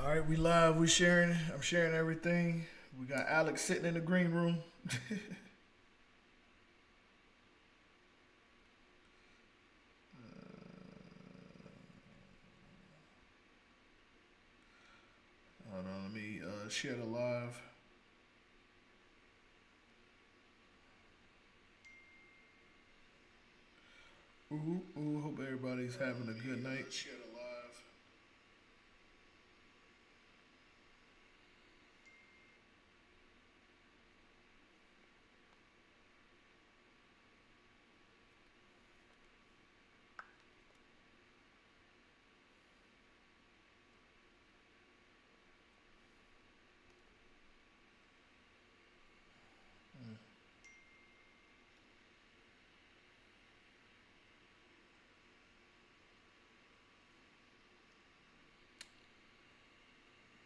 All right, we live. We sharing. I'm sharing everything. We got Alex sitting in the green room. Hold on, let me share the live. Ooh, ooh, hope everybody's having a good night. Share the live.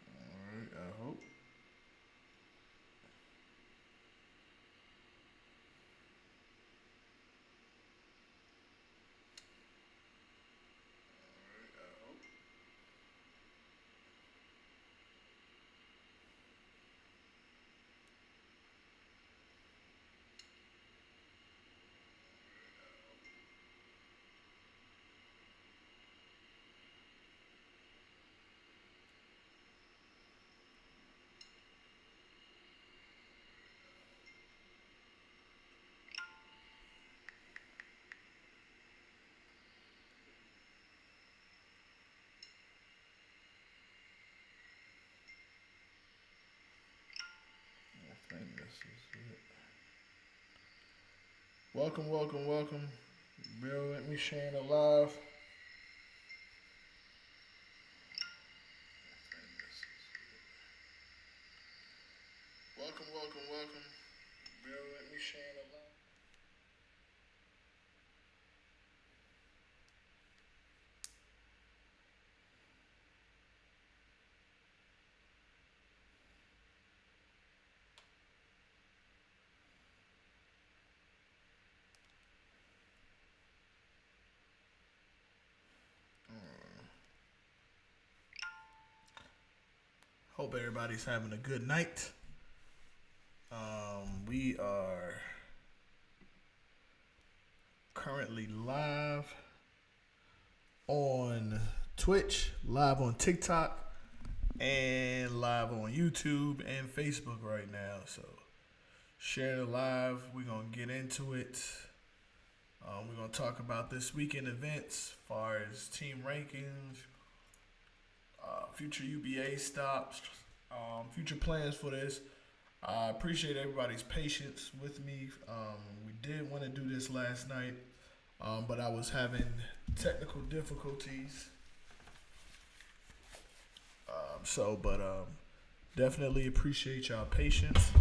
All right, I hope. I think this is it. Welcome, welcome, welcome. Bear with me sharing the live. Welcome, welcome, welcome. Bear with me sharing the live. Hope everybody's having a good night. We are currently live on Twitch, live on TikTok, and live on YouTube and Facebook right now. So share the live. We're gonna get into it. We're gonna talk about this weekend events, as far as team rankings, future UBA stops, future plans for this. I appreciate everybody's patience with me. We did want to do this last night, but I was having technical difficulties. Definitely appreciate y'all patience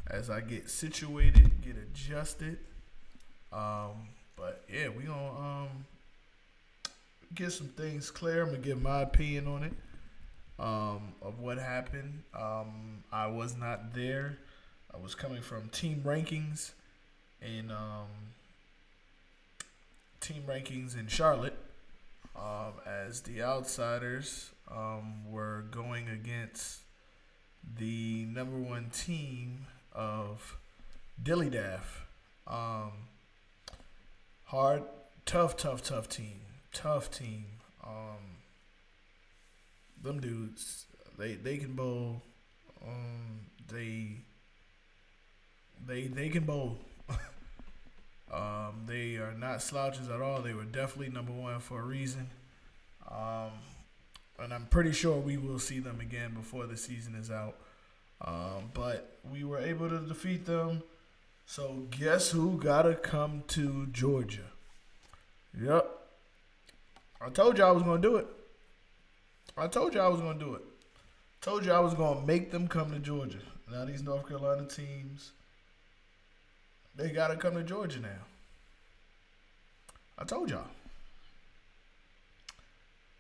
as I get situated, get adjusted. But yeah, we gonna get some things clear. I'm gonna give my opinion on it, of what happened. I was not there. I was coming from team rankings in Charlotte, as the outsiders were going against the number one team of Dilly Daff. Hard, tough team. Tough team. Them dudes, they can bowl. They they can bowl. They are not slouches at all. They were definitely number one for a reason. Um, and I'm pretty sure we will see them again before the season is out. But we were able to defeat them. So guess who gotta come to Georgia? Yep. I told you I was gonna do it. I told you I was gonna do it. Told you I was gonna make them come to Georgia. Now these North Carolina teams, they gotta come to Georgia now. I told y'all.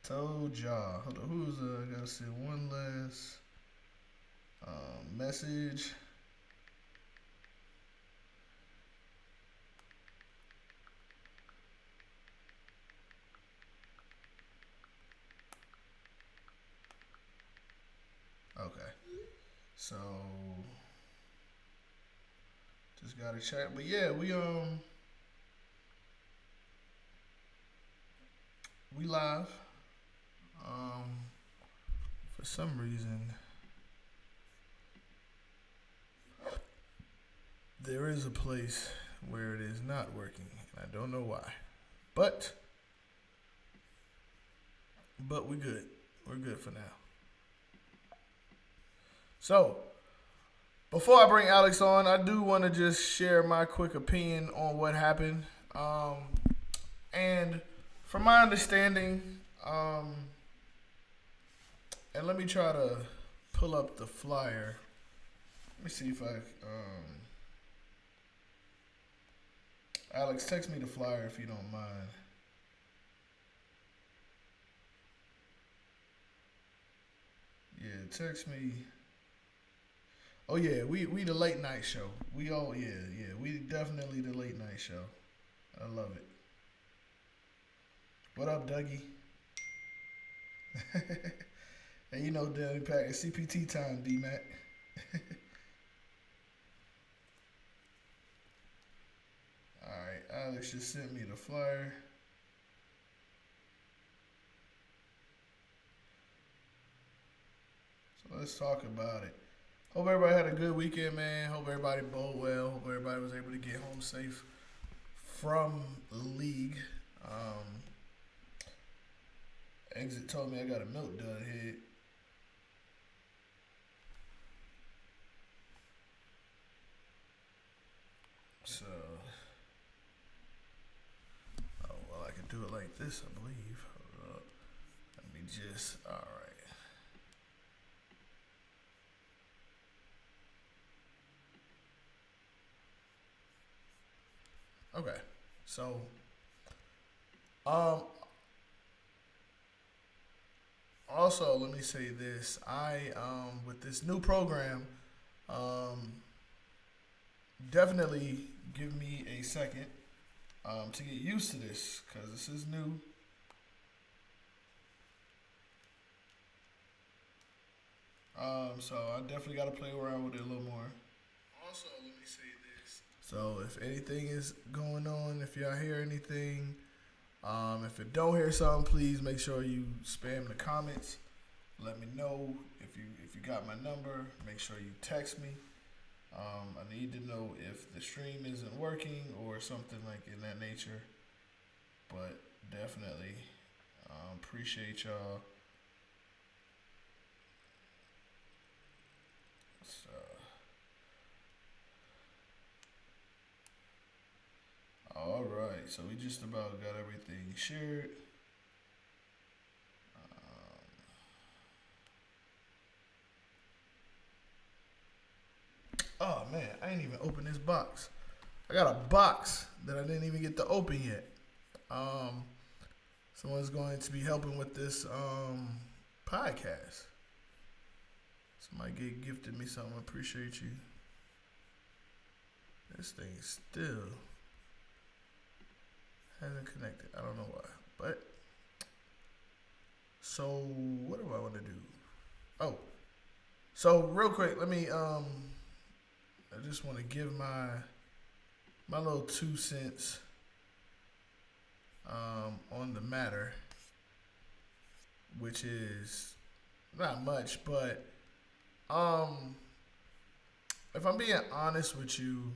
Told y'all. Hold on, who's I gotta see one last message. So just gotta check. But yeah, we live. Um for some reason there is a place where it is not working, and I don't know why. But we're good. We're good for now. So before I bring Alex on, I do want to just share my quick opinion on what happened. And from my understanding, and let me try to pull up the flyer. Let me see if Alex, text me the flyer if you don't mind. Yeah, text me. Oh yeah, we the late night show. We all we definitely the late night show. I love it. What up, Dougie? And you know, Danny Pack, it's CPT time, D Mac. All right, Alex just sent me the flyer. So let's talk about it. Hope everybody had a good weekend, man. Hope everybody bowled well. Hope everybody was able to get home safe from the league. Exit told me I got a milk dud head. So, oh well, I can do it like this, I believe. Hold up. Let me just. All right. Okay. So, um, also let me say this. I with this new program, um, definitely give me a second to get used to this because this is new. So I definitely got to play around with it a little more. Also, let me say this. So if anything is going on, if y'all hear anything, if you don't hear something, please make sure you spam the comments. Let me know if you got my number. Make sure you text me. I need to know if the stream isn't working or something like in that nature. But definitely appreciate y'all. So, all right, so we just about got everything shared. Oh man, I ain't even opened this box. I got a box that I didn't even get to open yet. Um, Someone's going to be helping with this podcast. Somebody gifted me something. I appreciate you. This thing still hasn't connected. I don't know why. But so what do I want to do? Oh, so real quick, let me I just want to give my little 2 cents on the matter, which is not much, but if I'm being honest with you,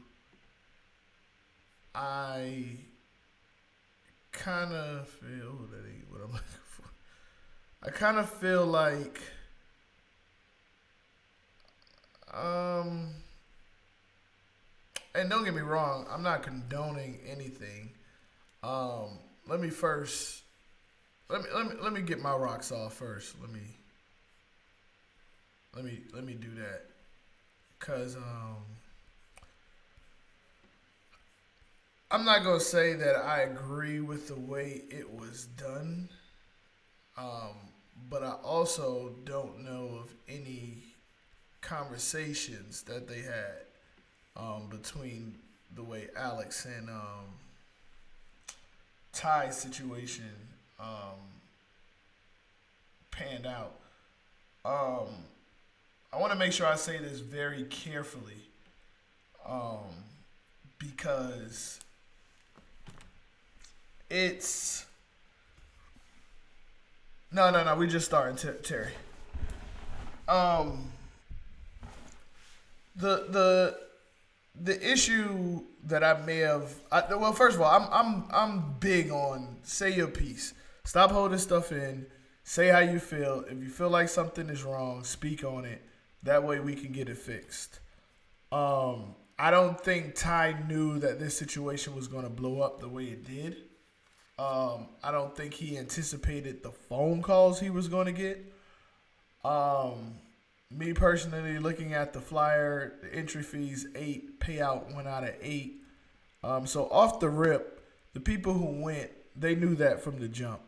I kind of feel that ain't what I'm looking for. I kind of feel like and don't get me wrong, I'm not condoning anything. Let me first let me get my rocks off first. Let me do that, cause I'm not gonna say that I agree with the way it was done, um, but I also don't know of any conversations that they had between the way Alex and Ty's situation um, panned out. Um, I want to make sure I say this very carefully, um, because it's no. We just starting, Terry. Um, the the issue that I may have. Well, first of all, I'm big on say your piece. Stop holding stuff in. Say how you feel. If you feel like something is wrong, speak on it. That way we can get it fixed. I don't think Ty knew that this situation was going to blow up the way it did. I don't think he anticipated the phone calls he was going to get. Me personally, looking at the flyer, the entry fees 8, payout 1 out of 8. So off the rip, the people who went, they knew that from the jump.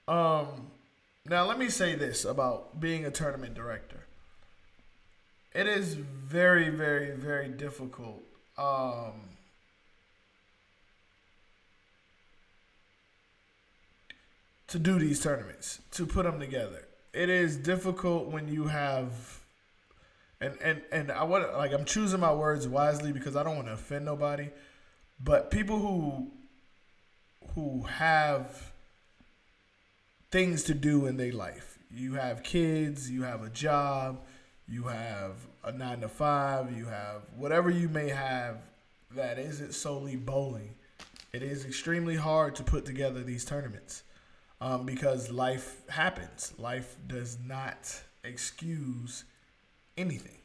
Now let me say this about being a tournament director. It is very, very, very difficult. To do these tournaments, to put them together. It is difficult when you have, and I want, like, I'm choosing my words wisely because I don't want to offend nobody, but people who have things to do in their life. You have kids, you have a job, you have a 9 to 5, you have whatever you may have that isn't solely bowling. It is extremely hard to put together these tournaments. Because life happens. Life does not excuse anything.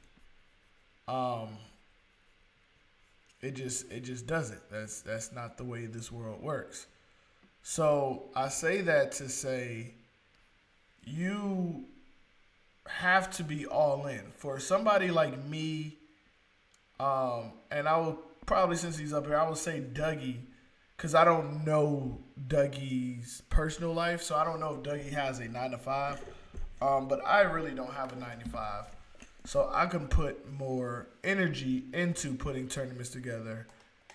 It just doesn't. That's not the way this world works. So I say that to say you have to be all in. For somebody like me, and I will probably, since he's up here, I will say Dougie. Because I don't know Dougie's personal life, so I don't know if Dougie has a 9 to 5. But I really don't have a 9 to 5. So I can put more energy into putting tournaments together,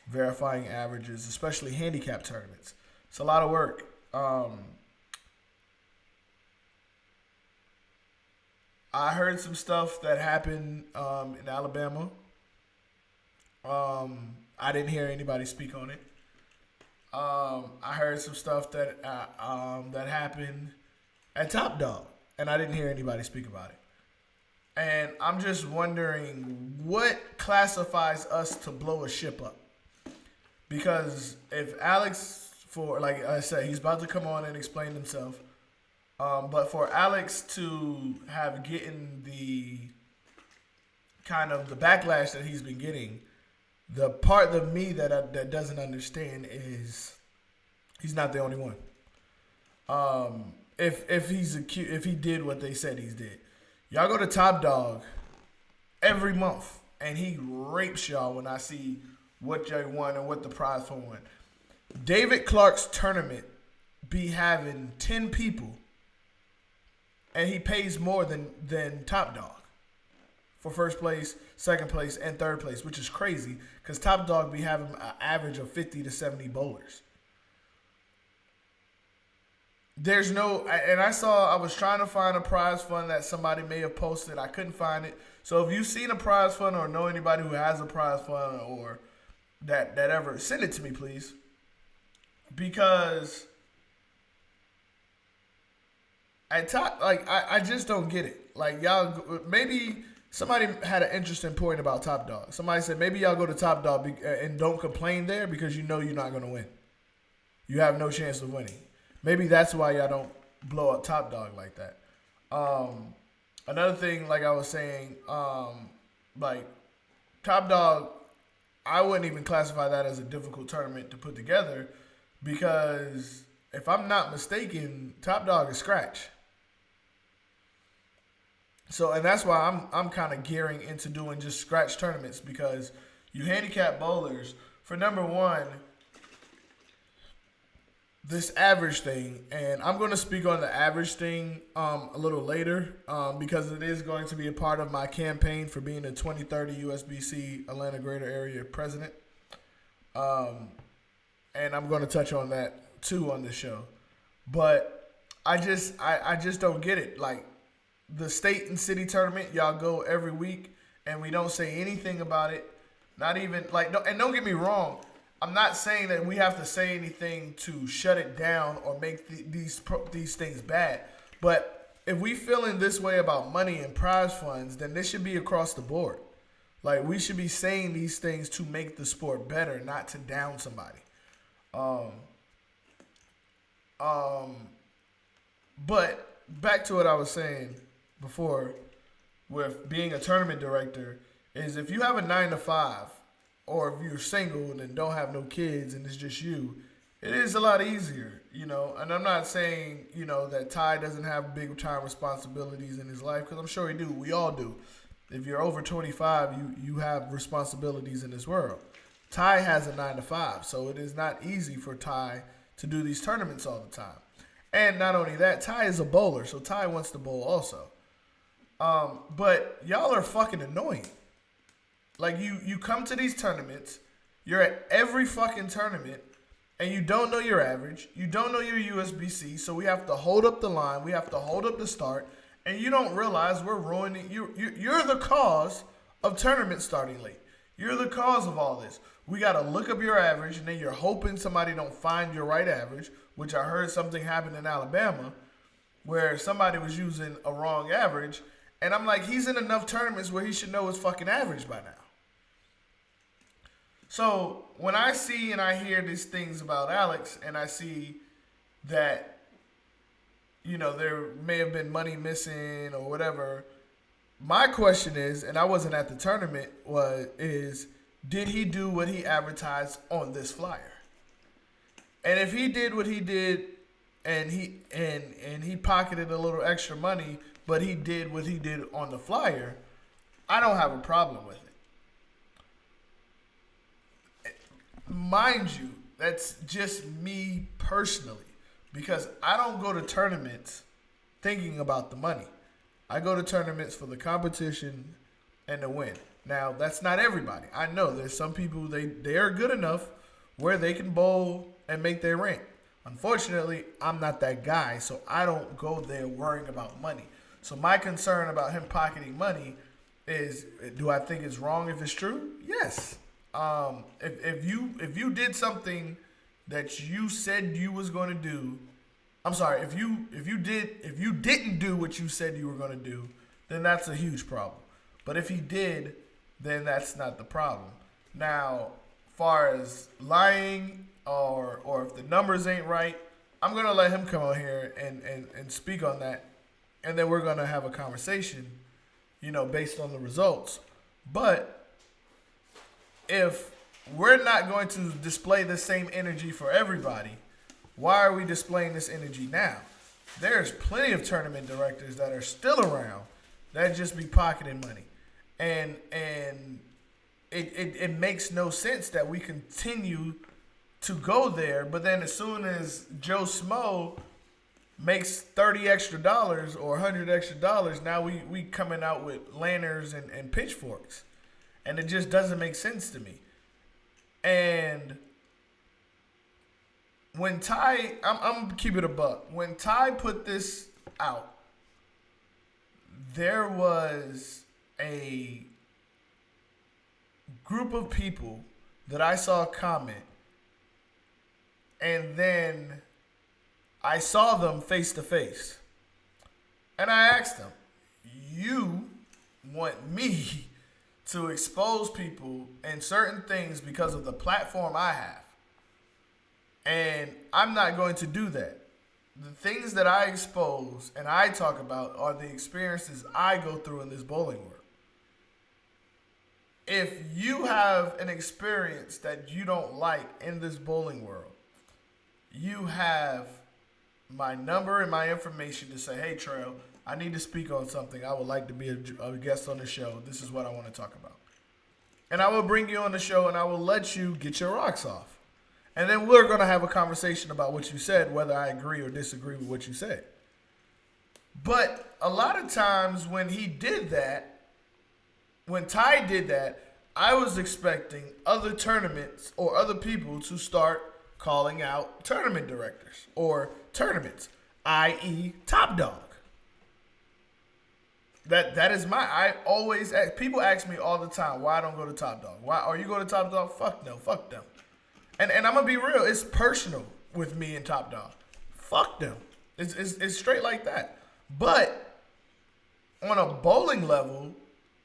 verifying averages, especially handicap tournaments. It's a lot of work. I heard some stuff that happened in Alabama. I didn't hear anybody speak on it. I heard some stuff that that happened at Top Dog, and I didn't hear anybody speak about it. And I'm just wondering what classifies us to blow a ship up. Because if Alex, for like I said, he's about to come on and explain himself. But for Alex to have getting the kind of the backlash that he's been getting, the part of me that doesn't understand is he's not the only one. If he did what they said he did, y'all go to Top Dog every month and he rapes y'all when I see what y'all won and what the prize for won. David Clark's tournament be having 10 people and he pays more than Top Dog for first place, second place, and third place, which is crazy because Top Dog be having an average of 50 to 70 bowlers. There's no, and I was trying to find a prize fund that somebody may have posted. I couldn't find it. So if you've seen a prize fund or know anybody who has a prize fund or that ever, send it to me, please. Because at top, like, I just don't get it. Like, y'all, maybe somebody had an interesting point about Top Dog. Somebody said maybe y'all go to Top Dog and don't complain there because you know you're not going to win. You have no chance of winning. Maybe that's why y'all don't blow up Top Dog like that. Another thing, like I was saying, like Top Dog, I wouldn't even classify that as a difficult tournament to put together because if I'm not mistaken, Top Dog is scratch. So, and that's why I'm kind of gearing into doing just scratch tournaments because you handicap bowlers for number one, this average thing, and I'm going to speak on the average thing a little later because it is going to be a part of my campaign for being a 2030 USBC Atlanta Greater Area president. And I'm going to touch on that too on the show. But I just don't get it. Like, the state and city tournament, y'all go every week, and we don't say anything about it. Not even like, no, and don't get me wrong. I'm not saying that we have to say anything to shut it down or make these things bad. But if we feeling this way about money and prize funds, then this should be across the board. Like, we should be saying these things to make the sport better, not to down somebody. But back to what I was saying before with being a tournament director is if you have a 9-to-5 or if you're single and don't have no kids and it's just you, it is a lot easier, you know. And I'm not saying, you know, that Ty doesn't have big time responsibilities in his life, because I'm sure he do. We all do. If you're over 25, you have responsibilities in this world. Ty has a 9-to-5, so it is not easy for Ty to do these tournaments all the time. And not only that, Ty is a bowler, so Ty wants to bowl also. But y'all are fucking annoying. Like, you come to these tournaments, you're at every fucking tournament, and you don't know your average, you don't know your USBC, so we have to hold up the line, we have to hold up the start, and you don't realize we're ruining you. You're the cause of tournament starting late. You're the cause of all this. We got to look up your average, and then you're hoping somebody don't find your right average, which I heard something happened in Alabama where somebody was using a wrong average. And I'm like, he's in enough tournaments where he should know his fucking average by now. So when I see and I hear these things about Alex, and I see that, you know, there may have been money missing or whatever, my question is, and I wasn't at the tournament, is did he do what he advertised on this flyer? And if he did what he did, and he pocketed a little extra money, but he did what he did on the flyer, I don't have a problem with it. Mind you, that's just me personally, because I don't go to tournaments thinking about the money. I go to tournaments for the competition and the win. Now, that's not everybody. I know there's some people, they are good enough where they can bowl and make their rank. Unfortunately, I'm not that guy, so I don't go there worrying about money. So my concern about him pocketing money is, do I think it's wrong if it's true? Yes. If you did something that you said you was going to do, I'm sorry, if you didn't do what you said you were going to do, then that's a huge problem. But if he did, then that's not the problem. Now, far as lying or if the numbers ain't right, I'm going to let him come on here and speak on that. And then we're going to have a conversation, you know, based on the results. But if we're not going to display the same energy for everybody, why are we displaying this energy now? There's plenty of tournament directors that are still around that just be pocketing money. And it makes no sense that we continue to go there, but then as soon as Joe Smo makes $30 extra or $100 extra, now we coming out with lanterns and pitchforks. And it just doesn't make sense to me. And when Ty, I'm keeping it a buck. When Ty put this out, there was a group of people that I saw comment, and then I saw them face to face. And I asked them, you want me to expose people and certain things because of the platform I have. And I'm not going to do that. The things that I expose and I talk about are the experiences I go through in this bowling world. If you have an experience that you don't like in this bowling world, you have my number and my information to say, hey, Trail, I need to speak on something. I would like to be a guest on the show. This is what I want to talk about. And I will bring you on the show and I will let you get your rocks off. And then we're going to have a conversation about what you said, whether I agree or disagree with what you said. But a lot of times when he did that, when Ty did that, I was expecting other tournaments or other people to start calling out tournament directors or tournaments, i.e. Top Dog. That is my. I always ask, people ask me all the time why I don't go to Top Dog. Why are you going to Top Dog? Fuck no, fuck them. And I'm gonna be real. It's personal with me and Top Dog. Fuck them. It's straight like that. But on a bowling level,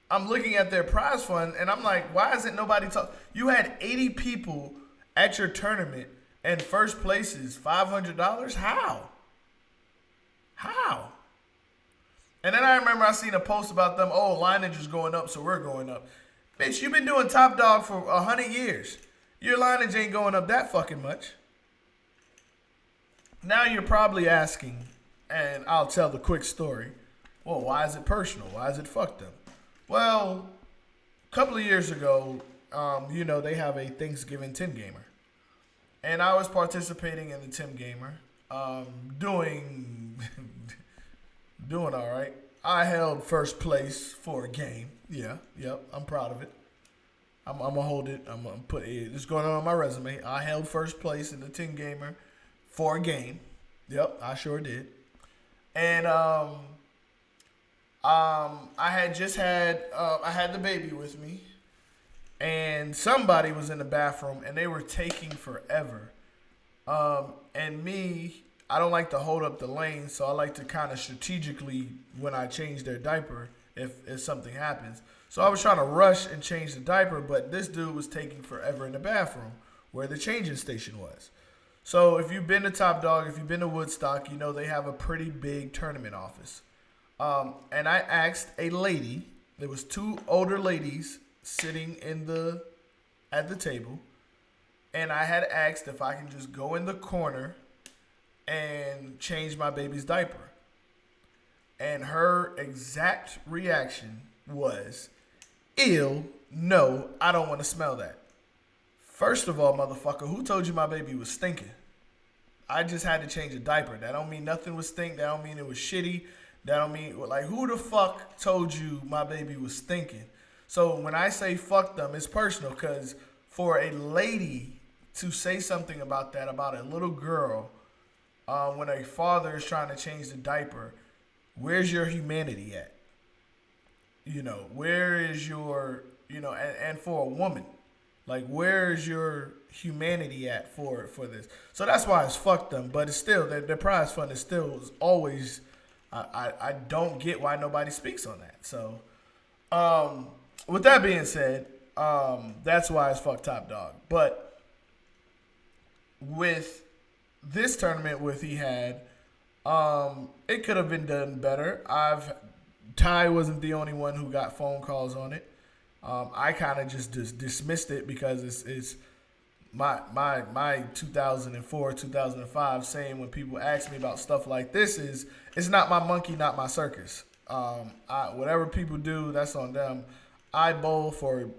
I'm looking at their prize fund and I'm like, why isn't nobody talk? You had 80 people at your tournament and first place is $500. How? How? And then I remember I seen a post about them. Oh, lineage is going up, so we're going up. Bitch, you've been doing Top Dog for 100 years. Your lineage ain't going up that fucking much. Now you're probably asking, and I'll tell the quick story. Well, why is it personal? Why is it fucked up? Well, a couple of years ago, they have a Thanksgiving Tim Gamer. And I was participating in the Tim Gamer, doing all right. I held first place for a game. Yeah, yep, I'm proud of it. I'm gonna hold it. I'm gonna put it. It's going on my resume. I held first place in the Tim Gamer for a game. Yep, I sure did. And I had just had I had the baby with me, and somebody was in the bathroom, and they were taking forever. And me, I don't like to hold up the lane, so I like to kind of strategically when I change their diaper if something happens. So I was trying to rush and change the diaper, but this dude was taking forever in the bathroom where the changing station was. So if you've been to Top Dog, if you've been to Woodstock, you know they have a pretty big tournament office. And I asked a lady, there was two older ladies sitting at the table, and I had asked if I can just go in the corner and change my baby's diaper. And her exact reaction was, ew, no, I don't want to smell that. First of all, motherfucker, who told you my baby was stinking? I just had to change a diaper. That don't mean nothing was stink. That don't mean it was shitty. That don't mean, like, who the fuck told you my baby was stinking? So when I say fuck them, it's personal, because for a lady to say something about that, about a little girl, when a father is trying to change the diaper, where's your humanity at? Where is your, and for a woman, like, where is your humanity at for this? So that's why it's fucked them, but it's still, the prize fund is still always, I don't get why nobody speaks on that. So, with that being said, that's why it's fucked Top Dog. But with this tournament he had, it could have been done better. Ty wasn't the only one who got phone calls on it. I kind of just dismissed it because it's my 2004, 2005 saying when people ask me about stuff like this is, it's not my monkey, not my circus. Whatever people do, that's on them. I bowl for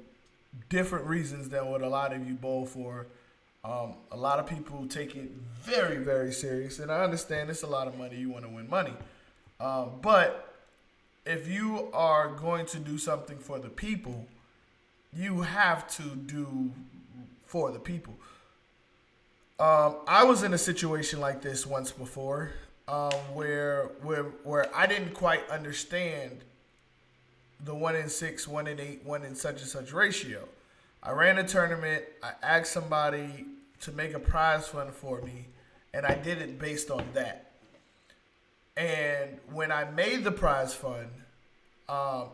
different reasons than what a lot of you bowl for. A lot of people take it very, very serious, and I understand it's a lot of money. You want to win money. But if you are going to do something for the people, you have to do for the people. I was in a situation like this once before, where I didn't quite understand the 1 in 6, 1 in 8, 1 in such and such ratio. I ran a tournament. I asked somebody to make a prize fund for me, and I did it based on that. And when I made the prize fund,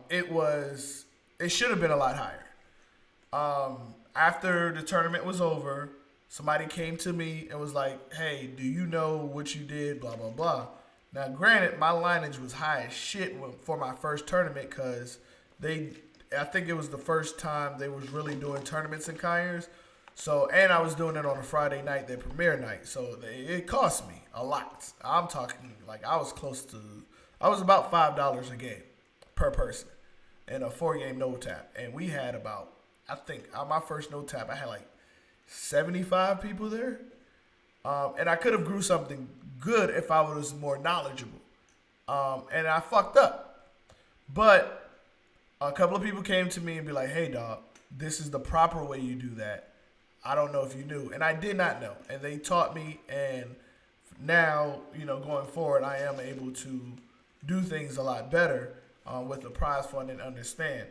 it should have been a lot higher. After the tournament was over, somebody came to me and was like, hey, do you know what you did, blah, blah, blah. Now, granted, my lineage was high as shit for my first tournament because I think it was the first time they was really doing tournaments in Conyers. So, and I was doing it on a Friday night, their premiere night. So it cost me a lot. I'm talking like I was about $5 a game per person in a 4-game no tap. And we had about, I think on my first no tap, I had like 75 people there. And I could have grew something good if I was more knowledgeable. And I fucked up. But a couple of people came to me and be like, hey, dog, this is the proper way you do that. I don't know if you knew. And I did not know. And they taught me. And now, going forward, I am able to do things a lot better. with the prize fund and understand.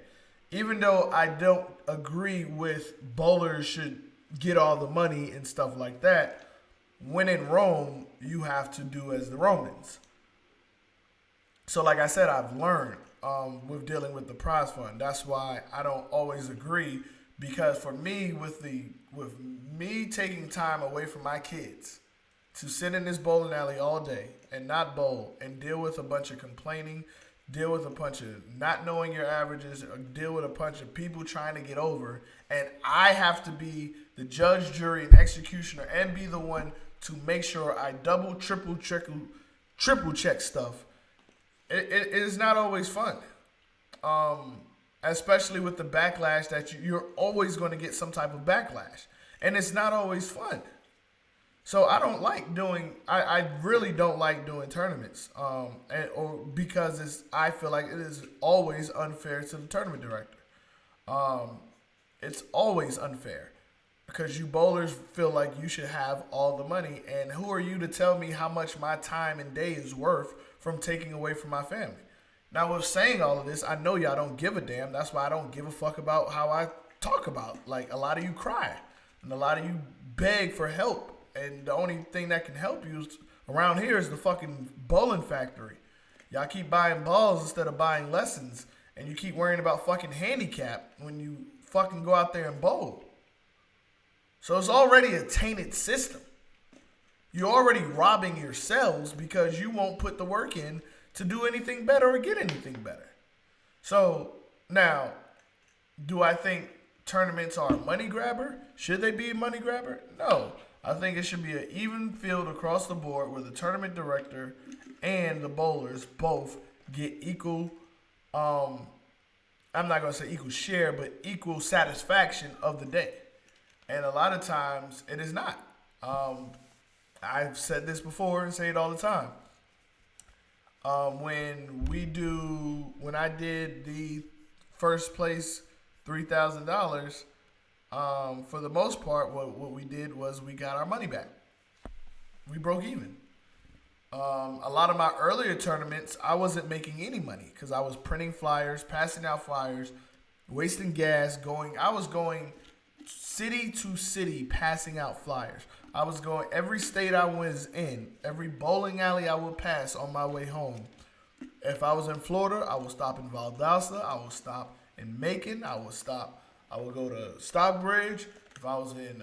Even though I don't agree with bowlers should get all the money and stuff like that, when in Rome, you have to do as the Romans. So, like I said, I've learned with dealing with the prize fund. That's why I don't always agree because for me, with me taking time away from my kids to sit in this bowling alley all day and not bowl and deal with a bunch of complaining, deal with a bunch of not knowing your averages, or deal with a bunch of people trying to get over, and I have to be the judge, jury, and executioner and be the one to make sure I double, triple check stuff. It is not always fun. Especially with the backlash that you're always going to get some type of backlash. And it's not always fun. So I don't like doing. I really don't like doing tournaments, or because I feel like it is always unfair to the tournament director. Um, it's always unfair because you bowlers feel like you should have all the money, and who are you to tell me how much my time and day is worth from taking away from my family? Now, with saying all of this, I know y'all don't give a damn. That's why I don't give a fuck about how I talk about. Like, a lot of you cry, and a lot of you beg for help. And the only thing that can help you around here is the fucking bowling factory. Y'all keep buying balls instead of buying lessons, and you keep worrying about fucking handicap when you fucking go out there and bowl. So it's already a tainted system. You're already robbing yourselves because you won't put the work in to do anything better or get anything better. So now, do I think tournaments are a money grabber? Should they be a money grabber? No. I think it should be an even field across the board where the tournament director and the bowlers both get equal, I'm not going to say equal share, but equal satisfaction of the day. And a lot of times it is not. I've said this before and say it all the time. When I did the first place $3,000, for the most part, what we did was we got our money back. We broke even. A lot of my earlier tournaments, I wasn't making any money because I was printing flyers, passing out flyers, wasting gas, I was going city to city passing out flyers. I was going every state I was in, every bowling alley I would pass on my way home. If I was in Florida, I would stop in Valdosta. I would stop in Macon. I would go to Stockbridge. If I was in,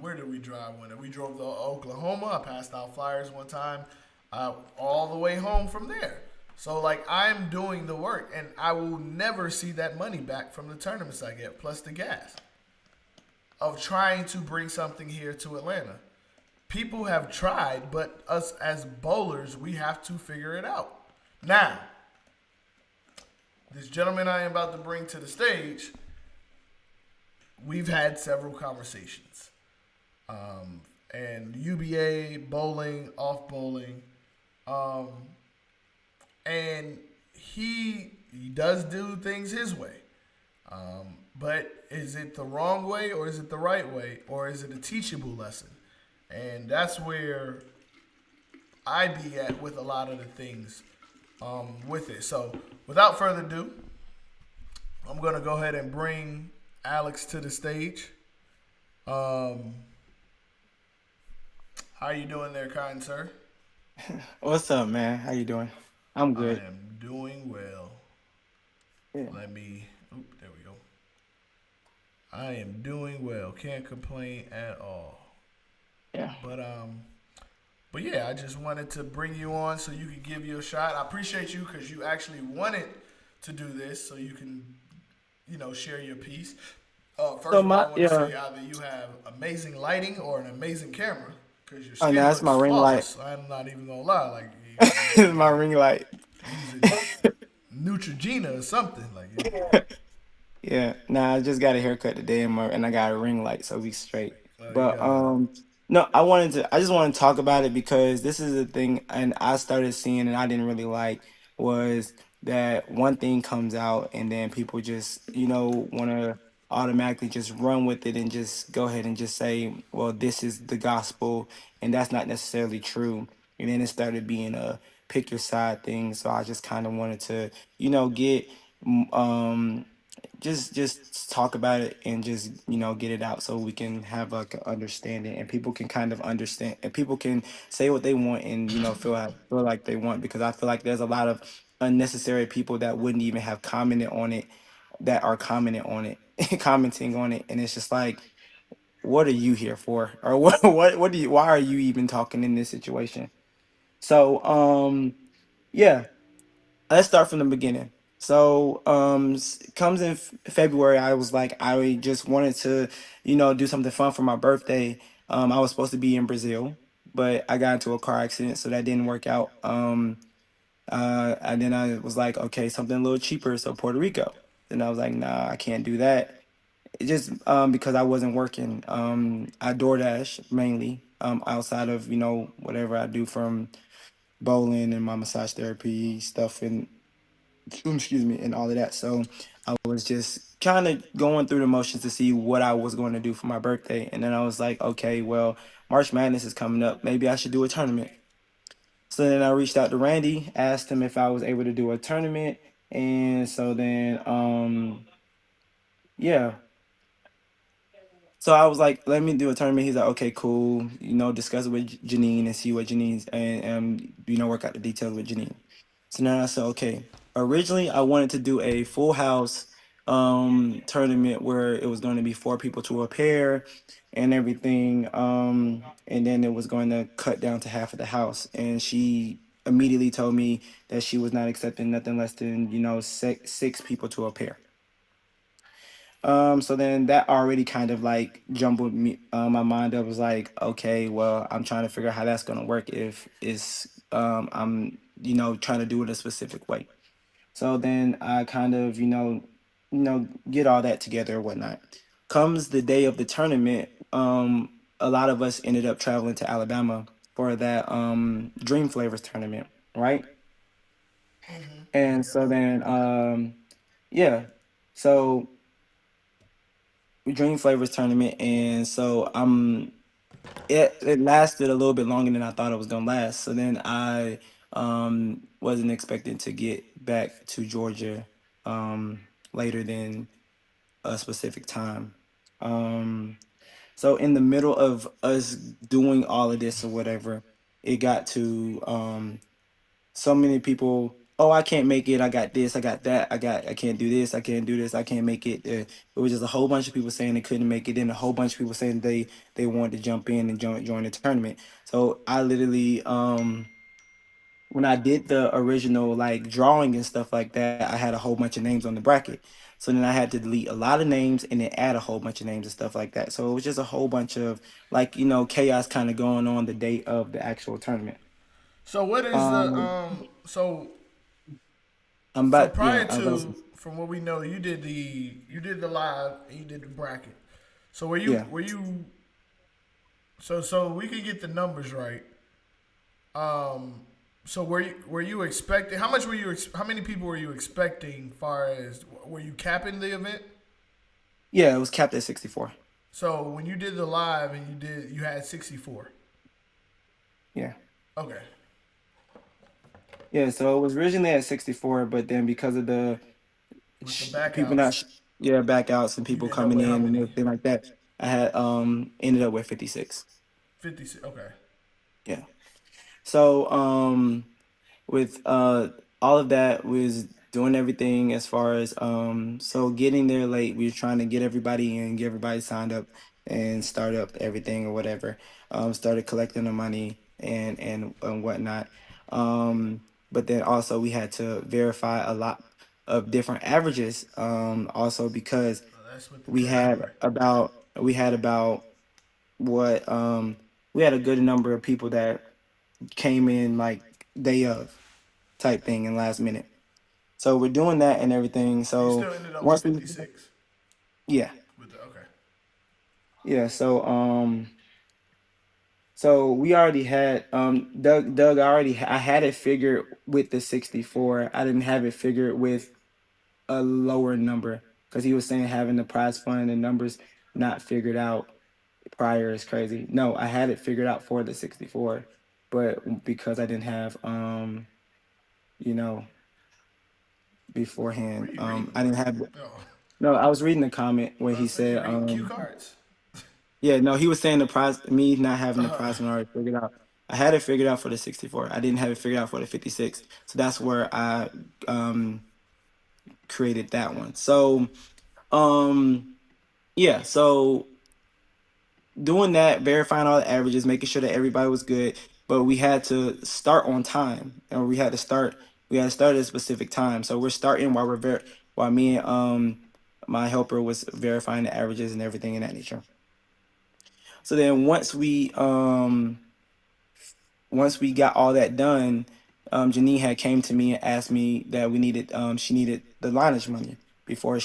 where did we drive when we drove to Oklahoma? I passed out flyers one time, all the way home from there. So, like, I'm doing the work, and I will never see that money back from the tournaments I get, plus the gas of trying to bring something here to Atlanta. People have tried, but us as bowlers, we have to figure it out. Now, this gentleman I am about to bring to the stage, we've had several conversations. And UBA, bowling, off bowling. And he does do things his way. But is it the wrong way or is it the right way? Or is it a teachable lesson? And that's where I be at with a lot of the things with it. So without further ado, I'm going to go ahead and bring Alex to the stage. How are you doing there, kind sir? What's up, man? How you doing? I'm I good. am doing well. Yeah. There we go. I am doing well. Can't complain at all. Yeah. But but yeah, I just wanted to bring you on so you could give you a shot. I appreciate you because you actually wanted to do this so you can, share your piece. So First of all, my I want to yeah. say either you have amazing lighting or an amazing camera because your Oh, no, skin that's looks my ring light. flawless. I'm not even gonna lie, like It's my ring light. using Neutrogena or something. Like, Yeah. Nah, I just got a haircut today and I got a ring light, so we straight. you But got a no, I just want to talk about it because this is the thing and I started seeing and I didn't really like was that one thing comes out and then people just, want to automatically just run with it and just go ahead and just say, well, this is the gospel and that's not necessarily true. And then it started being pick your side thing. So I just kind of wanted to, get mm, um just talk about it and just get it out so we can have like an understanding and people can kind of understand and people can say what they want and feel like they want, because I feel like there's a lot of unnecessary people that wouldn't even have commented on it that are commenting on it commenting on it, and it's just like, what are you here for, or what do you why are you even talking in this situation? So yeah, let's start from the beginning. So comes in February, I was like, I just wanted to do something fun for my birthday. I was supposed to be in Brazil, but I got into a car accident, so that didn't work out. And then I was like, okay, something a little cheaper, so Puerto Rico. Then I was like, nah, I can't do that. It just because I wasn't working. I DoorDash mainly, outside of whatever I do from bowling and my massage therapy stuff and excuse me, and all of that. So I was just kind of going through the motions to see what I was going to do for my birthday, and then I was like, okay, well, March Madness is coming up. Maybe I should do a tournament. So then I reached out to Randy, asked him if I was able to do a tournament, and so then yeah. So I was like, let me do a tournament. He's like, okay, cool. Discuss it with Janine and see what Janine's and work out the details with Janine. So now I said, okay. Originally, I wanted to do a full house tournament where it was going to be four people to a pair and everything. And then it was going to cut down to half of the house. And she immediately told me that she was not accepting nothing less than six people to a pair. So then that already kind of like jumbled me my mind up. Was like, okay, well, I'm trying to figure out how that's gonna work if it's I'm trying to do it a specific way. So then I kind of get all that together and whatnot. Comes the day of the tournament, a lot of us ended up traveling to Alabama for that Dream Flavors tournament, right? And so then yeah, so Dream Flavors tournament, and so it lasted a little bit longer than I thought it was gonna last. So then I wasn't expecting to get back to Georgia later than a specific time. Um, so in the middle of us doing all of this or whatever, it got to so many people, oh, I can't make it, I got this, I got that, I can't do this, I can't do this, I can't make it. It was just a whole bunch of people saying they couldn't make it, and a whole bunch of people saying they wanted to jump in and join the tournament. So I literally when I did the original like drawing and stuff like that, I had a whole bunch of names on the bracket. So then I had to delete a lot of names and then add a whole bunch of names and stuff like that. So it was just a whole bunch of like chaos kind of going on the day of the actual tournament. So what is the um I'm so about, prior yeah, I was about to, from what we know, you did the live and you did the bracket. So yeah. were you so we could get the numbers right. Um, so were you expecting, how much were you how many people were you expecting? Far as, were you capping the event? Yeah, it was capped at 64. So when you did the live and you had 64. Yeah. Okay. Yeah, so it was originally at 64, but then because of the With the people not backouts, yeah, backouts and you people end up coming with how in and many? everything like that, I had ended up with 56. 56. Okay. Yeah. So with all of that was doing everything as far as so getting there late, we were trying to get everybody in, get everybody signed up and start up everything or whatever. Started collecting the money and whatnot. But then also we had to verify a lot of different averages, also because That's with the we had territory. about we had about what we had a good number of people that came in like day of type thing and last minute. So we're doing that and everything. So you So still ended up with once we 56 yeah, with the, okay. yeah. So we already had Doug I already I had it figured with the 64. I didn't have it figured with a lower number because he was saying having the prize fund and numbers not figured out prior is crazy. No, I had it figured out for the 64, but because I didn't have you know, What beforehand. are you reading? I didn't have Oh, no. I was reading the comment where I he say you said, reading cue cards. yeah, no, he was saying the price, me not having the price one already figured out. I had it figured out for the 64. I didn't have it figured out for the 56. So that's where I um created that one. So um yeah, so doing that, verifying all the averages, making sure that everybody was good, but we had to start on time, and we had to start at a specific time. So we're starting while while me and my helper was verifying the averages and everything in that nature. So then once we got all that done, Janine had came to me and asked me that she needed the lineage money before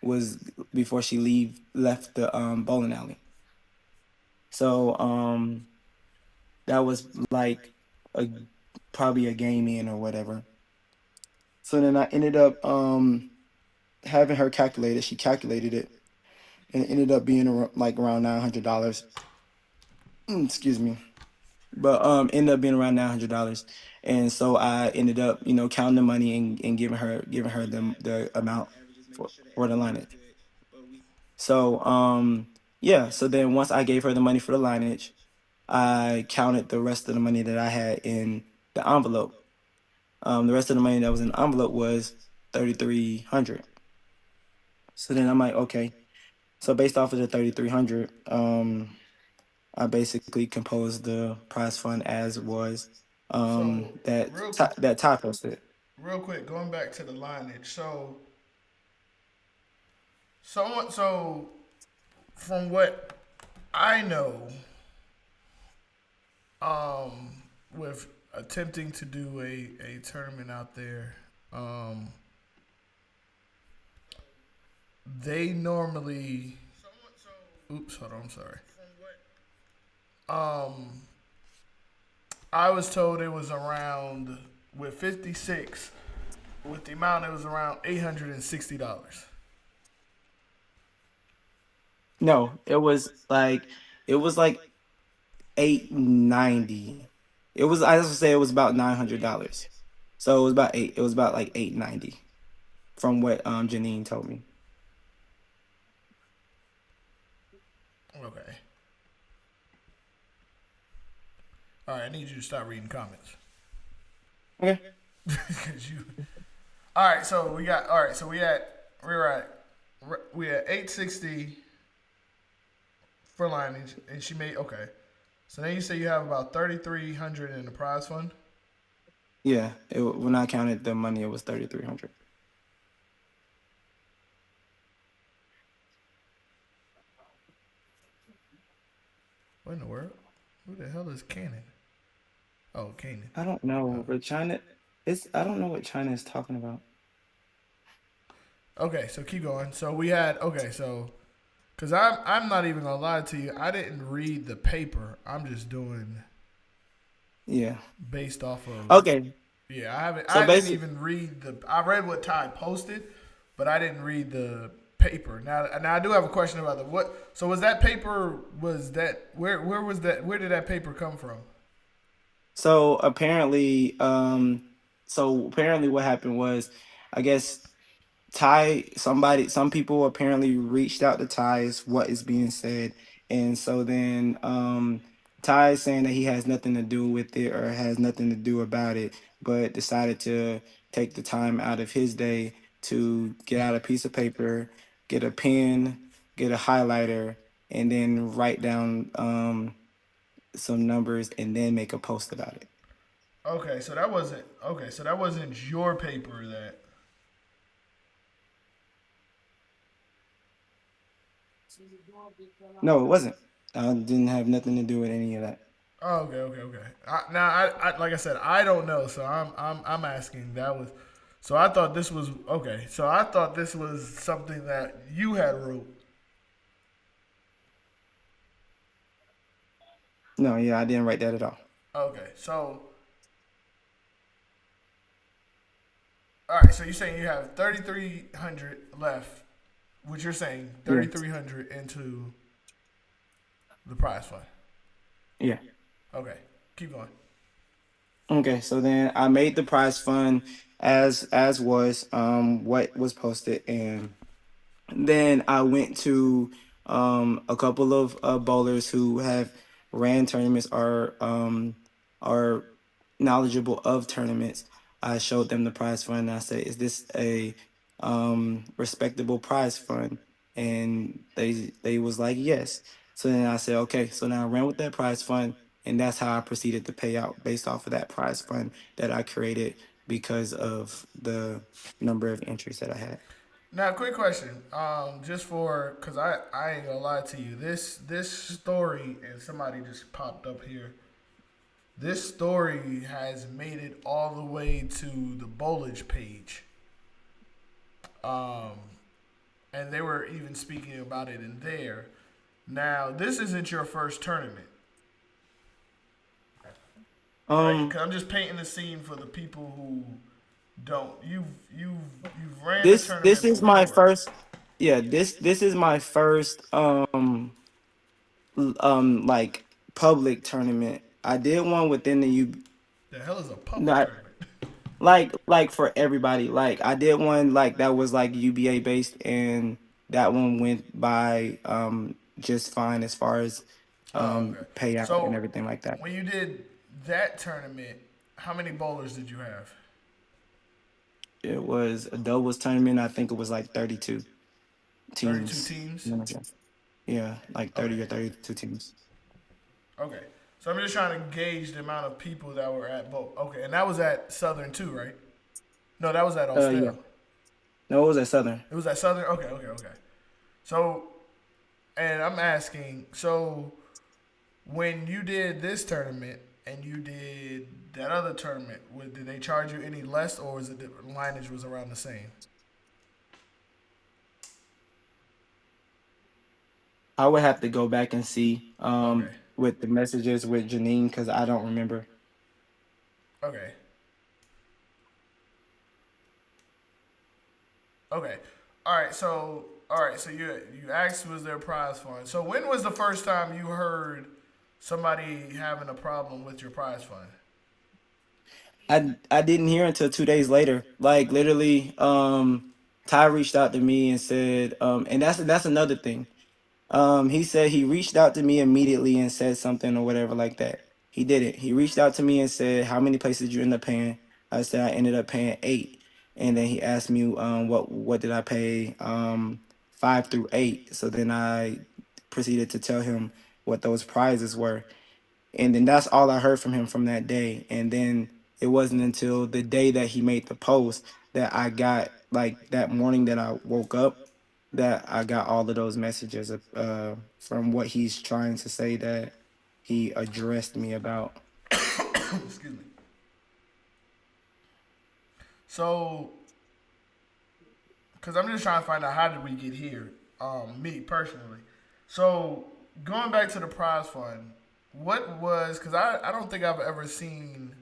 was before she leave left the bowling alley. So that was like a probably a game in or whatever. So then I ended up having her calculated. She calculated it and it ended up being like around $900. Excuse me. But ended up being around $900. And so I ended up, counting the money and giving her the amount for the lineage. So yeah, so then once I gave her the money for the lineage, I counted the rest of the money that I had in the envelope. The rest of the money that was in the envelope was 3,300. So then I'm like, okay. So based off of the 3,300, I basically composed the prize fund as was So real that Ty posted. real quick, going back to the lineage. So from what I know, with attempting to do a tournament out there, um, they normally. Oops, hold on. I'm sorry. Um, I was told it was around with 56. With the amount, it was around $860. No, it was like 890. It was I was gonna say it was about $900. So it was about like 890 from what Janine told me. Okay. All right, I need you to stop reading comments. Okay. 'Cause you. All right, so we got. All right, so we're at 860 for lineage, and she made okay. So then you say you have about 3,300 in the prize fund. Yeah, when I counted the money, it was 3,300. What in the world? Who the hell is Cannon? Oh, Canaan. I don't know, but I don't know what China is talking about. Okay, so keep going. So we had okay, so because I'm not even gonna lie to you, I didn't read the paper. I'm just doing Yeah. based off of Okay. yeah. I haven't. So I didn't basically, even read the. I read what Ty posted, but I didn't read the paper. Now I do have a question about the what. So was that paper? Was that where was that? Where did that paper come from? so apparently, what happened was, I guess some people apparently reached out to Ty is what is being said. And so then Ty is saying that he has nothing to do with it or has nothing to do about it, but decided to take the time out of his day to get out a piece of paper, get a pen, get a highlighter, and then write down some numbers and then make a post about it. Okay, so that wasn't okay. So that wasn't your paper that. No, it wasn't. I didn't have nothing to do with any of that. Oh, okay. Now, like I said, I don't know, so I'm asking. That was, so I thought this was okay. So I thought this was something that you had wrote. No, yeah, I didn't write that at all. Okay, so all right, so you're saying you have 3,300 left, which you're saying Yeah. 3,300 into the prize fund. Yeah. Okay, keep going. Okay, so then I made the prize fund as was what was posted, and then I went to a couple of bowlers who have ran tournaments or are knowledgeable of tournaments. I showed them the prize fund. And I said, "Is this a respectable prize fund?" And they was like, "Yes." So then I said, "Okay." So now I ran with that prize fund, and that's how I proceeded to pay out based off of that prize fund that I created because of the number of entries that I had. Now, quick question. Just for because I ain't gonna lie to you. This story and somebody just popped up here. This story has made it all the way to the Bolage page. Um, and they were even speaking about it in there. Now, this isn't your first tournament, right? Um, Because I'm just painting the scene for the people who don't. You've ran a this tournament is my before. first, yeah, this is my first like public tournament. I did one within the U, The hell is a public not tournament? like for everybody. Like I did one like that was like UBA based, and that one went by just fine as far as Oh, okay. payout and So everything like that. when you did that tournament, how many bowlers did you have? It was a doubles tournament. I think it was like 32 32 teams. teams. Yeah, like Okay. 30 or 32 teams. Okay. So I'm just trying to gauge the amount of people that were at both. Okay, and that was at Southern too, right? No, that was at Yeah. Austell. No, it was at Southern. It was at Southern. Okay, okay, okay. So, and I'm asking, so when you did this tournament and you did that other tournament, did they charge you any less, or was it the lineage was around the same? I would have to go back and see Okay. with the messages with Janine because I don't remember. Okay. Okay. All right. So you asked was there a prize fund. So when was the first time you heard somebody having a problem with your prize fund? I didn't hear until 2 days later. Like literally, Ty reached out to me and said, and that's another thing. He said he reached out to me immediately and said something or whatever like that. He did it. He reached out to me and said, "How many places did you end up paying?" I said I ended up paying 8, and then he asked me, what did I pay? 5 through 8. So then I proceeded to tell him what those prizes were, and then that's all I heard from him from that day. And then it wasn't until the day that he made the post that I got like that morning that I woke up that I got all of those messages from what he's trying to say that he addressed me about. Excuse me. So, because I'm just trying to find out how did we get here, me personally. So going back to the prize fund, what was because I don't think I've ever seen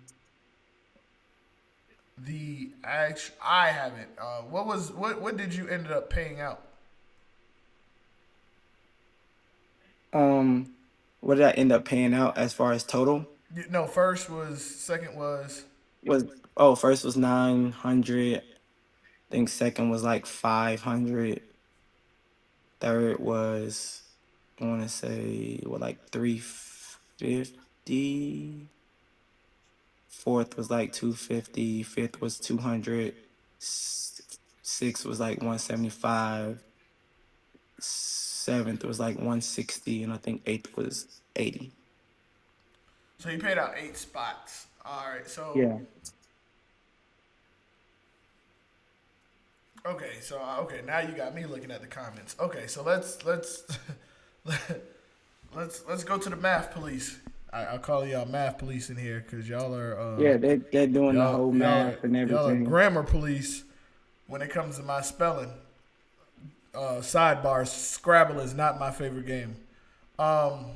the act. I haven't. What did you ended up paying out? Um, what did I end up paying out as far as total? No, first was, second was. Was Oh, first was 900. I think second was like 500. Third was, I want to say, what, like 350. Fourth was like 250. Fifth was 200. Sixth was like 175. Seventh was like 160. And I think eighth was 80. So you paid out 8 spots. All right. So Yeah. okay. So okay. Now you got me looking at the comments. Okay. So let's let's go to the math police. I'll call y'all math police in here because y'all are Yeah, they're doing the whole math and y'all are everything. grammar police when it comes to my spelling. Sidebar: Scrabble is not my favorite game. Um,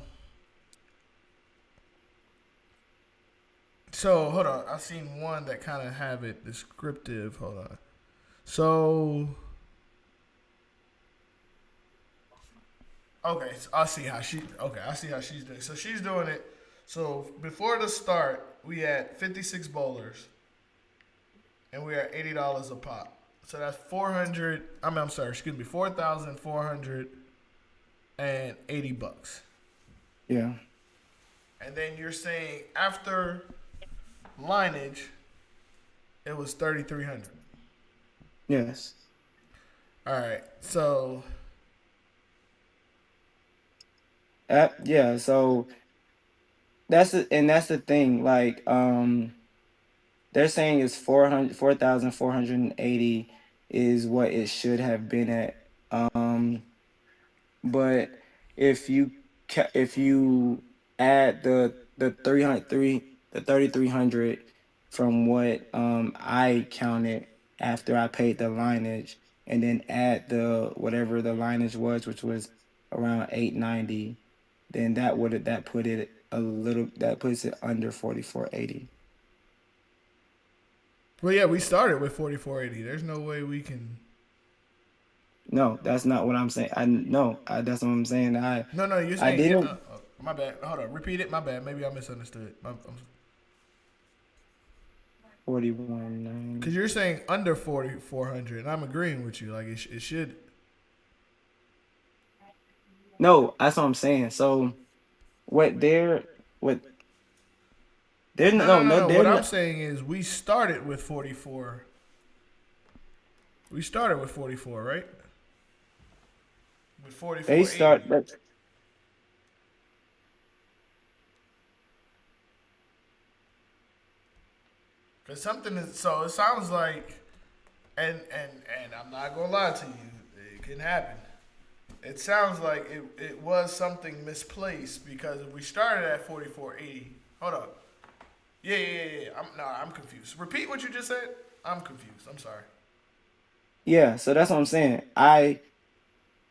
so hold on, I seen one that kind of have it descriptive. Hold on. So okay, so I see how she. Okay, I see how she's doing. So she's doing it. So before the start, we had 56 bowlers, and we are $80 a pop. So that's 400. I'm sorry. Excuse me. $4,480. Yeah. And then you're saying after lineage, it was 3,300. Yes. All right. So Yeah. So that's the thing. Like, they're saying it's 4,480 is what it should have been at. Um, but if you add the 3,300 from what I counted after I paid the lineage, and then add the whatever the lineage was, which was around 890, then that puts it under 4,480. well, yeah, we started with 4,480. There's no way we can. No, that's not what I'm saying. I no, that's what I'm saying. No, no, you're I saying yeah. didn't My bad. Hold on. Repeat it. My bad. Maybe I misunderstood. Because 4190. you're saying under 4,400, and I'm agreeing with you. Like it should. No, that's what I'm saying. So what what they're No, no, no no, no no. they're What I'm not. saying is we started with 44. We started with 44, right? With They start 4,480. that Because something is so. It sounds like, and I'm not gonna lie to you. It can happen. It sounds like it was something misplaced because if we started at 4,480. Hold up. Yeah, yeah, yeah, yeah. I'm confused. Repeat what you just said. I'm confused. I'm sorry. yeah. So that's what I'm saying.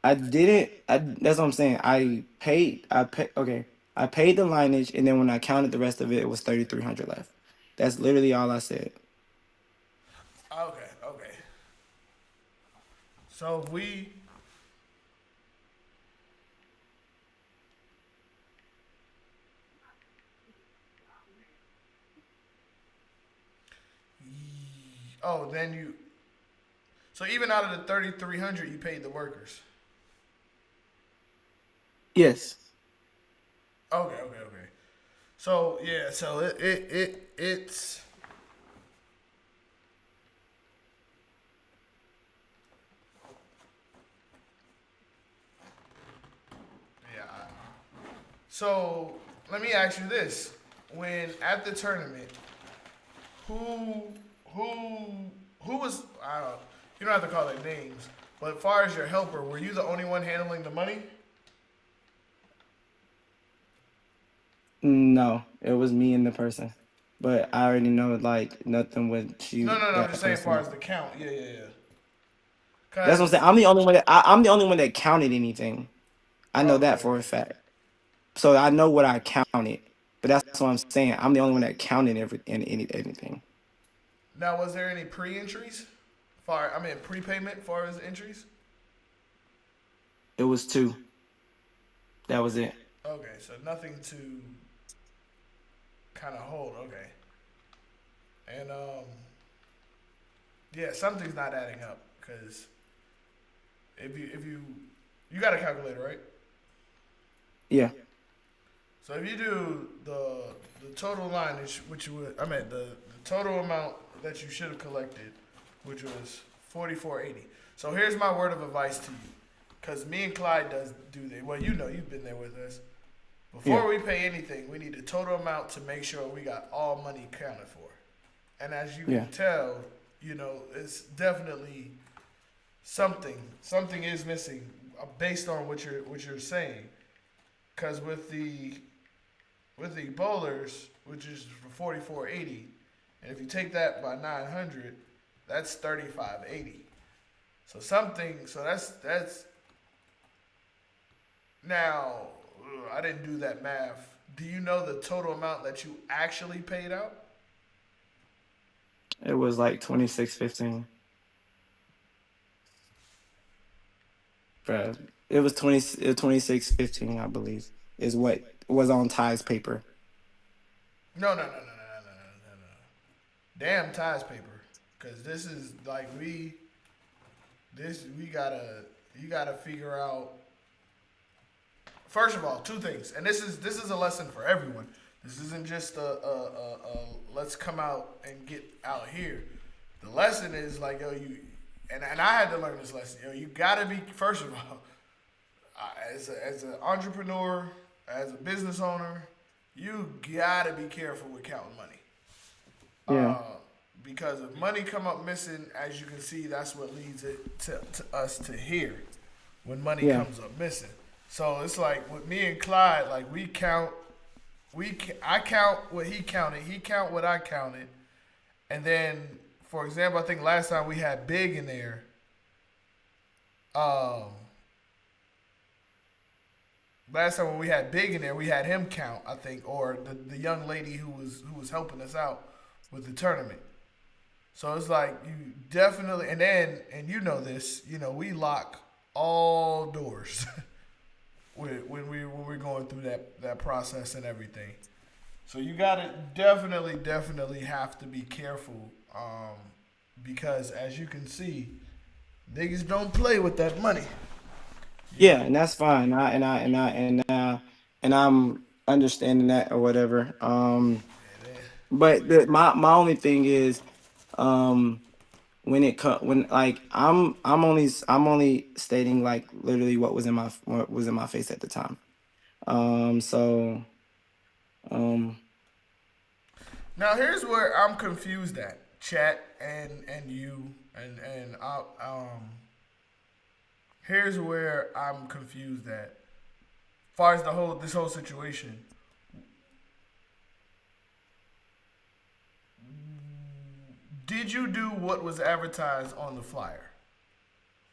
I didn't. That's what I'm saying. Okay. I paid the lineage, and then when I counted the rest of it, it was 3,300 left. That's literally all I said. Okay, okay. So if we, oh, then you. So even out of the 3,300, you paid the workers. Yes. Okay, okay, okay. So yeah, so it's yeah. So let me ask you this: when at the tournament, who who who was I don't know, you don't have to call their names, but as far as your helper, were you the only one handling the money? No, it was me and the person. But I already know like nothing would No, shoot no, no. I'm that just saying, as far person. as the count. Yeah, yeah, yeah. That's what I'm saying. Cause I'm the only one that counted anything. I know okay, that for a okay. fact. So I know what I counted. But that's what I'm saying. I'm the only one that counted anything. Now, was there any pre-entries? Far, I mean, prepayment far as entries. It was two. That was it. Okay, so nothing to kind of hold. Okay, and yeah, something's not adding up because if you got a calculator, right? Yeah. So if you do the total lineage, which you would, I mean the total amount that you should have collected, which was 4,480. So here's my word of advice to you, because me and Clyde does do that. Well, you know, you've been there with us. Yeah. Before we pay anything, we need the total amount to make sure we got all money accounted for. And as you Yeah. can tell, you know, it's definitely something. Something is missing based on what you're saying. Because with the bowlers, which is for 4,480, and if you take that by 900, that's 3,580. So something. So that's now. I didn't do that math. Do you know the total amount that you actually paid out? It was like 2615. Bruh. It was 2615, I believe, is what was on Ty's paper. No, no, no, no, no, no, no, no, no. Damn ties paper, because this is like we gotta you gotta figure out. First of all, two things, and this is a lesson for everyone. This isn't just a let's come out and get out here. The lesson is like yo you, and I had to learn this lesson. Yo, you gotta be first of all as an entrepreneur, as a business owner, you gotta be careful with counting money. Yeah, Uh, because if money come up missing, as you can see, that's what leads it to us to here when money yeah, comes up missing. So it's like with me and Clyde, like I count what he count what I counted, and then for example, I think last time we had Big in there. Um, Last time when we had Big in there, we had him count, I think, or the young lady who was helping us out with the tournament. So it's like you definitely, and you know this, we lock all doors when we're going through that process and everything. So you gotta definitely have to be careful, because as you can see, niggas don't play with that money. You yeah, know. and that's fine. And I'm understanding that or whatever. And But my only thing is, um, when like I'm only stating like literally what was in my face at the time. So um, Now here's where I'm confused at, chat and you and here's where I'm confused at. As far as this whole situation, did you do what was advertised on the flyer,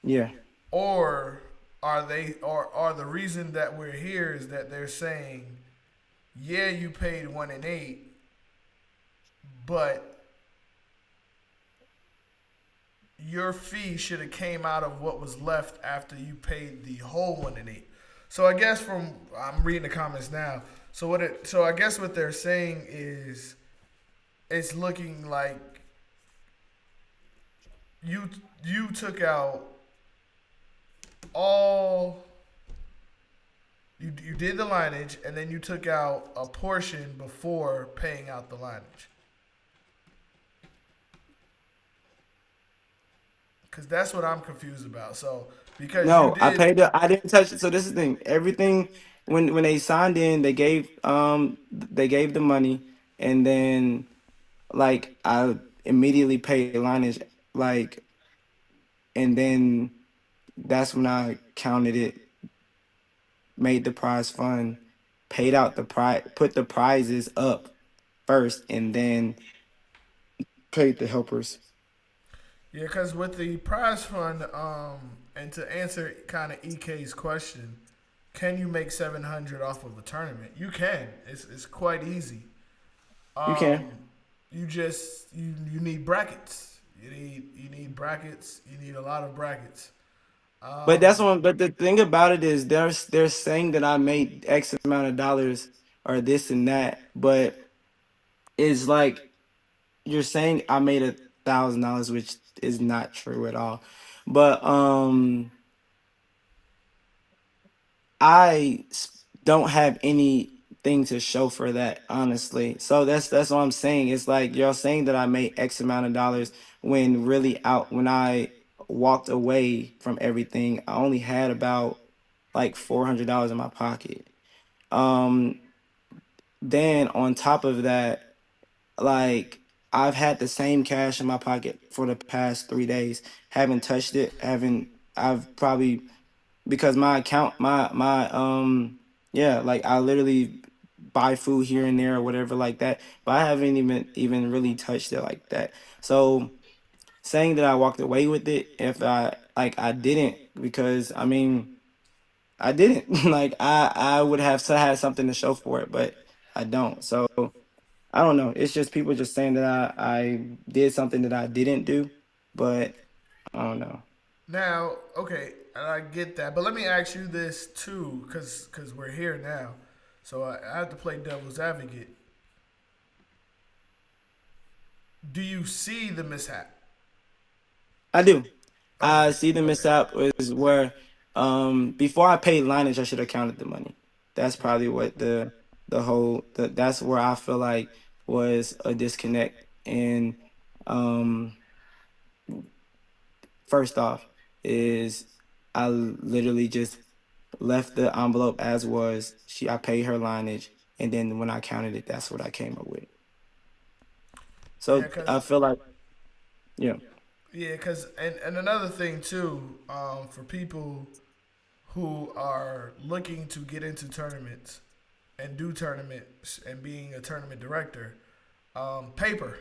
yeah, or are the reason that we're here is that they're saying, yeah, you paid 1 and 8, but your fee should have came out of what was left after you paid the whole 1 and 8. So I guess from I'm reading the comments now. So I guess what they're saying is it's looking like you you took out all you did the lineage and then you took out a portion before paying out the lineage. Cause that's what I'm confused about. So because you no, did. I didn't touch it. So this is the thing. Everything when they signed in, they gave the money, and then like I immediately paid lineage, like, and then that's when I counted it, made the prize fund, paid out the prize, put the prizes up first, and then paid the helpers. Yeah, because with the prize fund, and to answer kind of EK's question, can you make 700 off of a tournament? You can. It's quite easy. You can. Um, you just you need brackets. You need brackets. You need a lot of brackets. But Um, that's one. But the thing about it is, they're saying that I made X amount of dollars or this and that, but it's like you're saying I made $1,000, which is not true at all. But don't have anything to show for that, honestly. So that's what I'm saying. It's like you're saying that I made X amount of dollars when really out when I walked away from everything, I only had about like $400 in my pocket. Um, then on top of that, like I've had the same cash in my pocket for the past 3 days. Haven't touched it. Haven't I've probably because my account my yeah, like I literally buy food here and there or whatever like that, but I haven't even really touched it like that. So saying that I walked away with it, if I didn't, because I mean I didn't. Like I would have to have something to show for it, but I don't. So I don't know. It's just people just saying that I did something that I didn't do, but I don't know. Now, okay, and I get that, but let me ask you this too, because we're here now, so I have to play devil's advocate. do you see the mishap? I do. Okay. I see the Okay. mishap is where before I paid lineage, I should have counted the money. That's Yeah. probably what that's where I feel like was a disconnect. And um first off is I literally just left the envelope as was. I paid her lineage, and then when I counted it, that's what I came up with. Yeah, So cause I feel like yeah, yeah, cause and another thing too, for people who are looking to get into tournaments and do tournaments and being a tournament director, paper.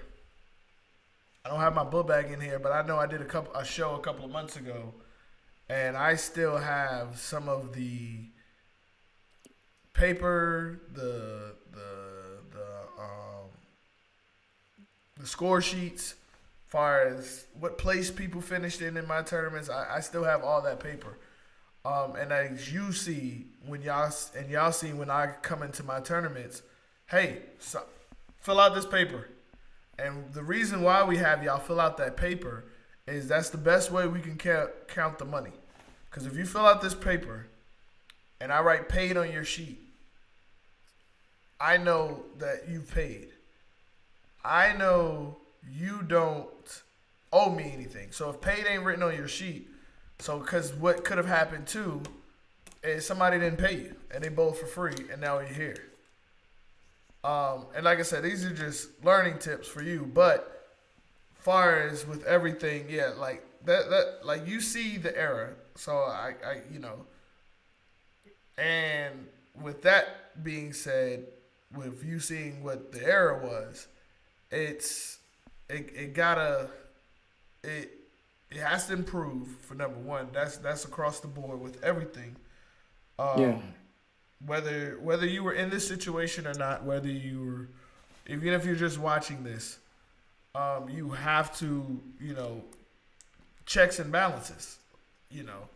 I don't have my book bag in here, but I know I did a show a couple of months ago, and I still have some of the paper, the score sheets, far as what place people finished in my tournaments. I still have all that paper. And as you see when y'all see when I come into my tournaments, hey, so, fill out this paper. And the reason why we have y'all fill out that paper is that's the best way we can count the money. Because if you fill out this paper and I write paid on your sheet, I know that you paid. I know you don't owe me anything. So if paid ain't written on your sheet, so because what could have happened too is somebody didn't pay you and they bowled for free and now you're here. And like I said, these are just learning tips for you. But far as with everything, yeah, like that like you see the error. So I and with that being said, with you seeing what the error was, it's it gotta it it has to improve for number one. That's across the board with everything. yeah, Um, whether you were in this situation or not, whether you were even if you're just watching this, you have to checks and balances, you know,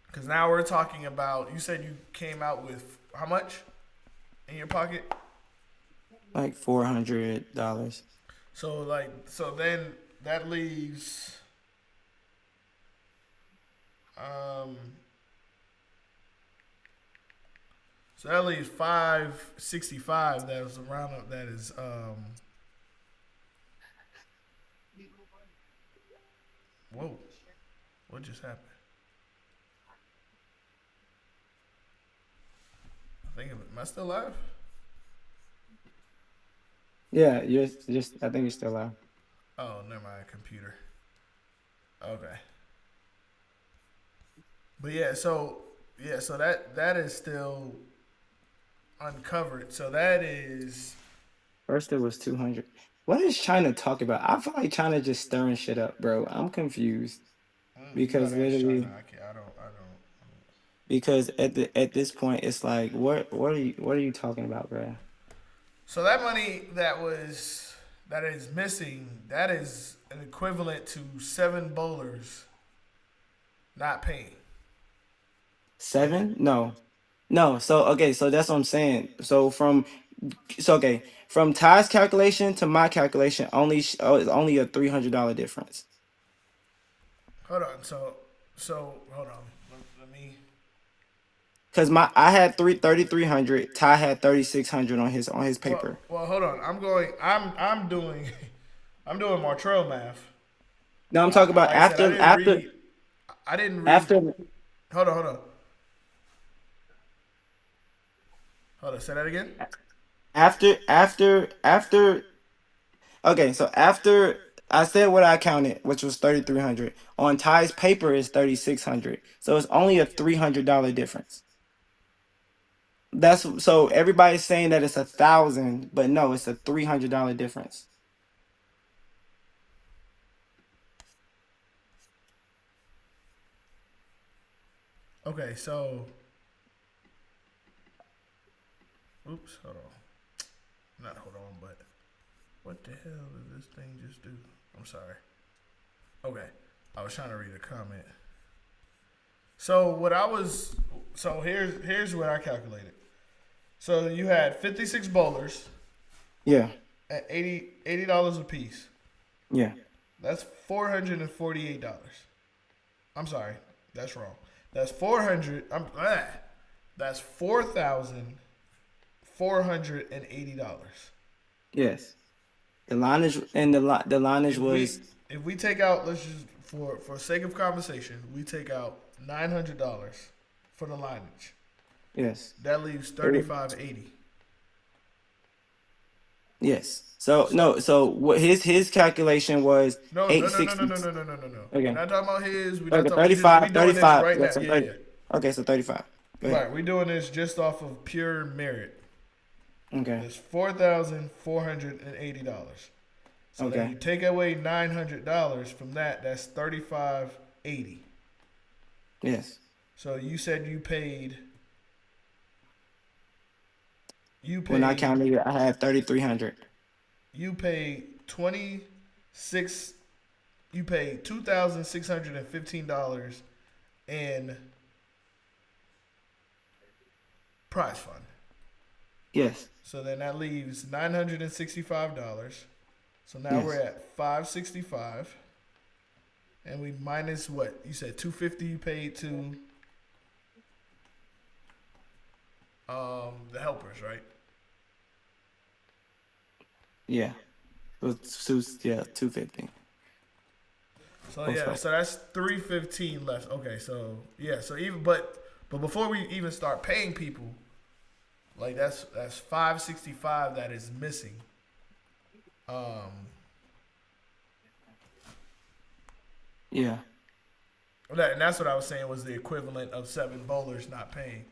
because now we're talking about. You said you came out with how much in your pocket? like $400. So then that leaves um so that leaves 565. That was around that is whoa, what just happened? I think am I still live? Yeah, you're just. I think you're still alive. Oh, never mind, computer. Okay. But so that is still uncovered. So that is First it was 200. What is China talking about? I feel like China just stirring shit up, bro. I'm confused you got because to ask China. literally, I can't. I don't. I don't. because at this point, it's like, what are you talking about, bro? So that money that is missing, that is an equivalent to 7 bowlers not paying. And Seven? No, no. So okay, so that's what I'm saying. Okay, from Ty's calculation to my calculation, it's only a $300 difference. hold on. So hold on. Let me. Cause I had 3,300. Ty had 3,600 on his paper. Well, hold on. I'm going. I'm doing. I'm doing Martrell math. Now I'm talking about Like I said, I after didn't after read. I didn't read. after. Hold on. Hold on. Hold on. Say that again. After okay, so after I said what I counted, which was 3,300, on Ty's paper is 3,600. So it's only a $300 difference. So everybody's saying that it's 1,000, but no, it's a $300 difference. Okay. So. Oops. Hold on. Not hold on, but what the hell did this thing just do? I'm sorry. Okay. I was trying to read a comment. So here's what I calculated. So you had 56 bowlers. Yeah. at $80 a piece. Yeah. That's $448. I'm sorry, that's wrong. That's 400. That's $4,480. Yes. The lineage and the lineage If we was if we take out, let's just for sake of conversation, we take out $900 for the lineage. yes. That leaves It thirty was, five eighty. yes. So So no, so what his calculation was no, no, no, no, no, 860. no, no, no, no, no, no. We're Okay. not talking about his. We're not Okay, talking. We 35, doing this 35. right Okay, now. so Yeah, 30. yeah. Okay, so 35. Go ahead. Right. We're doing this just off of pure merit. Okay. It's $4,480. So then Okay. you take away $900 from that. That's 3580. Yes. So you said you When I paid counted it, I had 3,300. you paid 26. You paid $2,615 in prize fund. Yes. So then that leaves $965. So now we're Yes. at 565, and we minus what you said 250 you paid to the helpers, right? Yeah. Yeah, 250. So Both yeah, help. so that's 315 left. Okay, so yeah, so even but before we even start paying people, like that's 565 that is missing. Um, Yeah. and that's what I was saying was the equivalent of seven bowlers not paying.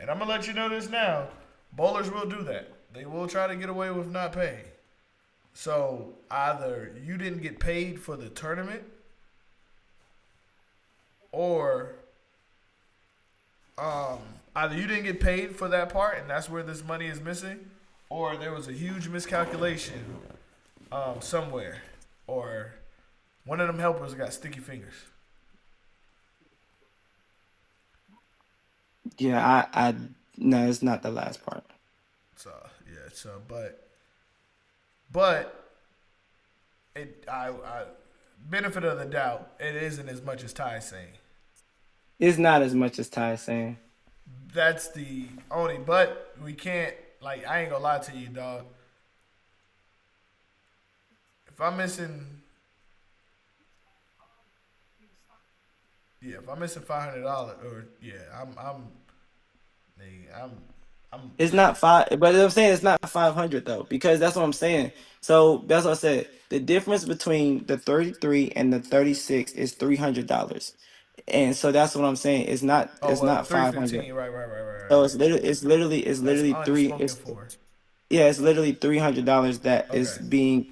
And I'm gonna let you know this now. Bowlers will do that. They will try to get away with not paying. So either you didn't get paid for the tournament, or um, either you didn't get paid for that part, and that's where this money is missing, or there was a huge miscalculation somewhere, or one of them helpers got sticky fingers. Yeah, I no, it's not the last part. So yeah, so but I benefit of the doubt, it isn't as much as Ty is saying. It's not as much as Ty is saying. That's the only. But we can't. Like I ain't gonna lie to you, dog. If I'm missing, yeah, if I'm missing $500, or yeah, nigga, I'm. It's not five, but I'm saying it's not 500 though, because that's what I'm saying. So that's what I said. The difference between the 33 and the 36 is $300, and so that's what I'm saying. Oh It's well, not three 500. fifteen. Right. So it's That's literally three. unspoken for. Yeah, it's literally $300 that is Okay. being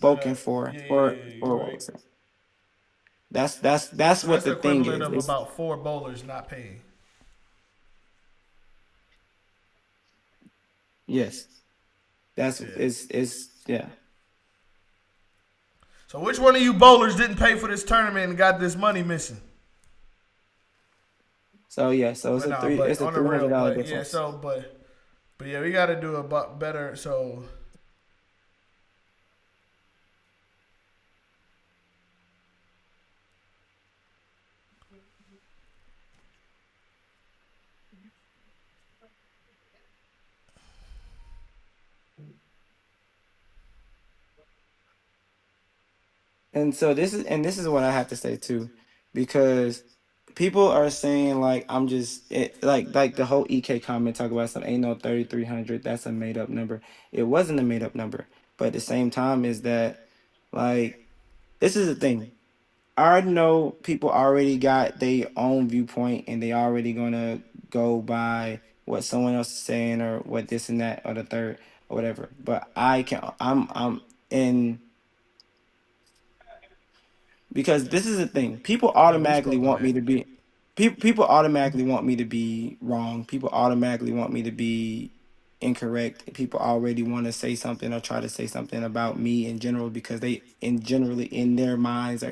No. unspoken Yeah. for You're what right. was it? That's So what that's the the thing equivalent is. of about four bowlers not paying. Yes, that's Yeah. is yeah. So which one of you bowlers didn't pay for this tournament and got this money missing? So yeah, so But nah, but it's a on the three hundred real, dollar but yeah, difference. but yeah, we got to do a better. So And so this is what I have to say too, because people are saying like I'm just like the whole EK comment talk about some ain't no 3,300. That's a made up number. It wasn't a made up number, but at the same time is that like this is the thing. I already know people already got their own viewpoint and they already gonna go by what someone else is saying or what this and that or the third or whatever. But I'm in because this is the thing. People yeah, we automatically spoke on want me that. to be people automatically want me to be wrong. People automatically want me to be incorrect. People already want to say something or try to say something about me in general because they in generally in their minds or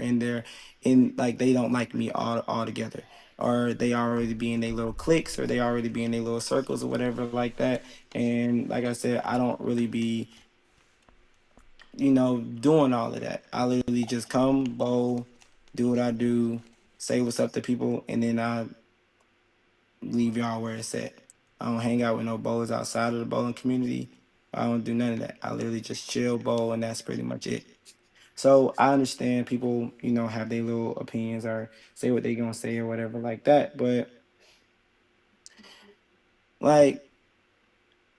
in like they don't like me altogether. Or they already be in their little cliques or they already be in their little circles or whatever like that. And like I said, I don't really be doing all of that. I literally just come, bowl, do what I do, say what's up to people, and then I leave y'all where it's at. I don't hang out with no bowlers outside of the bowling community. I don't do none of that. I literally just chill, bowl, and that's pretty much it. So I understand people, have their little opinions or say what they gonna say or whatever like that. But like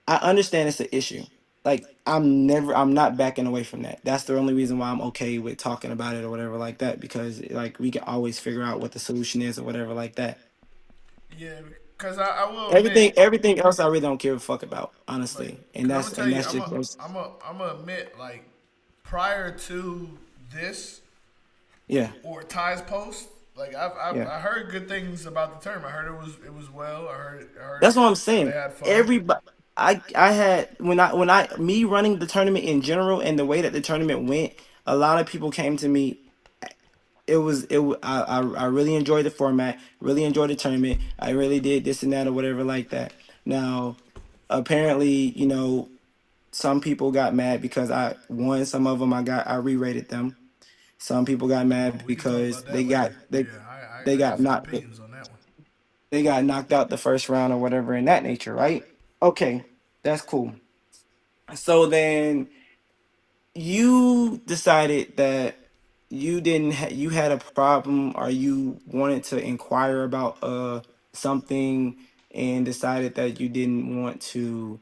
I understand it's an issue. Like I'm not backing away from that. That's the only reason why I'm okay with talking about it or whatever like that, because like we can always figure out what the solution is or whatever like that. Yeah, because I will admit, Everything else I really don't give a fuck about, like, honestly. And because I'm that's gonna tell and you, that's just I'm a admit, like, prior to this yeah. or Ty's post, like, Yeah. I heard good things about the term. I heard it was well. I heard That's what I'm they saying. had fun. Everybody, I had when I me running the tournament in general and the way that the tournament went, a lot of people came to me. I really enjoyed the format, really enjoyed the tournament. I really did this and that or whatever like that. Now, apparently, some people got mad because I won. Some of them I re-rated them. Some people got Oh, mad we can talk because about that later. Yeah, they I got got some knocked opinions on that one. they got knocked out the first round or whatever in that nature, right? Okay, that's cool. So then you decided that you had a problem or you wanted to inquire about something and decided that you didn't want to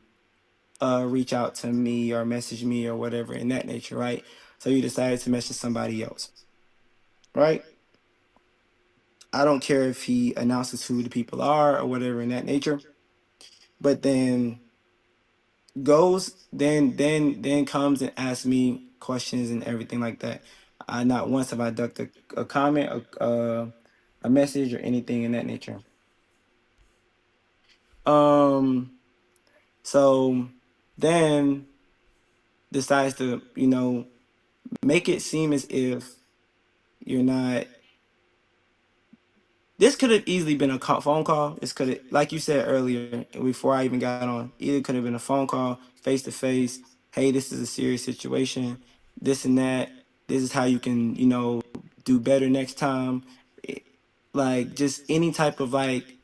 reach out to me or message me or whatever in that nature, right? So you decided to message somebody else, right? I don't care if he announces who the people are or whatever in that nature, but then then comes and asks me questions and everything like that. I not once have I ducked a comment, a message or anything in that nature. Um, so then decides to, make it seem as if you're not. This could have easily been a phone call. This could have, like you said earlier, before I even got on, either could have been a phone call, face to face. Hey, this is a serious situation. This and that. This is how you can, do better next time. It- like just any type of like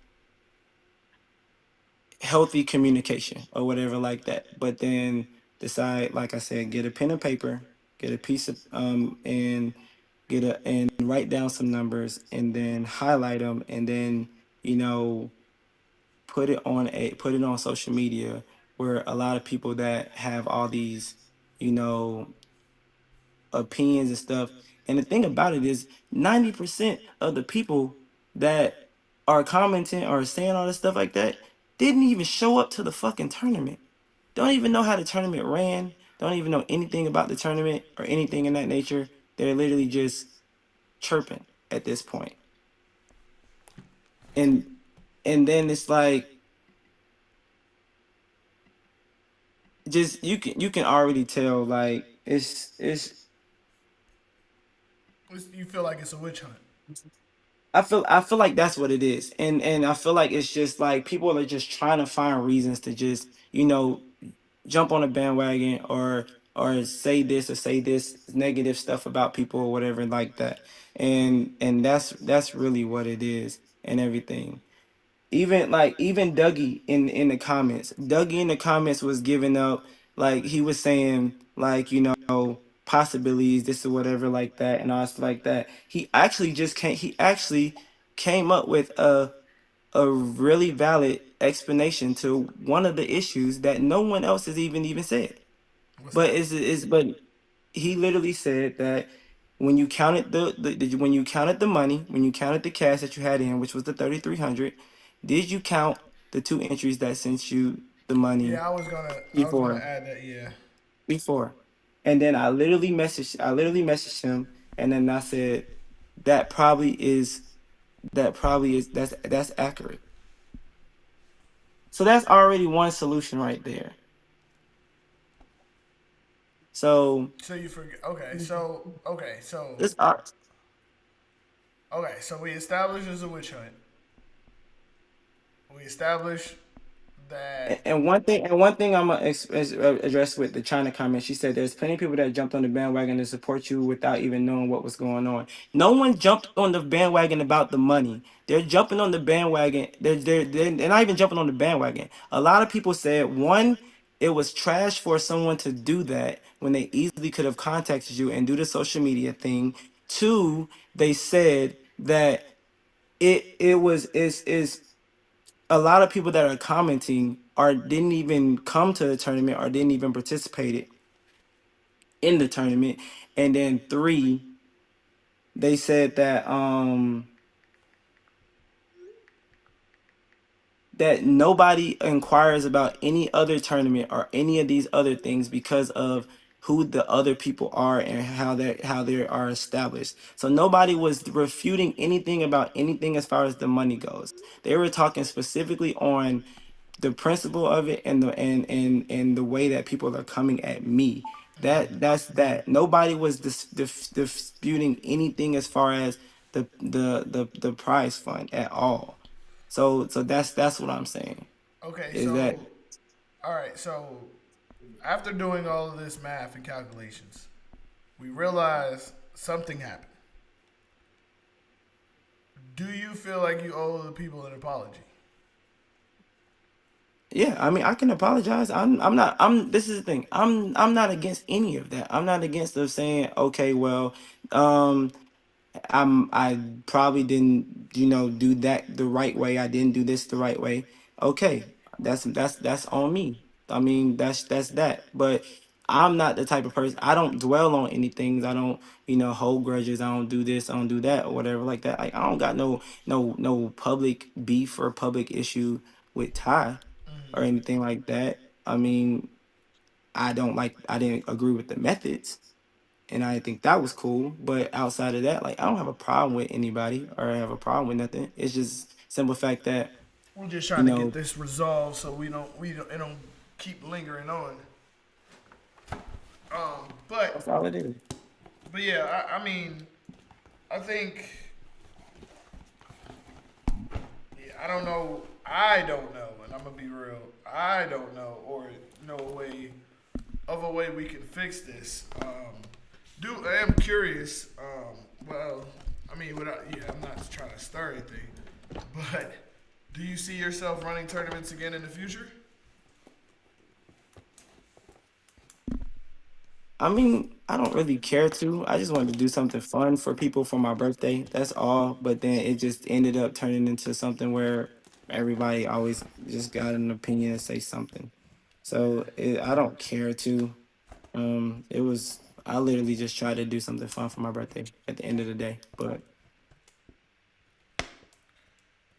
healthy communication or whatever like that. But then decide, like I said, get a pen and paper, get a piece of and and write down some numbers and then highlight them and then you know put it on social media where a lot of people that have all these you know opinions and stuff. And the thing about it is 90% of the people that are commenting or saying all this stuff like that didn't even show up to the fucking tournament. Don't even know how the tournament ran. Don't even know anything about the tournament or anything in that nature. They're literally just chirping at this point. And and then it's like just you can already tell like it's You feel like it's a witch hunt. I feel like that's what it is. And I feel like it's just like people are just trying to find reasons to just, jump on a bandwagon or say this negative stuff about people or whatever like that. And that's really what it is and everything. Even Dougie in the comments. Dougie in the comments was giving up like he was saying like, possibilities, this or whatever like that and all stuff like that. He actually came up with a really valid explanation to one of the issues that no one else has even said. What's But that? is but he literally said that when you counted when you counted the money, when you counted the cash that you had in, which was the 3,300, did you count the two entries that sent you the money Yeah, I was gonna before? add that. Yeah, Before. And then I literally messaged him and then I said that probably is that's accurate. So that's already one solution right there. So so you forget. this art. Okay, so we established there's a witch hunt. We established that. And one thing I'm gonna address with the China comment. She said there's plenty of people that jumped on the bandwagon to support you without even knowing what was going on. No one jumped on the bandwagon about the money. They're jumping on the bandwagon. They're not even jumping on the bandwagon. A lot of people said, one, it was trash for someone to do that when they easily could have contacted you and do the social media thing. Two, they said that it was is a lot of people that are commenting or didn't even come to the tournament or didn't even participate in the tournament. And then three, they said that nobody inquires about any other tournament or any of these other things because of who the other people are and how they are established. So nobody was refuting anything about anything as far as the money goes. They were talking specifically on the principle of it and and the way that people are coming at me. That's that. Nobody was disputing anything as far as the prize fund at all. So that's what I'm saying. Okay, Is that so all right, so after doing all of this math and calculations, we realize something happened. Do you feel like you owe the people an apology? yeah, I mean I can apologize. I'm not I'm this is the thing. I'm not against any of that. I'm not against them saying, okay, well, um I probably didn't, do that the right way. I didn't do this the right way. Okay, that's on me. I mean, that's that. But I'm not the type of person. I don't dwell on anything. I don't, hold grudges. I don't do this. I don't do that or whatever like that. Like I don't got no public beef or public issue with Ty or anything like that. I mean, I didn't agree with the methods and I think that was cool. But outside of that, like I don't have a problem with anybody or I have a problem with nothing. It's just simple fact that We're just you trying to get know this resolved so we don't keep lingering on. But that's all it is. yeah, I mean, I think yeah, I don't know. I don't know, and I'm gonna be real. I don't know or know a way we can fix this. I am curious. Well, I mean, I'm not trying to stir anything, but do you see yourself running tournaments again in the future? I mean, I don't really care to. I just wanted to do something fun for people for my birthday. That's all. But then it just ended up turning into something where everybody always just got an opinion and say something. So I don't care to. It was I literally just tried to do something fun for my birthday at the end of the day. But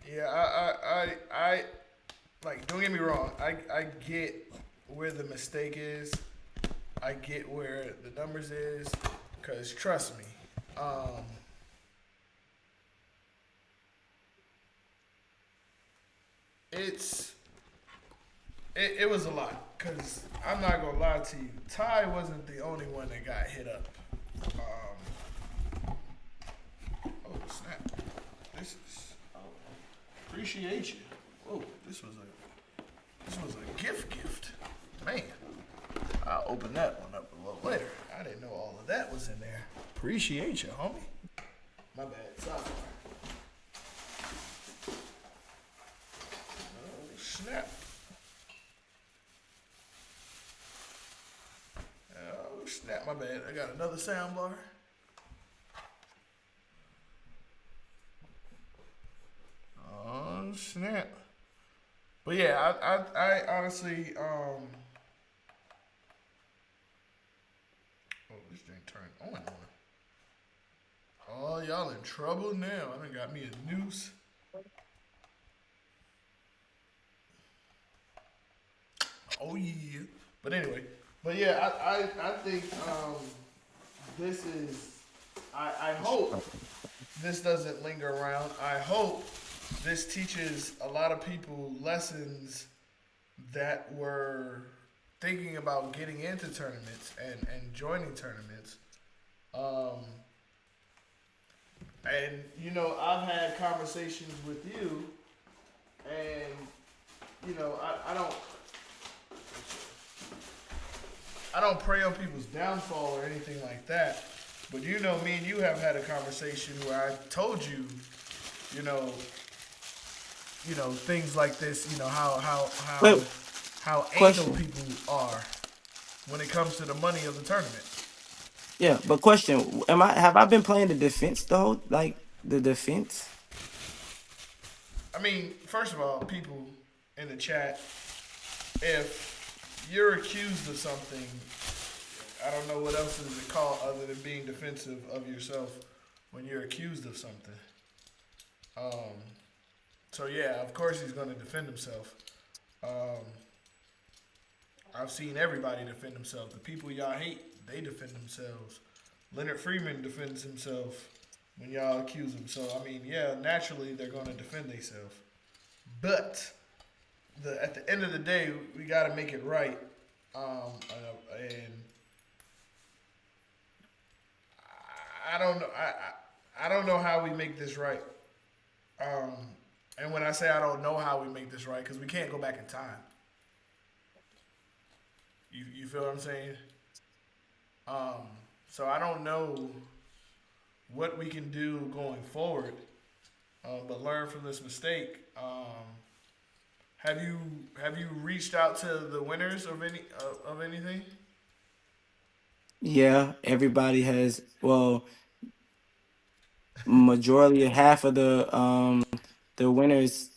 Yeah, I like. Don't get me wrong. I get where the mistake is. I get where the numbers is, cause trust me, um, it's it was a lot. Cause I'm not gonna lie to you, Ty wasn't the only one that got hit up. Oh snap! This is appreciate you. Whoa, this was a gift, man. I'll open that one up a little later. I didn't know all of that was in there. Appreciate you, homie. My bad. Sorry. Oh snap! Oh snap! My bad. I got another sound bar. Oh snap! But yeah, I honestly, oh, this thing turned on. Oh, y'all in trouble now. I done got me a noose. Oh yeah. But anyway, but yeah, I think this is. I hope this doesn't linger around. I hope this teaches a lot of people lessons that were thinking about getting into tournaments and joining tournaments. Um, and I've had conversations with you, and I don't pray on people's downfall or anything like that. But me and you have had a conversation where I told you, you know, things like this. Wait, How anal question. people are when it comes to the money of the tournament. Yeah, but question. Have I been playing the defense though? Like the defense? I mean, first of all, people in the chat, if you're accused of something, I don't know what else is it called other than being defensive of yourself when you're accused of something. Um, so yeah, of course he's going to defend himself. Um, I've seen everybody defend themselves. The people y'all hate, they defend themselves. Leonard Freeman defends himself when y'all accuse him. So I mean, yeah, naturally they're going to defend themselves. But at the end of the day, we got to make it right. And I don't know. I don't know how we make this right. Um, and when I say I don't know how we make this right, because we can't go back in time. You feel what I'm saying? Um, so I don't know what we can do going forward, but learn from this mistake. Have you reached out to the winners of anything? Yeah, everybody has. Well, majority half of the winners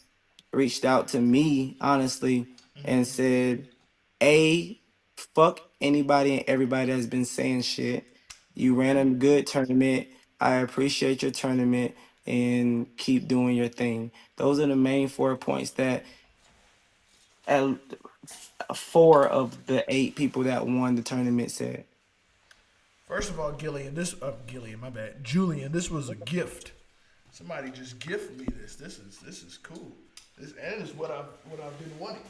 reached out to me honestly and said, "A, fuck anybody and everybody that's been saying shit. You ran a good tournament. I appreciate your tournament and keep doing your thing." Those are the main 4 points that at four of the eight people that won the tournament said. First of all, Gillian, my bad, Julian, this was a gift. Somebody just gifted me this. This is cool. And it's what I've been wanting.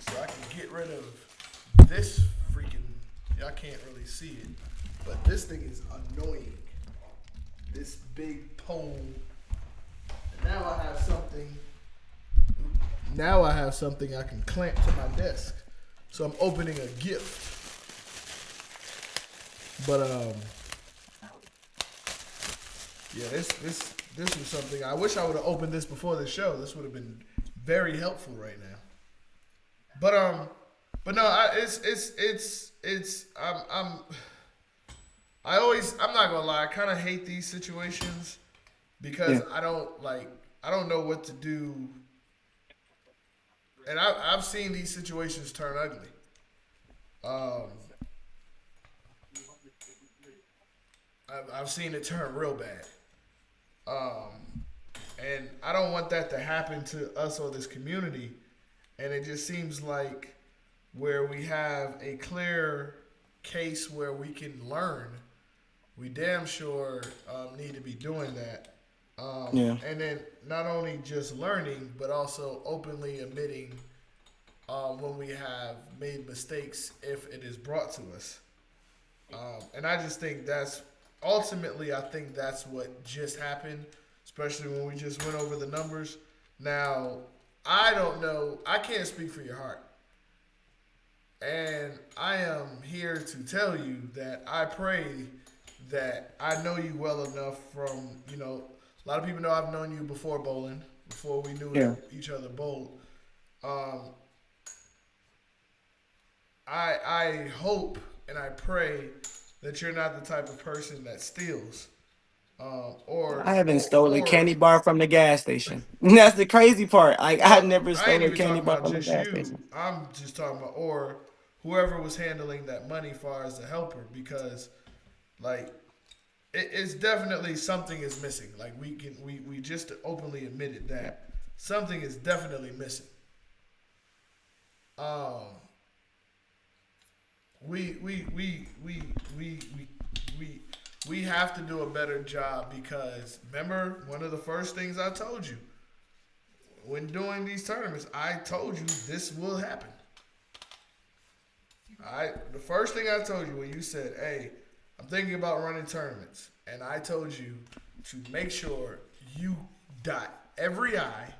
So I can get rid of this freaking. Y'all can't really see it, but this thing is annoying. This big pole. And now I have something. Now I have something I can clamp to my desk. So I'm opening a gift. But yeah, this was something. I wish I would have opened this before the show. This would have been very helpful right now. But no, I'm not gonna lie. I kind of hate these situations because Yeah. I don't know what to do, and I've seen these situations turn ugly. Um, I've seen it turn real bad. And I don't want that to happen to us or this community. And it just seems like where we have a clear case where we can learn, we damn sure need to be doing that. Yeah. And then not only just learning, but also openly admitting when we have made mistakes if it is brought to us. And I just think I think that's what just happened, especially when we just went over the numbers. Now, I don't know. I can't speak for your heart. And I am here to tell you that I pray that I know you well enough from, a lot of people know I've known you before bowling, before we knew Yeah. each other bowled. Um, I hope and I pray that you're not the type of person that steals, or I haven't or stolen a or candy bar from the gas station. That's the crazy part. Like I well, never I ain't stole a even candy talking bar about from the just gas you. station. I'm just talking about or whoever was handling that money, far as the helper, because like it's definitely something is missing. Like we just openly admitted that something is definitely missing. Um, we we we we we we we we have to do a better job because remember one of the first things I told you when doing these tournaments, I told you this will happen. The first thing I told you when you said, "Hey, I'm thinking about running tournaments," and I told you to make sure you dot every I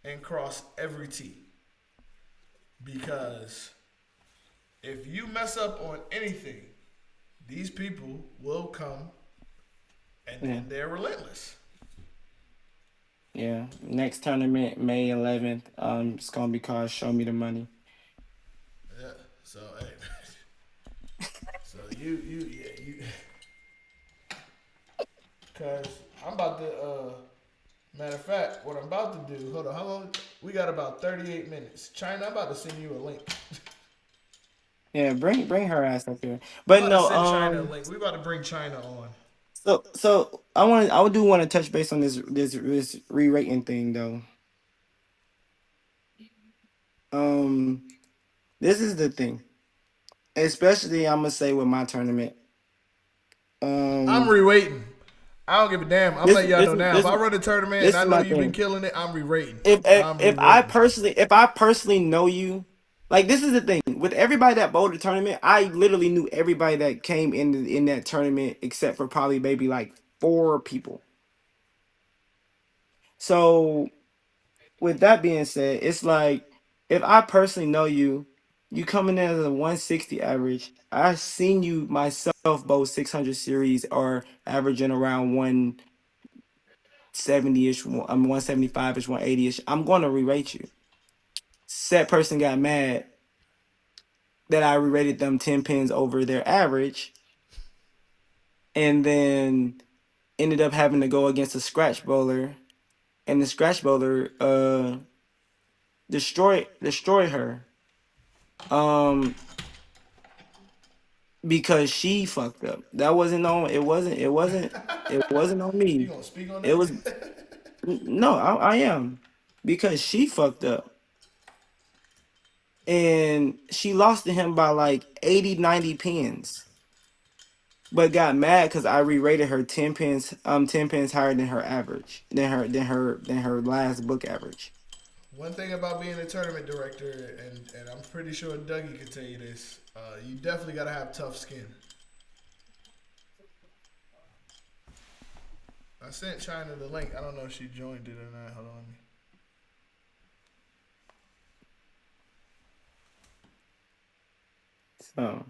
and cross every T. Because if you mess up on anything, these people will come Yeah. and they're relentless. Yeah. Next tournament, May 11th. It's gonna be called Show Me the Money. Yeah. So hey, so you, cause I'm about to. Matter of fact, what I'm about to do. Hold on, how long? We got about 38 minutes. China, I'm about to send you a link. Yeah, bring her ass up here. I'm But about to no, send China a link. We about to bring China on. so I do want to touch base on this re-rating thing though. Um, this is the thing, especially I'm gonna say with my tournament. I'm Um, re-rating. I don't give a damn. I'm this letting y'all this know now. If this I run a tournament and this I is know my you've been thing. killing it, I'm re-rating. if I'm if I re-rating. personally if I personally know you, like this is the thing with everybody that bowled the tournament, I literally knew everybody that came in that tournament except for probably maybe like four people. So with that being said, it's like if I personally know you, you coming in as a 160 average. I've seen you myself bowl 600 series or averaging around 170-ish, I'm 175-ish, 180-ish. I'm going to re-rate you. Said person got mad that I rated them 10 pins over their average, and then ended up having to go against a scratch bowler, and the scratch bowler destroy her. Um because she fucked up. That wasn't on it wasn't on You me. gonna speak on It was that? no, I am. Because she fucked up. And she lost to him by like 80, 90 pins. But got mad because I re-rated her 10 pins higher than her average, than her last book average. One thing about being a tournament director, and I'm pretty sure Dougie can tell you this, you definitely gotta have tough skin. I sent China the link. I don't know if she joined it or not. Hold on. So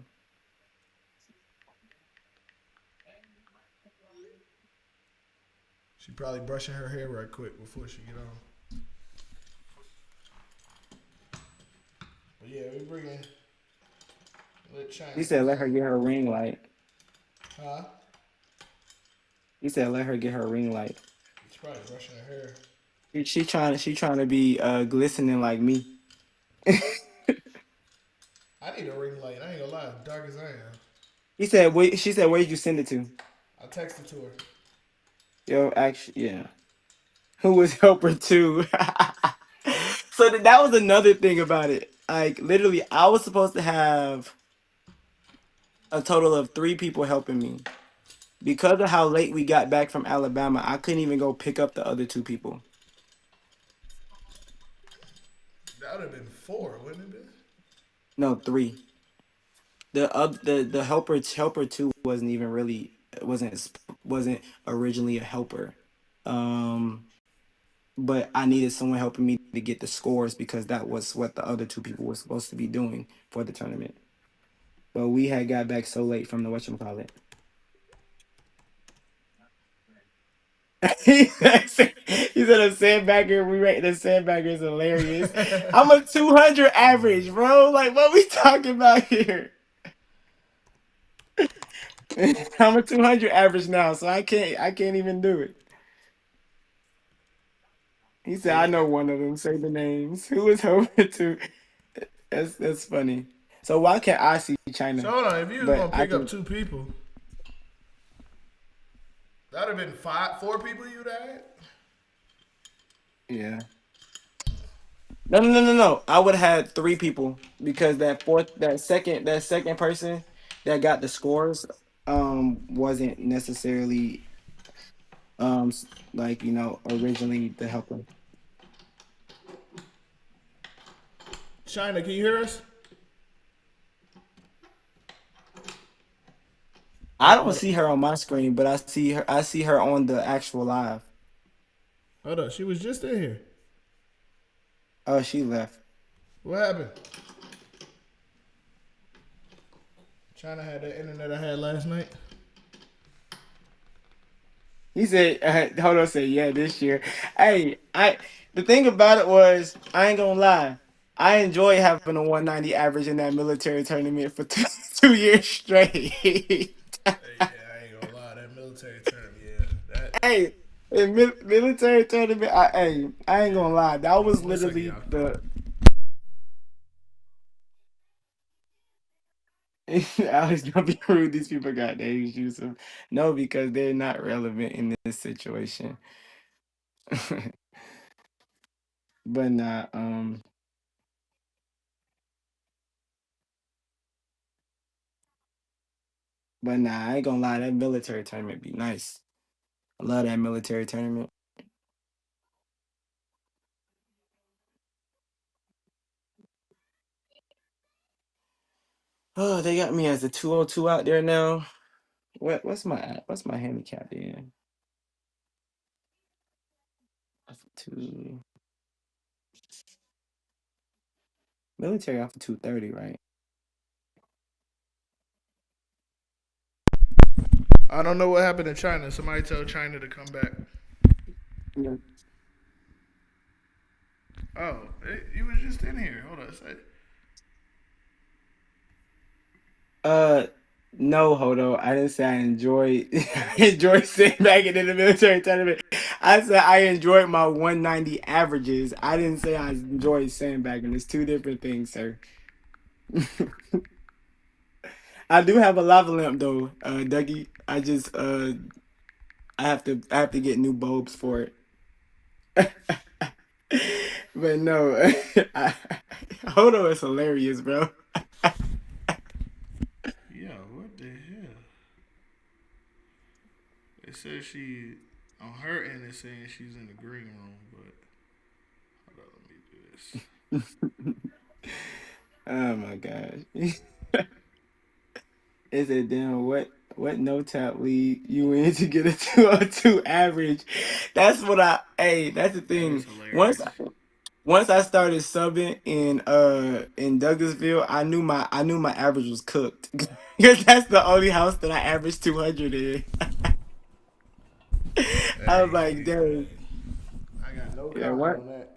She probably brushing her hair right quick before she get on. But yeah, we bringing let China he come said let her on. get her ring light. Huh? He said let her get her ring light. She's probably brushing her hair. She trying to be glistening like me. I need a ring light. I ain't gonna lie, dark as I am. He said wait she said where did you send it to? I texted to her. Yo, actually, yeah. Who was helper too? So that was another thing about it. Like literally, I was supposed to have a total of three people helping me. Because of how late we got back from Alabama, I couldn't even go pick up the other two people. That would have been four, wouldn't it? Been? No, three. The helper two wasn't even really wasn't originally a helper. Um, but I needed someone helping me to get the scores because that was what the other two people were supposed to be doing for the tournament. But we had got back so late from the whatchamacallit. He said a sandbagger. We rate the sandbagger is hilarious. I'm a 200 average, bro. Like, what we talking about here? I'm a 200 average now, so I can't even do it. He said, I See, know one of them. Say the names. Who is over to? That's funny. So why can't I see so China, hold on. If you was but gonna I pick up can? two people, that'd have been four people you'd had. Yeah. No, no, no, no, no. I would have had three people because that second person that got the scores wasn't necessarily like originally the helper. China, can you hear us? I don't Hold up. see her on my screen, but I see her on the actual live. Hold up. She was just in here. Oh, she left. What happened? China had the internet I had last night. He said, hold on, say yeah, this year. Hey, the thing about it was, I ain't gonna lie. I enjoy having a 190 average in that military tournament for two, 2 years straight. Hey, yeah, I ain't gonna lie, that military term, yeah, that. Hey, in military tournament, I ain't gonna lie. That was One second, literally y'all. the. I was gonna be rude. These people got names, Yusuf. No, because they're not relevant in this situation. But nah, I ain't gonna lie. That military tournament be nice. I love that military tournament. Oh, they got me as a 202 out there now. What's my handicap in? Two military off of 230, right? I don't know what happened in China. Somebody tell China to come back. Yeah. Oh, you was just in here. Hold on. Say, Uh, no, hold on. I didn't say I enjoy enjoy sitting back in the military tournament. I said I enjoyed my 190 averages. I didn't say I enjoyed sandbagging. It's two different things, sir. I do have a lava lamp though, Dougie. I have to get new bulbs for it. But no, I, hold on, it's hilarious, bro. yeah, what the hell? It says she, on her end, it's saying she's in the green room, but hold on, let me do this. Oh my gosh. It said, damn, what no tap league you in to get a 202 average? That's what that's the That is thing. Once hilarious. once I started subbing in Douglasville, I knew my average was cooked. Because that's the only house that I averaged 200 in. I was Hey, like, dang. I got no Yeah, comment what? on that.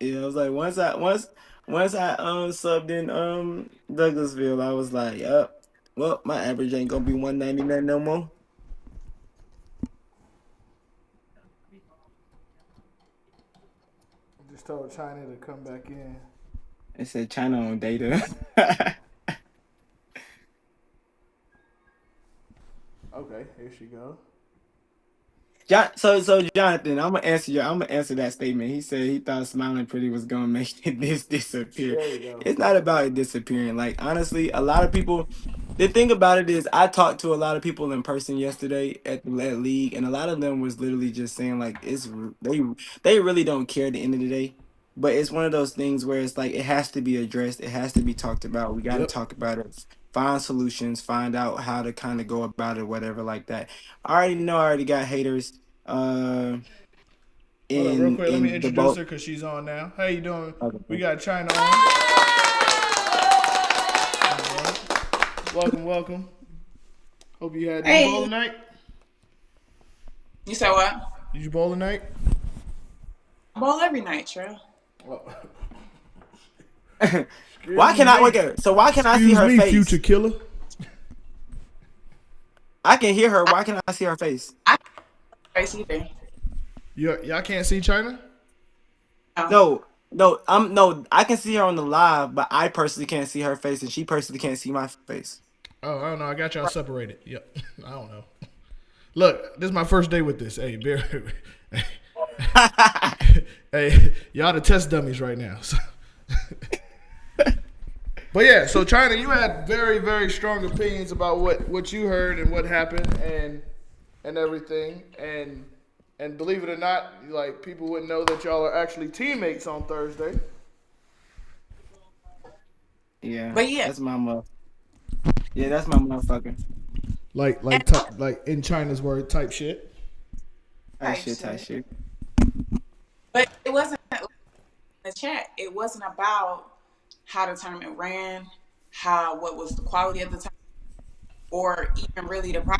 Yeah, I was like once I subbed in Douglasville, I was like, well, my average ain't gonna be 199 no more. I just told China to come back in. It said China on data. Okay, here she go. So Jonathan, I'm gonna answer that statement. He said he thought smiling pretty was gonna make this disappear. There we go. It's not about it disappearing. Like honestly, a lot of people. The thing about it is, I talked to a lot of people in person yesterday at league, and a lot of them was literally just saying like they really don't care at the end of the day. But it's one of those things where it's like it has to be addressed. It has to be talked about. We got to Yep. talk about it. Find solutions. Find out how to kind of go about it. Whatever like that. I already know. I already got haters. Uh, Hold up, real quick. Let me in the introduce boat. her because she's on now. How you doing? We Okay. got China on. All right. Welcome, welcome. Hope you had. Did you bowl Hey, tonight? you said what? Did you bowl tonight? Ball every night, Trey. Oh. Why Excuse can I me. okay? So why can I see Excuse her me, future face? killer. I can hear her. Why can I see her face? I can't face either. Y'all can't see China? No. No, no, no. I can see her on the live, but I personally can't see her face, and she personally can't see my face. Oh, I don't know. I got y'all separated. Yep. I don't know. Look, this is my first day with this. Hey, bear. Hey, y'all the test dummies right now. So. But yeah, so China, you had very, very strong opinions about what you heard and what happened and everything, and believe it or not, like people wouldn't know that y'all are actually teammates on Thursday. Yeah, But yeah, that's my mother. Yeah, that's my motherfucker. Like in China's word type shit. Tight type shit, tight shit. shit. But it wasn't. the chat, it wasn't about how the tournament ran, what was the quality of the tournament, or even really the prize.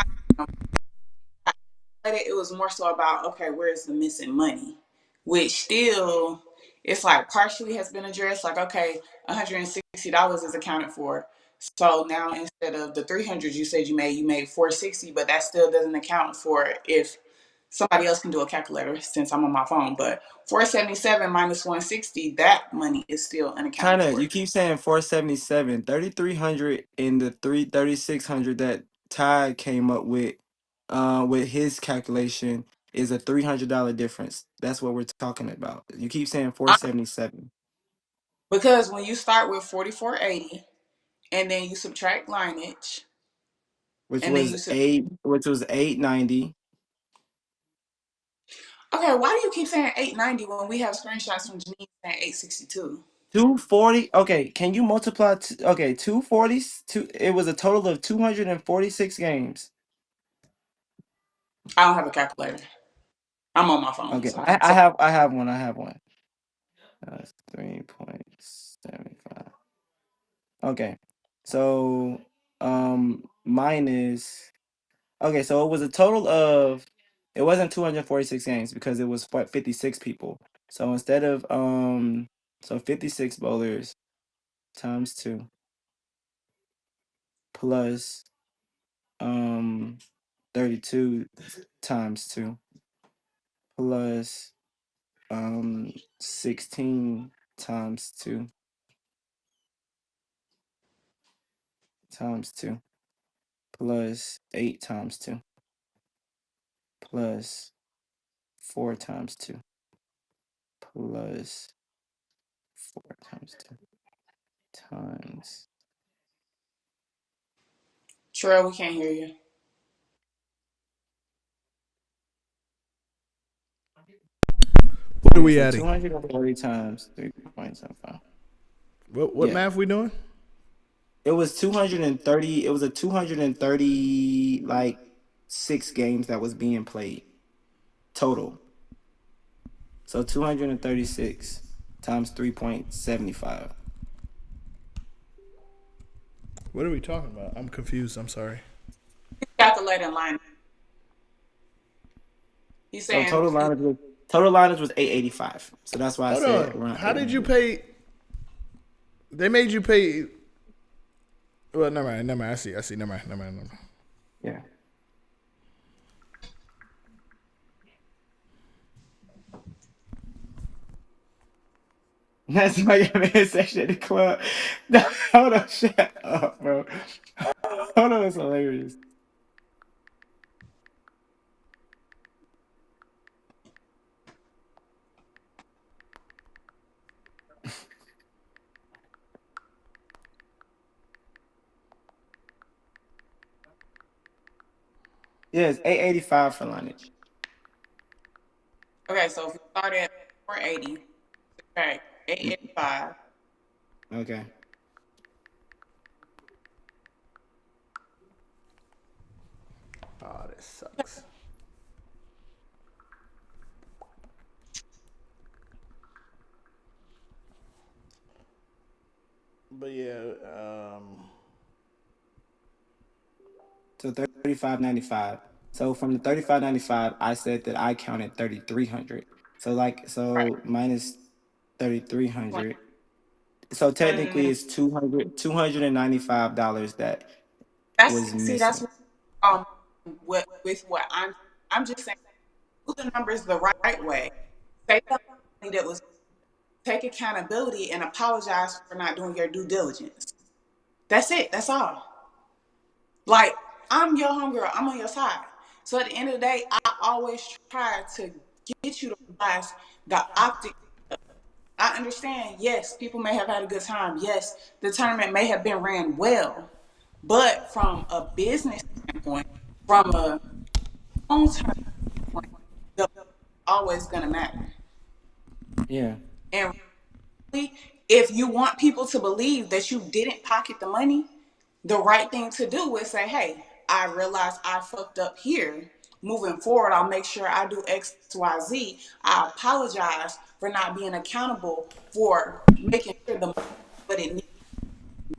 It was more so about, okay, where's the missing money, which still it's like partially has been addressed. Like, okay, $160 is accounted for. So now instead of the 300 you said you made 460, but that still doesn't account for if somebody else can do a calculator since I'm on my phone. But 477 minus 160, that money is still unaccounted Kind of, for. you keep saying 477, 3,300 in the 3,600 that Ty came up with his calculation is a $300 difference. That's what we're talking about. You keep saying 477, Because when you start with 4480 and then you subtract lineage which and then was you which was 890. okay, why do you keep saying 890 when we have screenshots from Janine saying 862? 240. Okay, can you multiply? Okay, 240. It was a total of 246 games. I don't have a calculator. I'm on my phone, Okay, so I have one. That's 3.75. Okay, so minus. Okay, so it was a total of. It wasn't 246 games because it was 56 people. So instead of so 56 bowlers times 2 plus 32 times 2 plus 16 times 2 times 2 plus 8 times 2 plus 4 times 2 plus 4 times 2 times. Trell, we can't hear you. What are Okay, we so adding? 240 times 3.75. What Yeah. math we doing? It was 230. It was a 230 like 6 games that was being played total. So 236 times 3.75. What are we talking about? I'm confused. I'm sorry. Calculating line. He's So saying total liners was 885. So that's why I Hold said on. around How did you 800. pay? They made you pay. Well, never mind. Never mind. I see. Never mind. Never mind. Never mind. Yeah. That's why your man section at the club. No, hold on, shut up, bro. Hold on, it's hilarious. Yeah, it's 885 for lineage. okay, so if we start at 480, subtract 885. Okay. Oh, this sucks. But yeah, So 3595. So from the 3595, I said that I counted 3300. Right. Minus 3300. So technically When it's $295 that was that's missing. what with what I'm just saying do the numbers the right way. Say something that was take accountability and apologize for not doing your due diligence. That's it. That's all. Like, I'm your homegirl. I'm on your side. So at the end of the day, I always try to get you to realize the optic. I understand, yes, people may have had a good time. Yes, the tournament may have been ran well. But from a business standpoint, from a long-term standpoint, the always gonna matter. Yeah. And really, if you want people to believe that you didn't pocket the money, the right thing to do is say, hey, I realized I fucked up here. moving forward, I'll make sure I do X, Y, Z. I apologize for not being accountable for making sure the money, but it needs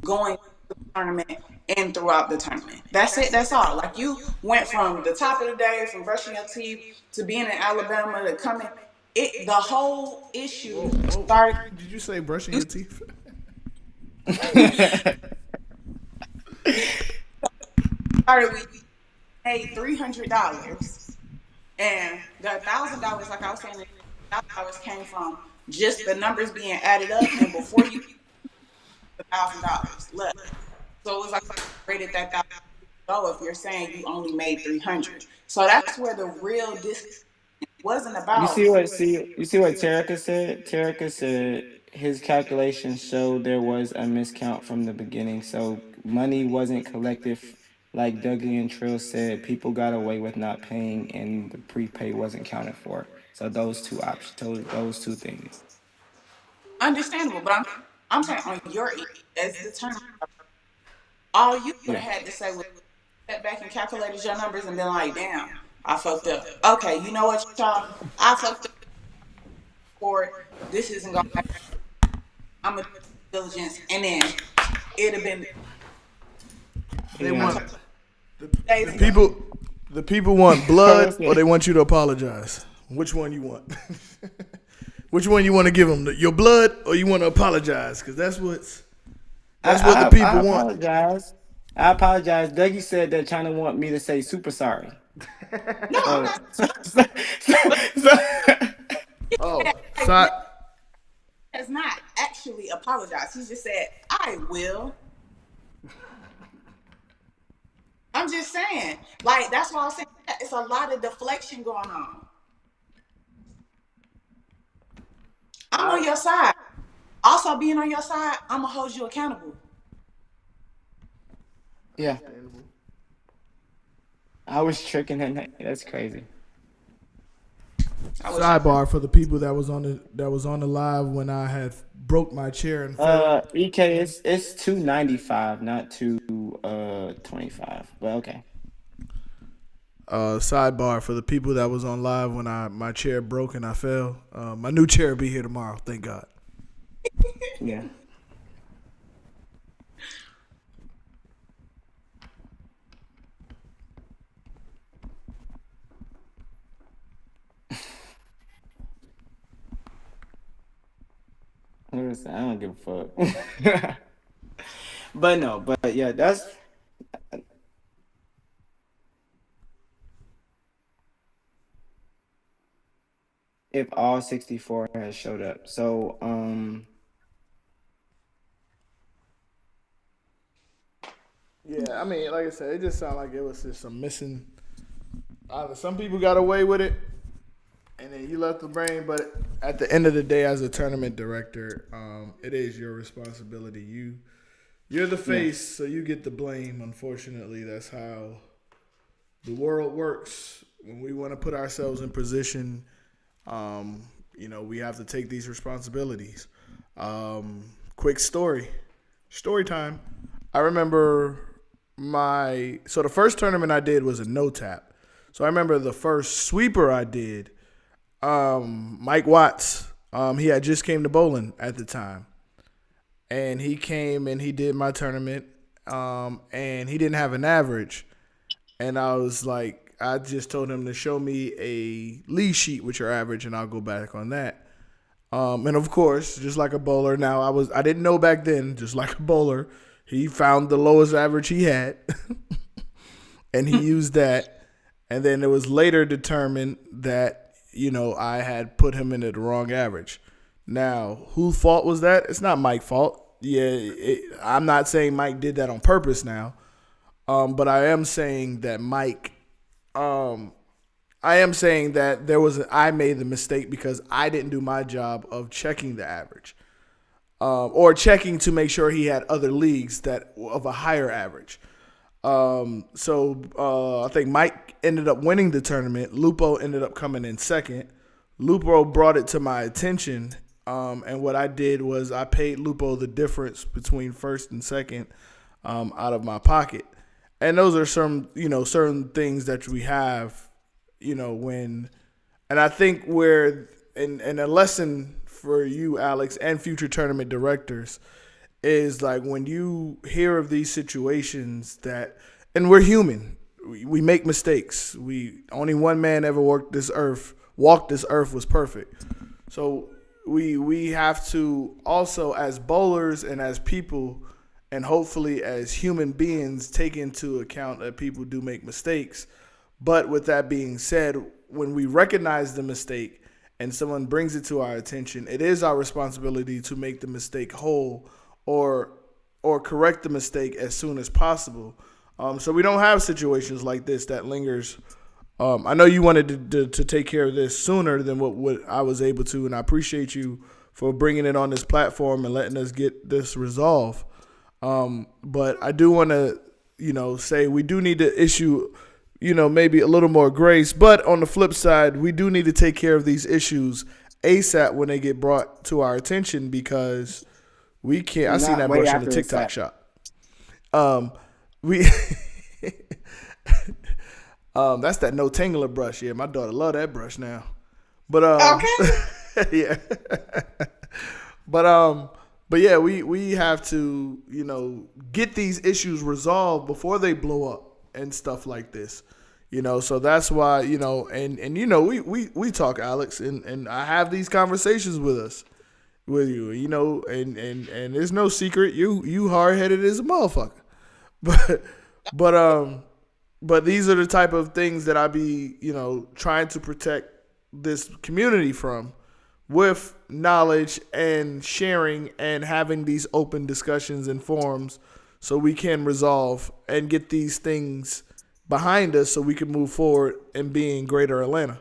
going to the tournament and throughout the tournament. That's it. That's all. Like you went from the top of the day, from brushing your teeth to being in Alabama to coming. The whole issue started. Did you say brushing your teeth? Started with paid $300, and the $1,000, like I was saying, $1,000 came from just the numbers being added up, and before you $1,000 left. So it was like I rated that $1,000 if you're saying you only made 300. So that's where the real wasn't about. You see what Terica said? Terica said his calculations showed there was a miscount from the beginning, so money wasn't collected like Dougie and Trill said. People got away with not paying, and the prepay wasn't counted for. So those two options, those two things. Understandable, but I'm saying on your end as the tournament, all you would have had to say was step back and calculated your numbers and been like, damn, I fucked up. Okay, you know what, y'all? I fucked up for it. This isn't going to happen. I'm going to do diligence. And then it'd have been. They want the people want blood, or they want you to apologize. Which one you want? Which one you want to give them? Your blood, or you want to apologize? Because that's what the people want. I apologize. Dougie said that China want me to say super sorry. No, I'm not. Has not actually apologized. He just said, I will. I'm just saying. Like, that's why I was saying it's a lot of deflection going on. I'm on your side. Also, being on your side, I'm going to hold you accountable. Yeah. I was tricking him. That's crazy. Sidebar for the people that was on the live when I had broke my chair and fell. EK, it's $295, not $225. But okay. Sidebar for the people that was on live when my chair broke and I fell. My new chair will be here tomorrow. Thank God. Yeah. Listen, I don't give a fuck. but yeah, that's. If all 64 has showed up. So, yeah, I mean, like I said, it just sounded like it was just some missing. Either some people got away with it, and then you left the brain. But at the end of the day, as a tournament director, it is your responsibility. You're the face, so you get the blame. Unfortunately, that's how the world works. When we want to put ourselves in position, we have to take these responsibilities. Quick story time. I remember the first tournament I did was a no tap. So I remember the first sweeper I did, Mike Watts, he had just came to bowling at the time. And he came and he did my tournament, and he didn't have an average. And I was like, I just told him to show me a lead sheet with your average, and I'll go back on that. And of course, just like a bowler, I didn't know back then, just like a bowler, he found the lowest average he had, and he used that. And then it was later determined that, I had put him into the wrong average. Now, whose fault was that? It's not Mike's fault. Yeah, I'm not saying Mike did that on purpose now, but I am saying that I made the mistake because I didn't do my job of checking the average, or checking to make sure he had other leagues that of a higher average. So I think Mike ended up winning the tournament. Lupo ended up coming in second. Lupo brought it to my attention, and what I did was I paid Lupo the difference between first and second out of my pocket. And those are some, certain things that we have when, and I think where, and a lesson for you, Alex, and future tournament directors is like when you hear of these situations that, and we're human, we make mistakes. Only one man ever walked this earth was perfect. So we have to also, as bowlers and as people, and hopefully as human beings, take into account that people do make mistakes. But with that being said, when we recognize the mistake and someone brings it to our attention, it is our responsibility to make the mistake whole or correct the mistake as soon as possible. So we don't have situations like this that lingers. I know you wanted to take care of this sooner than what I was able to, and I appreciate you for bringing it on this platform and letting us get this resolved. But I do want to, say we do need to issue, maybe a little more grace. But on the flip side, we do need to take care of these issues ASAP when they get brought to our attention, because we can't. I seen that brush in the TikTok shop. We that's that no tangler brush. Yeah, my daughter love that brush now. But Okay. yeah. But yeah, we have to, get these issues resolved before they blow up and stuff like this. So that's why, we talk, Alex, and I have these conversations with you, and there's no secret you hard-headed as a motherfucker. But these are the type of things that I be, trying to protect this community from, with knowledge and sharing and having these open discussions and forums, so we can resolve and get these things behind us so we can move forward and be in greater Atlanta.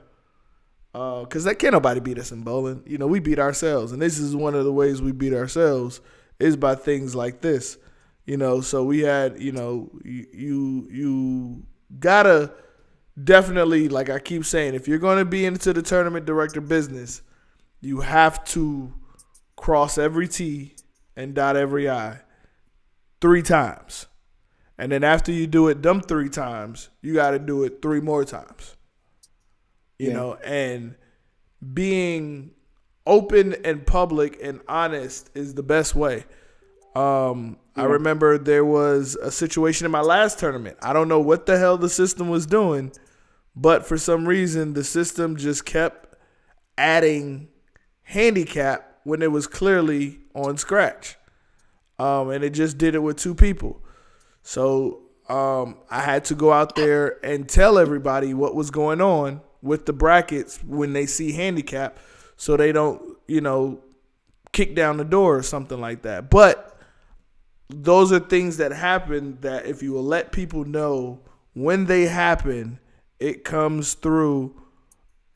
Because that can't nobody beat us in bowling. We beat ourselves. And this is one of the ways we beat ourselves, is by things like this. So we had, you gotta definitely, like I keep saying, if you're going to be into the tournament director business, you have to cross every T and dot every I 3 times. And then after you do it them 3 times, you got to do it 3 more times. And being open and public and honest is the best way. I remember there was a situation in my last tournament. I don't know what the hell the system was doing, but for some reason the system just kept adding handicap when it was clearly on scratch. And it just did it with 2 people. So I had to go out there and tell everybody what was going on with the brackets when they see handicap, so they don't, kick down the door or something like that. But those are things that happen that if you will let people know when they happen, it comes through.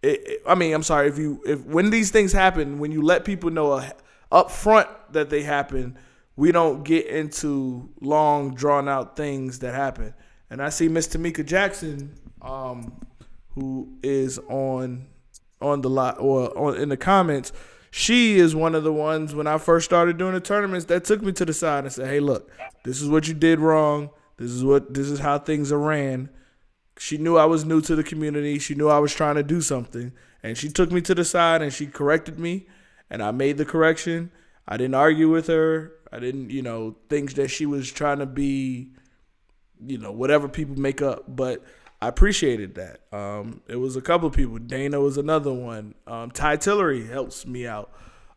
If when these things happen, when you let people know up front that they happen, we don't get into long drawn out things that happen. And I see Miss Tamika Jackson, who is on the lot or in the comments. She is one of the ones, when I first started doing the tournaments, that took me to the side and said, "Hey, look, this is what you did wrong. This is how things are ran." She knew I was new to the community. She knew I was trying to do something, and she took me to the side and she corrected me, and I made the correction. I didn't argue with her. I didn't, think that she was trying to be, whatever people make up, but I appreciated that. It was a couple of people. Dana was another one. Ty Tillery helps me out.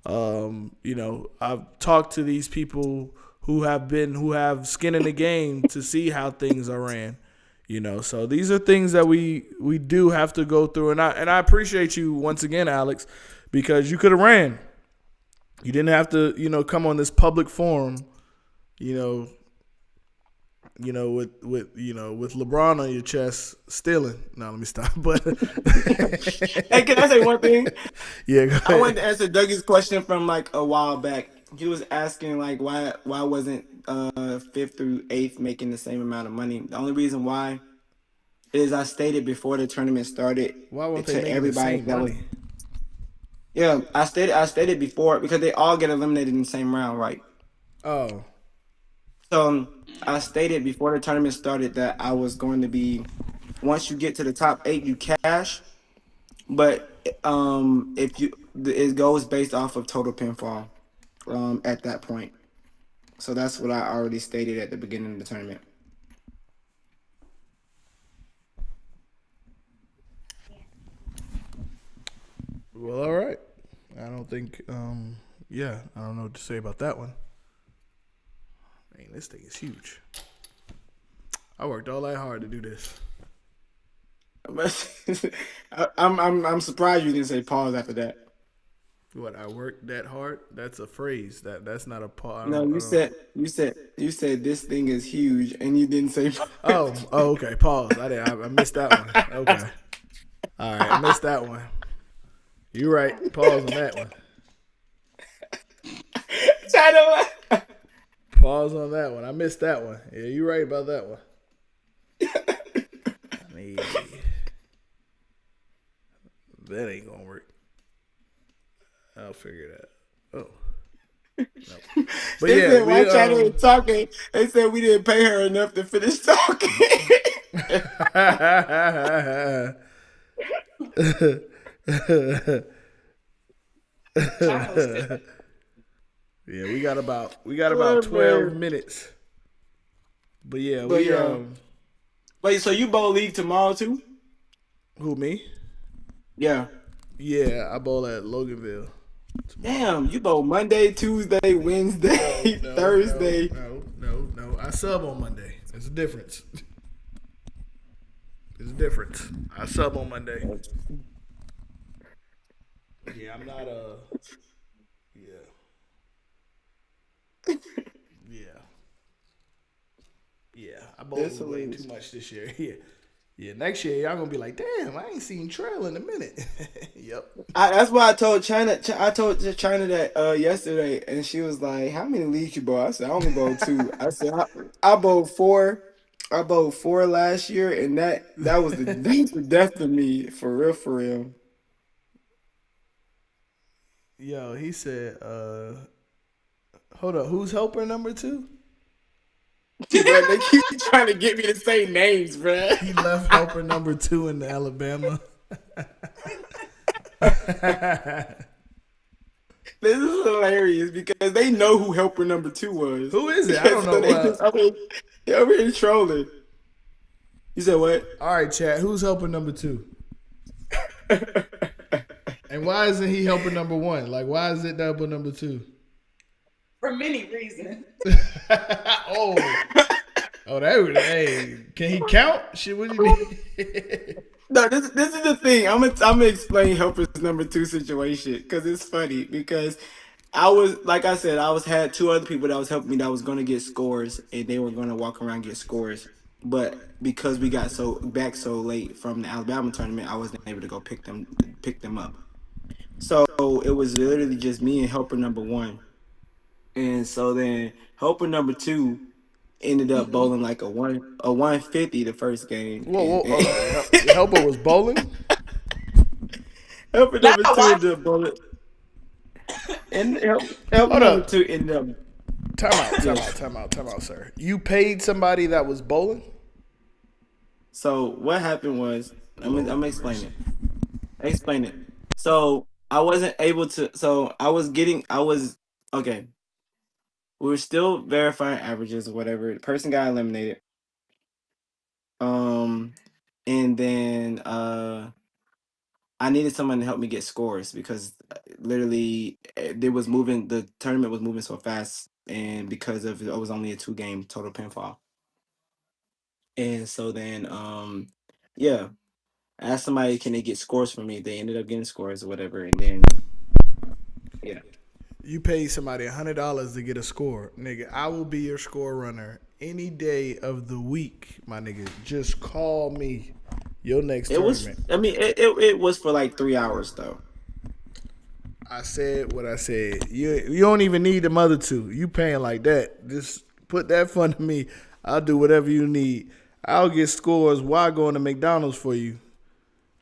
I've talked to these people who have skin in the game to see how things are ran. So these are things that we do have to go through, and I appreciate you once again, Alex, because you could have ran. You didn't have to, come on this public forum, with LeBron on your chest stealing. No, let me stop. But Hey, can I say one thing? Yeah, go ahead. I wanted to answer Dougie's question from like a while back. He was asking like why wasn't 5th through 8th making the same amount of money? The only reason why is I stated before the tournament started Why won't they to make the everybody same that was money? I stated before because they all get eliminated in the same round, right? Oh, So I stated before the tournament started that I was going to be once you get to the top 8, you cash. But if you it goes based off of total pinfall at that point. So that's what I already stated at the beginning of the tournament. Well, all right. I don't think. Yeah, I don't know what to say about that one. Man, this thing is huge. I worked all that hard to do this. I'm surprised you didn't say pause after that. What, I worked that hard? That's a phrase. That's not a pause. No, you said this thing is huge, and you didn't say. Oh, okay. Pause. I missed that one. Okay. All right, I missed that one. You right. Pause on that one. Pause on that one. I missed that one. Yeah, you right about that one. That ain't gonna work. I'll figure it out. Oh. No. But They yeah, said why China was talking. They said we didn't pay her enough to finish talking. Yeah, we got about 12 minutes. But yeah, Wait, so you bowl league tomorrow too? Who, me? Yeah. Yeah, I bowl at Loganville. Damn, you bowl Monday, Tuesday, Wednesday, Thursday. No. I sub on Monday. There's a difference. I sub on Monday. Yeah, I'm not Yeah, I bowled way too much this year. Yeah. Next year y'all gonna be like, damn, I ain't seen Trail in a minute. Yep. That's why I told China. I told China that yesterday, and she was like, "How many leagues you bowl?" I said, "I only bowled 2." I said, "I bowled 4. I bowled 4 last year, and that was the death of me for real, for real." Yo, he said, hold up, who's helper number 2? Bro, they keep trying to get me to say names, bro. He left helper number 2 in Alabama. This is hilarious because they know who helper number 2 was. Who is it? I don't know. They over here trolling. You said what? All right, chat. Who's helper number 2? And why isn't he helper number 1? Like, why is it helper number 2? For many reasons. Oh, that was, hey, can he count? Shit, what do you mean? No, this is the thing. I'm gonna explain helper's number 2 situation because it's funny because I was, like I said, had 2 other people that was helping me that was gonna get scores and they were gonna walk around and get scores, but because we got back so late from the Alabama tournament, I wasn't able to go pick them up. So it was literally just me and helper number 1, and so then helper number 2 ended up bowling like a 150 the first game. Whoa. Helper was bowling? Helper number 2 ended up bowling. And helper number 2 ended up. Time out, sir. You paid somebody that was bowling? So what happened was, I'm gonna explain it. So I wasn't able to. So okay. We were still verifying averages or whatever. The person got eliminated. And then I needed someone to help me get scores because literally the tournament was moving so fast, and because of it was only a 2-game total pinfall. And so then yeah, I asked somebody, can they get scores for me? They ended up getting scores or whatever, and then yeah. You paid somebody $100 to get a score. Nigga, I will be your score runner any day of the week, my nigga. Just call me your next tournament. It was for like 3 hours though. I said what I said. You don't even need them other 2. You paying like that. Just put that fund to me. I'll do whatever you need. I'll get scores while going to McDonald's for you.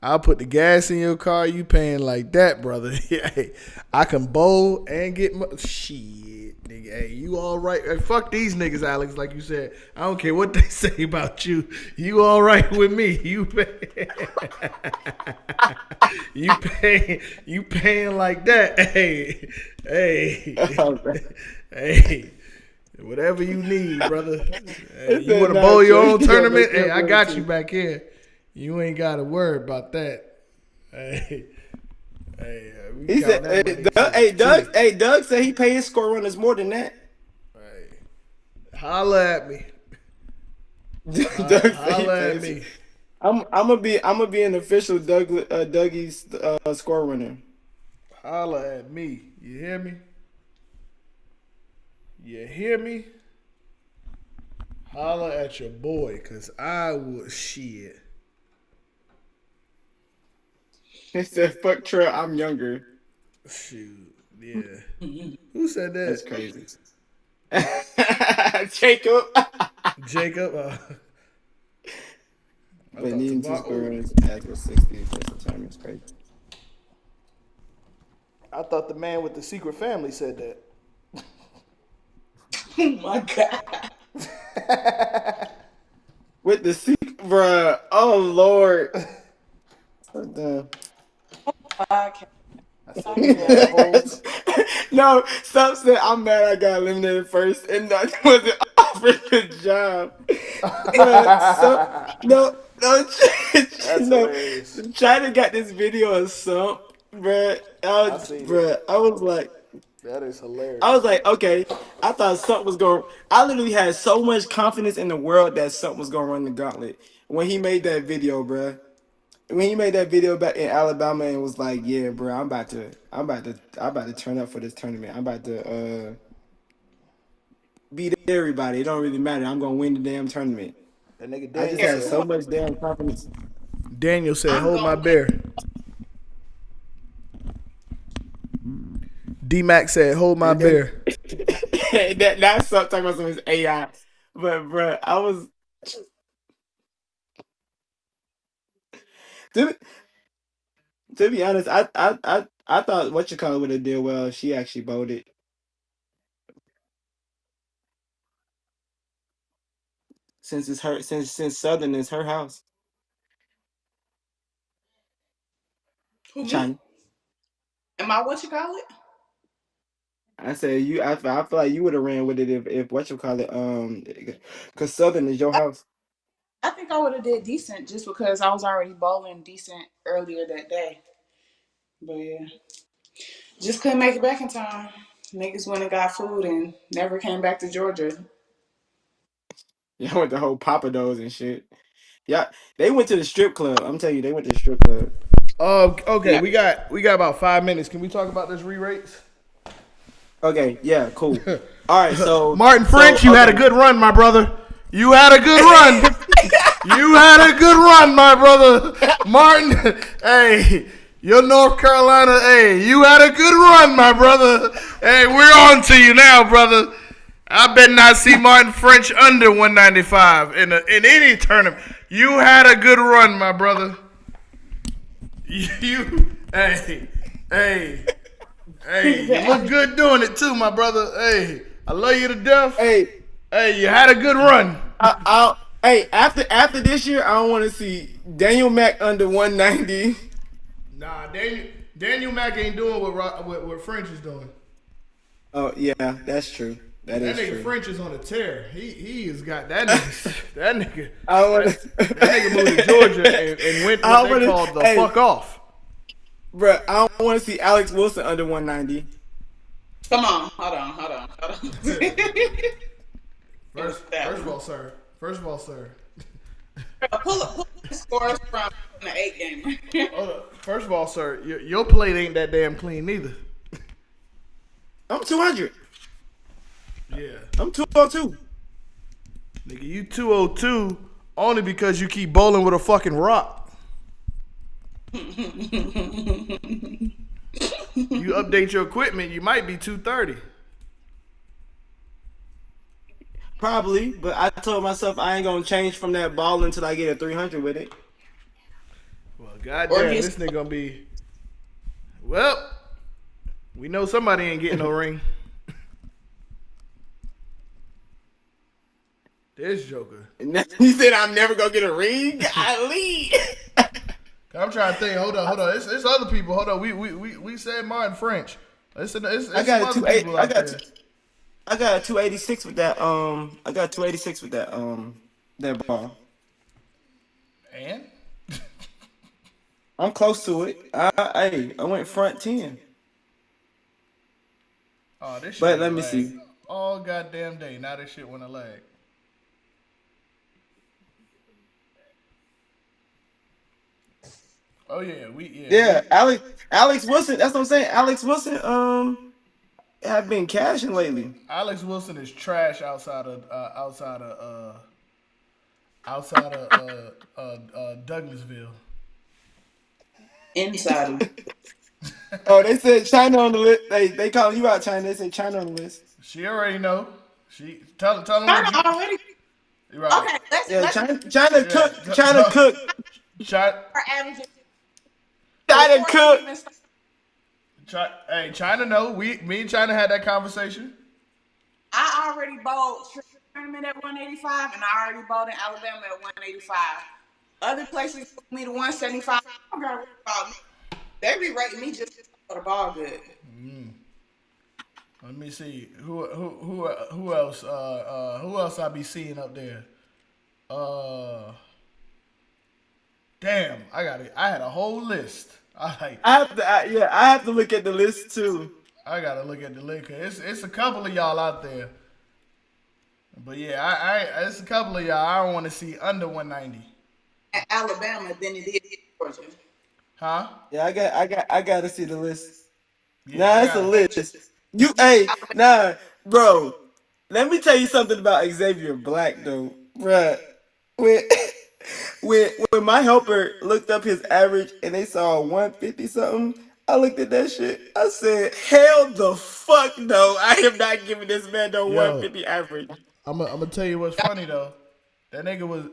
I'll put the gas in your car. You paying like that, brother? Hey, I can bowl and get shit, nigga. Hey, you all right? Hey, fuck these niggas, Alex. Like you said, I don't care what they say about you. You all right with me? You pay. You paying like that? Hey, hey. Whatever you need, brother. Hey, you want to bowl your own tournament? Hey, I got you back here. You ain't got to worry about that. Hey, he said, Doug said he paid his score runners more than that. Hey, holla at me. Doug Holla at me. I'm gonna be an official Dougie's score runner. Holla at me. You hear me? You hear me? Holla at your boy, cause I would shit. He said, "Fuck Trail, I'm younger." Shoot, yeah. Who said that? That's crazy. Jacob. But needing two score runners as with 60 plus the time is crazy. I thought the man with the secret family said that. Oh my God. With the secret, bruh. Oh Lord. So dumb. Okay. No, stop saying I'm mad I got eliminated first and I wasn't offered the job. No, Hilarious. China got this video of Sump, bruh. I was like, that is hilarious. I was like, okay. I thought Sump was going. I literally had so much confidence in the world that Sump was going to run the gauntlet when he made that video, bruh. When he made that video back in Alabama and was like, "Yeah, bro, I'm about to turn up for this tournament. I'm about to beat everybody. It don't really matter. I'm gonna win the damn tournament." That nigga I Daniel just had so much damn confidence. Daniel said, "Hold my bear." D-Mac said, "Hold my bear." That's something talking about some of his AI, but bro, I was. To be honest, I thought what you call it would have did well. She actually voted. Since Southern is her house. Who, me? China. Am I what you call it? I said you. I feel like you would have ran with it if what you call it. Because Southern is your house. I think I would have did decent just because I was already bowling decent earlier that day. But yeah, just couldn't make it back in time. Niggas went and got food and never came back to Georgia. Yeah, with the whole Papados and shit. Yeah, they went to the strip club. I'm telling you, they went to the strip club. Okay, Yeah. we got about 5 minutes. Can we talk about this re-rates? Okay, yeah, cool. All right, so Martin French, you had a good run, my brother. You had a good run. You had a good run, my brother. Martin, hey, you're North Carolina. Hey, you had a good run, my brother. Hey, we're on to you now, brother. I bet not see Martin French under 195 in any tournament. You had a good run, my brother. Hey, you look good doing it too, my brother. Hey, I love you to death. Hey, you had a good run. Hey, after this year, I don't want to see Daniel Mack under 190. Nah, Daniel Mack ain't doing what French is doing. Oh yeah, that's true. That is nigga true. French is on a tear. He has got that nigga. that nigga. That nigga moved to Georgia and went what they called the fuck off. Bruh, I don't want to see Alex Wilson under 190. Come on, hold on. First of all, sir. Pull up the scores from the 8 game. Hold up. First of all, sir, your plate ain't that damn clean neither. I'm 200. Yeah. I'm 202. Nigga, you 202 only because you keep bowling with a fucking rock. You update your equipment, you might be 230. Probably, but I told myself I ain't gonna change from that ball until I get a 300 with it. Well, Or goddamn, his this nigga gonna be. Well, we know somebody ain't getting no ring. This Joker. He said, "I'm never gonna get a ring." Golly. I'm trying to think. Hold on. It's other people. Hold on. We said Martin French. It's some I got a other 280. people out there. I got a 286 with that. I got 286 with that. That ball. And I'm close to it. I went front 10. oh, this shit But went let a me lag see. all goddamn day. Now this shit went a lag. Oh yeah, Yeah, Alex Wilson. That's what I'm saying. Alex Wilson. Have been cashing lately. Alex Wilson is trash outside of Douglasville. inside. Oh, they said China on the list. They call you out, China. They said China on the list. She already know. She tell him what China you. already. Right. Okay, Yeah, let's China cook. China cook. China, our averages China before cook. we even start. hey, China know. Me and China had that conversation. I already bowled tournament at 185, and I already bowled in Alabama at 185. Other places put me to 175. I don't gotta worry about me. They be rating me just for the ball good. Let me see who else. Who else I be seeing up there? Damn, I got it. I had a whole list. I have to look at the list too. I gotta look at the list. It's a couple of y'all out there. But yeah, it's a couple of y'all I don't want to see under 190. At Alabama than it is Georgia. Huh? Yeah, I got to see the list. Yeah, Nah, I it's a got list. Nah, bro. Let me tell you something about Xavier Black though, bruh. When when my helper looked up his average and they saw 150 something, I looked at that shit. I said, "Hell the fuck no! I am not giving this man no yo. 150 average." I'm gonna tell you what's funny though. That nigga was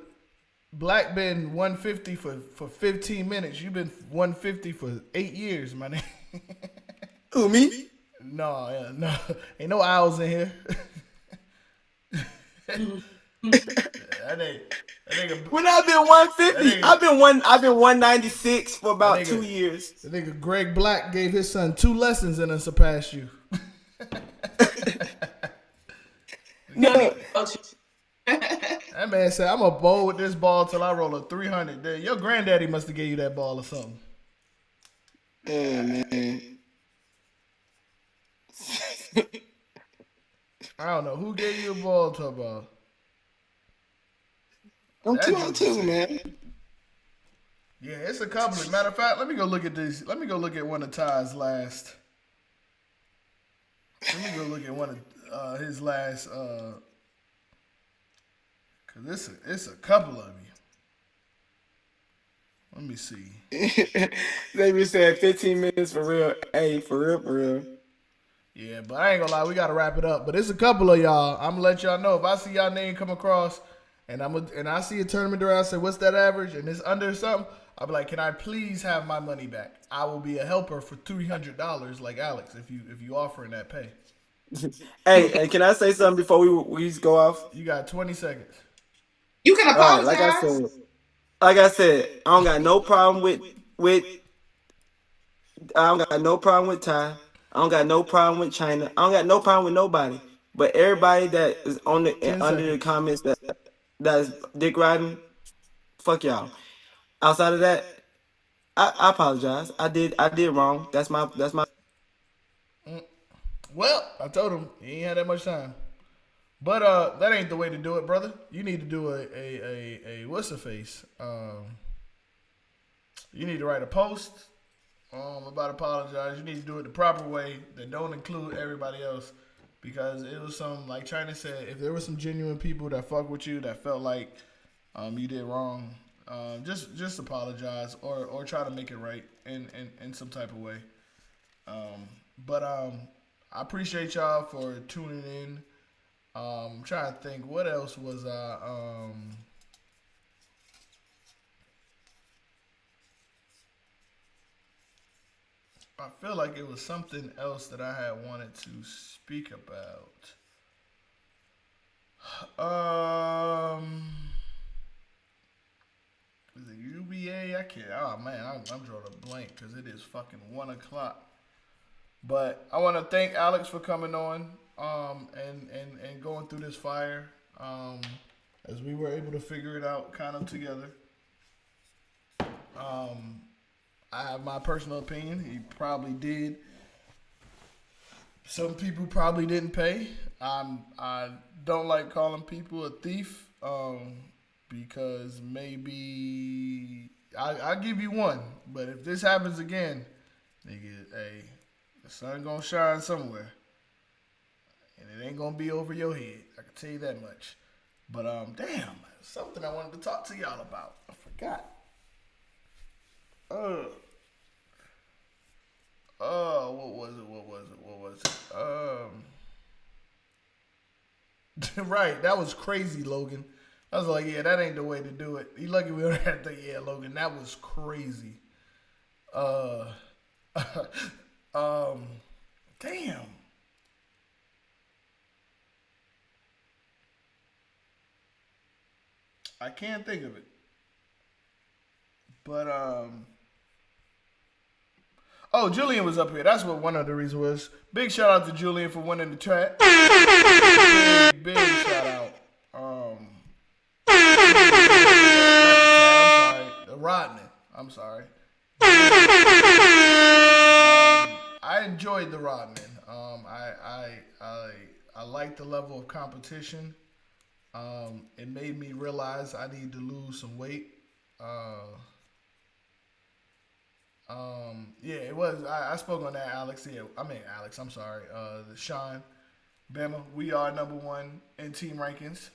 Black been 150 for 15 minutes. You been 150 for 8 years, my nigga. Who, me? No, ain't no owls in here. that nigga, When I've been 150, That nigga- I've been 196 for about nigga- 2 years. the nigga Greg Black gave his son 2 lessons and then surpassed you. No, Coach, That man said, "I'm gonna bowl with this ball till I roll a 300." Then your granddaddy must have gave you that ball or something. yeah, man. I don't know who gave you a ball to a ball. I'm That 202, man. Yeah, it's a couple. Matter of fact, let me go look at this. Let me go look at one of Ty's last. Let me go look at one of his last. Cause it's a couple of you. Let me see. They said 15 minutes for real. Hey, for real, for real. Yeah, but I ain't gonna lie, we gotta wrap it up. But it's a couple of y'all. I'm gonna let y'all know if I see y'all name come across, and I see a tournament there. I say, "What's that average?" And it's under something. I'll be like, "Can I please have my money back? I will be a helper for $300, like Alex, if you offering that pay." Hey, can I say something before we go off? You got 20 seconds. you can All right, apologize. like I said, I don't got no problem with I don't got no problem with Ty. I don't got no problem with China. I don't got no problem with nobody. But everybody that is on the 10 under the seconds. comments that's dick riding, fuck y'all. Outside of that, I apologize. I did wrong. That's my Well, I told him he ain't had that much time. But that ain't the way to do it, brother. You need to do a what's the face? You need to write a post about apologize. You need to do it the proper way that don't include everybody else. Because it was some, like China said, if there was some genuine people that fuck with you that felt like you did wrong, just apologize or try to make it right in some type of way. But I appreciate y'all for tuning in. I'm trying to think what else was I I feel like it was something else that I had wanted to speak about. Is it UBA? I can't. Oh man, I'm drawing a blank because it is fucking 1 o'clock. But I want to thank Alex for coming on, and going through this fire, as we were able to figure it out kind of together. I have my personal opinion. He probably did. Some people probably didn't pay. I don't like calling people a thief, because maybe I give you one, but if this happens again, nigga, hey, the sun gonna shine somewhere, and it ain't gonna be over your head. I can tell you that much. But damn, something I wanted to talk to y'all about. I forgot. What was it? Right, that was crazy, Logan. I was like, yeah, that ain't the way to do it. You lucky we don't have to. Yeah, Logan, that was crazy. Damn. I can't think of it. But oh, Julian was up here. That's what one of the reasons was. Big shout out to Julian for winning the track. Big shout out. Rodman. I'm sorry. I enjoyed the Rodman. I like the level of competition. It made me realize I need to lose some weight. Yeah, it was. I spoke on that, Alex. Yeah, I mean Alex. I'm sorry. Sean, Bama. We are number one in team rankings.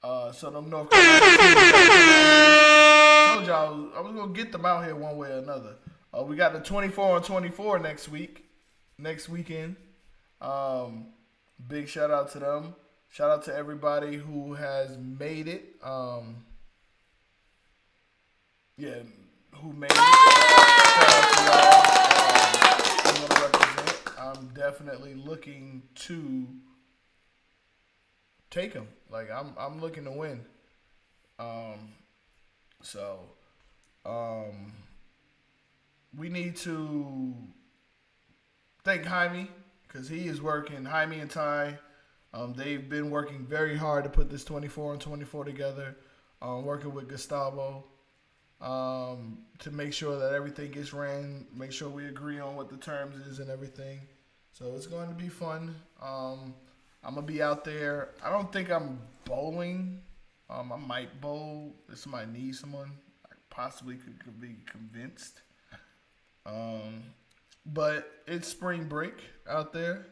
So them North Carolina teams, told y'all I was gonna get them out here one way or another. We got the 24 on 24 next weekend. Big shout out to them. Shout out to everybody who has made it. Yeah, who made it. Shout out to y'all. I'm gonna represent. I'm definitely looking to take them. Like I'm looking to win. We need to thank Jaime because he is working. Jaime and Ty, they've been working very hard to put this 24 on 24 together. Working with Gustavo, to make sure that everything gets ran. Make sure we agree on what the terms is and everything. So it's going to be fun. I'm gonna be out there. I don't think I'm bowling. I might bowl if somebody needs someone. I possibly could be convinced. But it's spring break out there.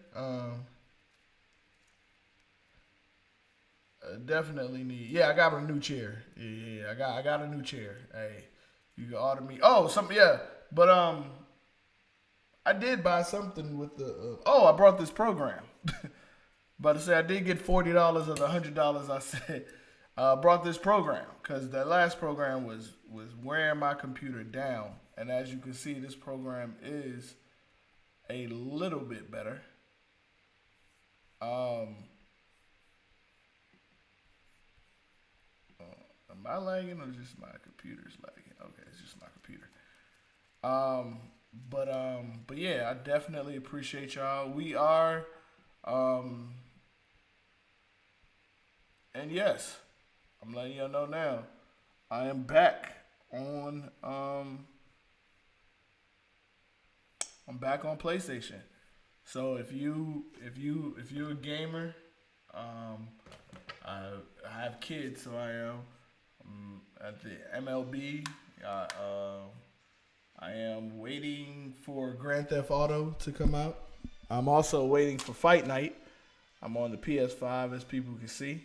Definitely need. Yeah, I got a new chair. Yeah, I got a new chair. Hey, you can order me. Oh, something. Yeah, but I did buy something with the. I brought this program. But I said I did get $40 of the $100 I said. Brought this program because the last program was wearing my computer down, and as you can see, this program is a little bit better. Am I lagging or just my computer's lagging? Okay, it's just my computer. But yeah, I definitely appreciate y'all. We are, and yes, I'm letting y'all know now. I am back on. I'm back on PlayStation. So if you're a gamer, I have kids, so I am. At the MLB, I am waiting for Grand Theft Auto to come out. I'm also waiting for Fight Night. I'm on the PS5, as people can see.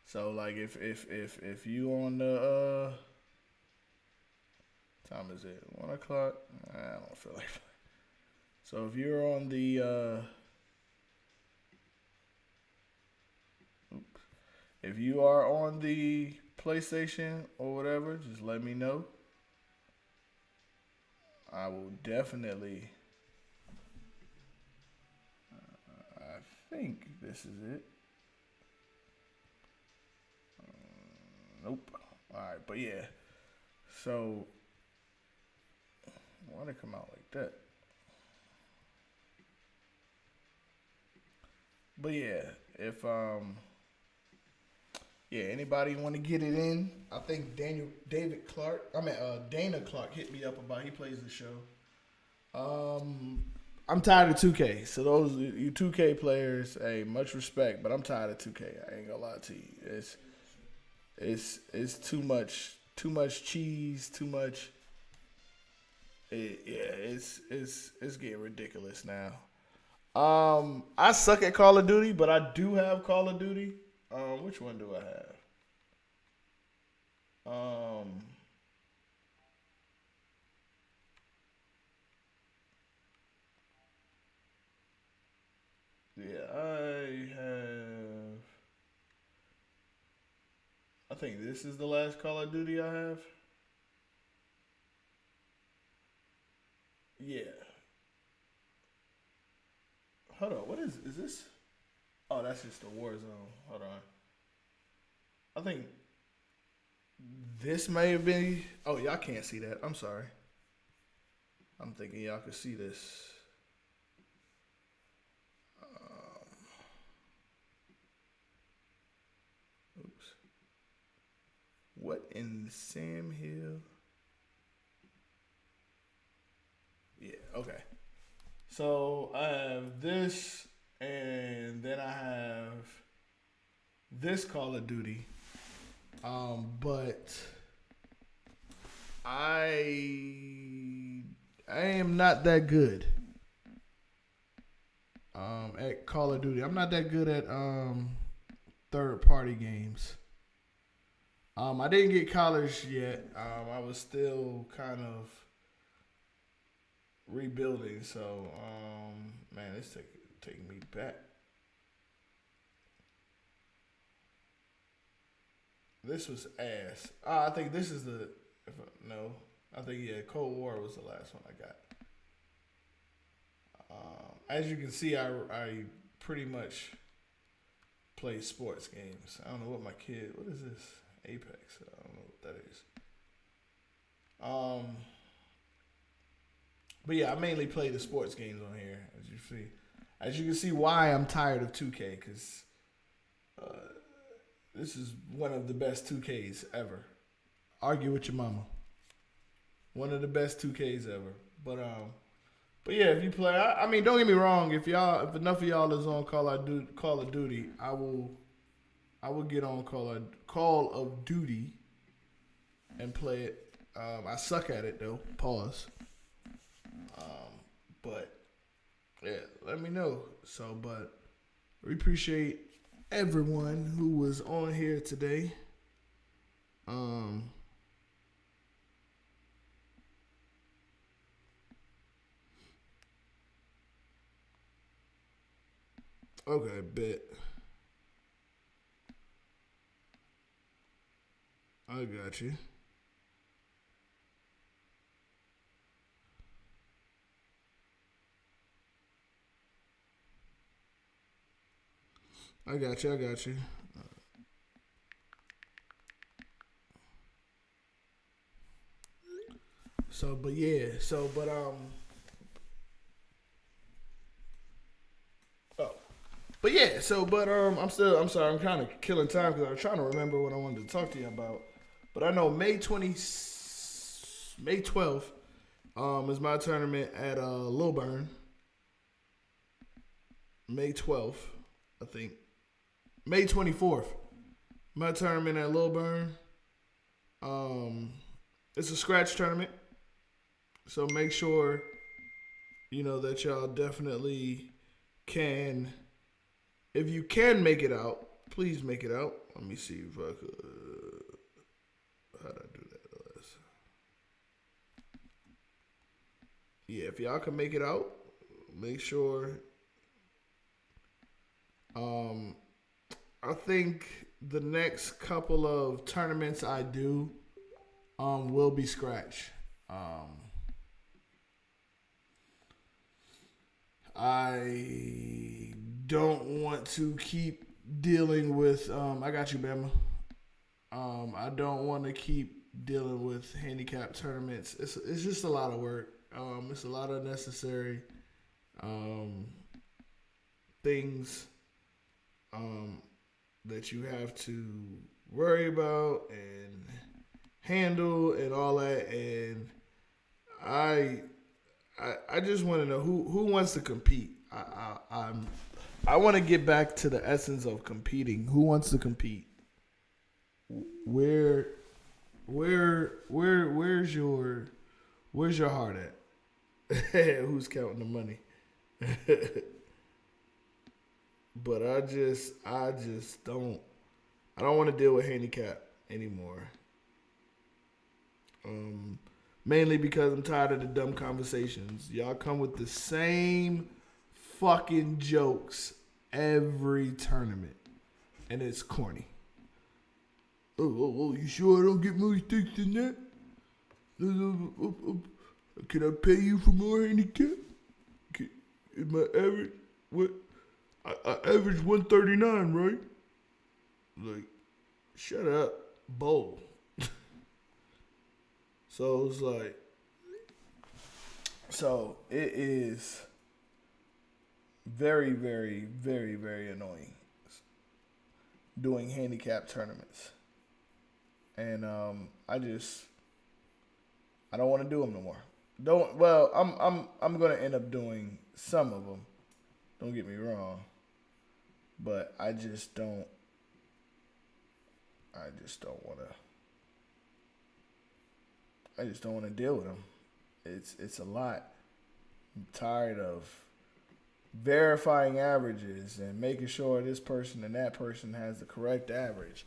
So like if you on the time is it 1 o'clock? I don't feel like. So if you're on the if you are on the PlayStation or whatever, just let me know. I will definitely. I think this is it. Nope. All right, but yeah. So why did it come out like that? But yeah, if yeah, anybody want to get it in? I think Dana Clark hit me up about. He plays the show. I'm tired of 2K. So those you 2K players, hey, much respect, but I'm tired of 2K. I ain't gonna lie to you. It's too much cheese, too much. It's getting ridiculous now. I suck at Call of Duty, but I do have Call of Duty. Which one do I have? Yeah, I have. I think this is the last Call of Duty I have. Yeah. Hold on. What is this? Oh, that's just the Warzone. Hold on. I think this may have been. Oh, y'all can't see that. I'm sorry. I'm thinking y'all could see this. Oops. What in Sam Hill? Yeah. Okay. So I have this, and then I have this Call of Duty. But I am not that good at Call of Duty. I'm not that good at third party games. I didn't get college yet. I was still kind of rebuilding. So man, it's taking me back. This was ass. I think this is the. No, I think yeah, Cold War was the last one I got. As you can see, I pretty much play sports games. I don't know what my kid. What is this? Apex. I don't know what that is. But yeah, I mainly play the sports games on here. As you can see, why I'm tired of 2K because this is one of the best 2Ks ever. Argue with your mama. One of the best 2Ks ever. But yeah, if you play, I mean, don't get me wrong. If enough of y'all is on Call of Duty, I will get on Call of Duty and play it. I suck at it though. Pause. But yeah, let me know. So, but we appreciate everyone who was on here today. Okay, bet. I got you. I got you. I got you. So, but yeah. So, but Oh, but yeah. So, but I'm sorry. I'm kind of killing time because I was trying to remember what I wanted to talk to you about. But I know May 12th, is my tournament at Lilburn. May 12th, I think. May 24th, my tournament at Lilburn. It's a scratch tournament, so make sure that y'all definitely can. If you can make it out, please make it out. Let me see if I could. How did I do that last? Yeah, if y'all can make it out, make sure. I think the next couple of tournaments I do will be scratch. I don't want to keep dealing with. I got you, Bama. I don't want to keep dealing with handicap tournaments. It's just a lot of work. It's a lot of necessary things that you have to worry about and handle and all that. And I just want to know who wants to compete. I want to get back to the essence of competing. Who wants to compete? Where's your heart at? Who's counting the money? But I don't want to deal with handicap anymore. Mainly because I'm tired of the dumb conversations. Y'all come with the same fucking jokes every tournament, and it's corny. Oh, you sure I don't get more sticks than that? Can I pay you for more handicap? Is my average what? I average 139, right? Like, shut up, bowl. So it's like, so it is very, very, very, very annoying doing handicap tournaments, and I don't want to do them no more. I'm gonna end up doing some of them. Don't get me wrong, but I just don't want to. I just don't want to deal with them. It's a lot. I'm tired of verifying averages and making sure this person and that person has the correct average,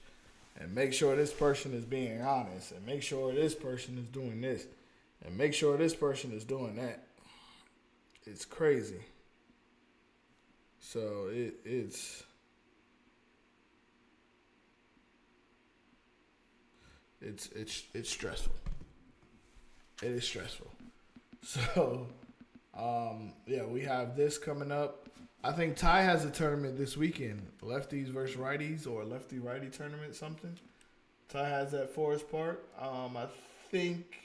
and make sure this person is being honest, and make sure this person is doing this, and make sure this person is doing that. It's crazy. So it's stressful. It is stressful. So, yeah, we have this coming up. I think Ty has a tournament this weekend. Lefties versus righties, or a lefty-righty tournament, something. Ty has that Forest Park. I think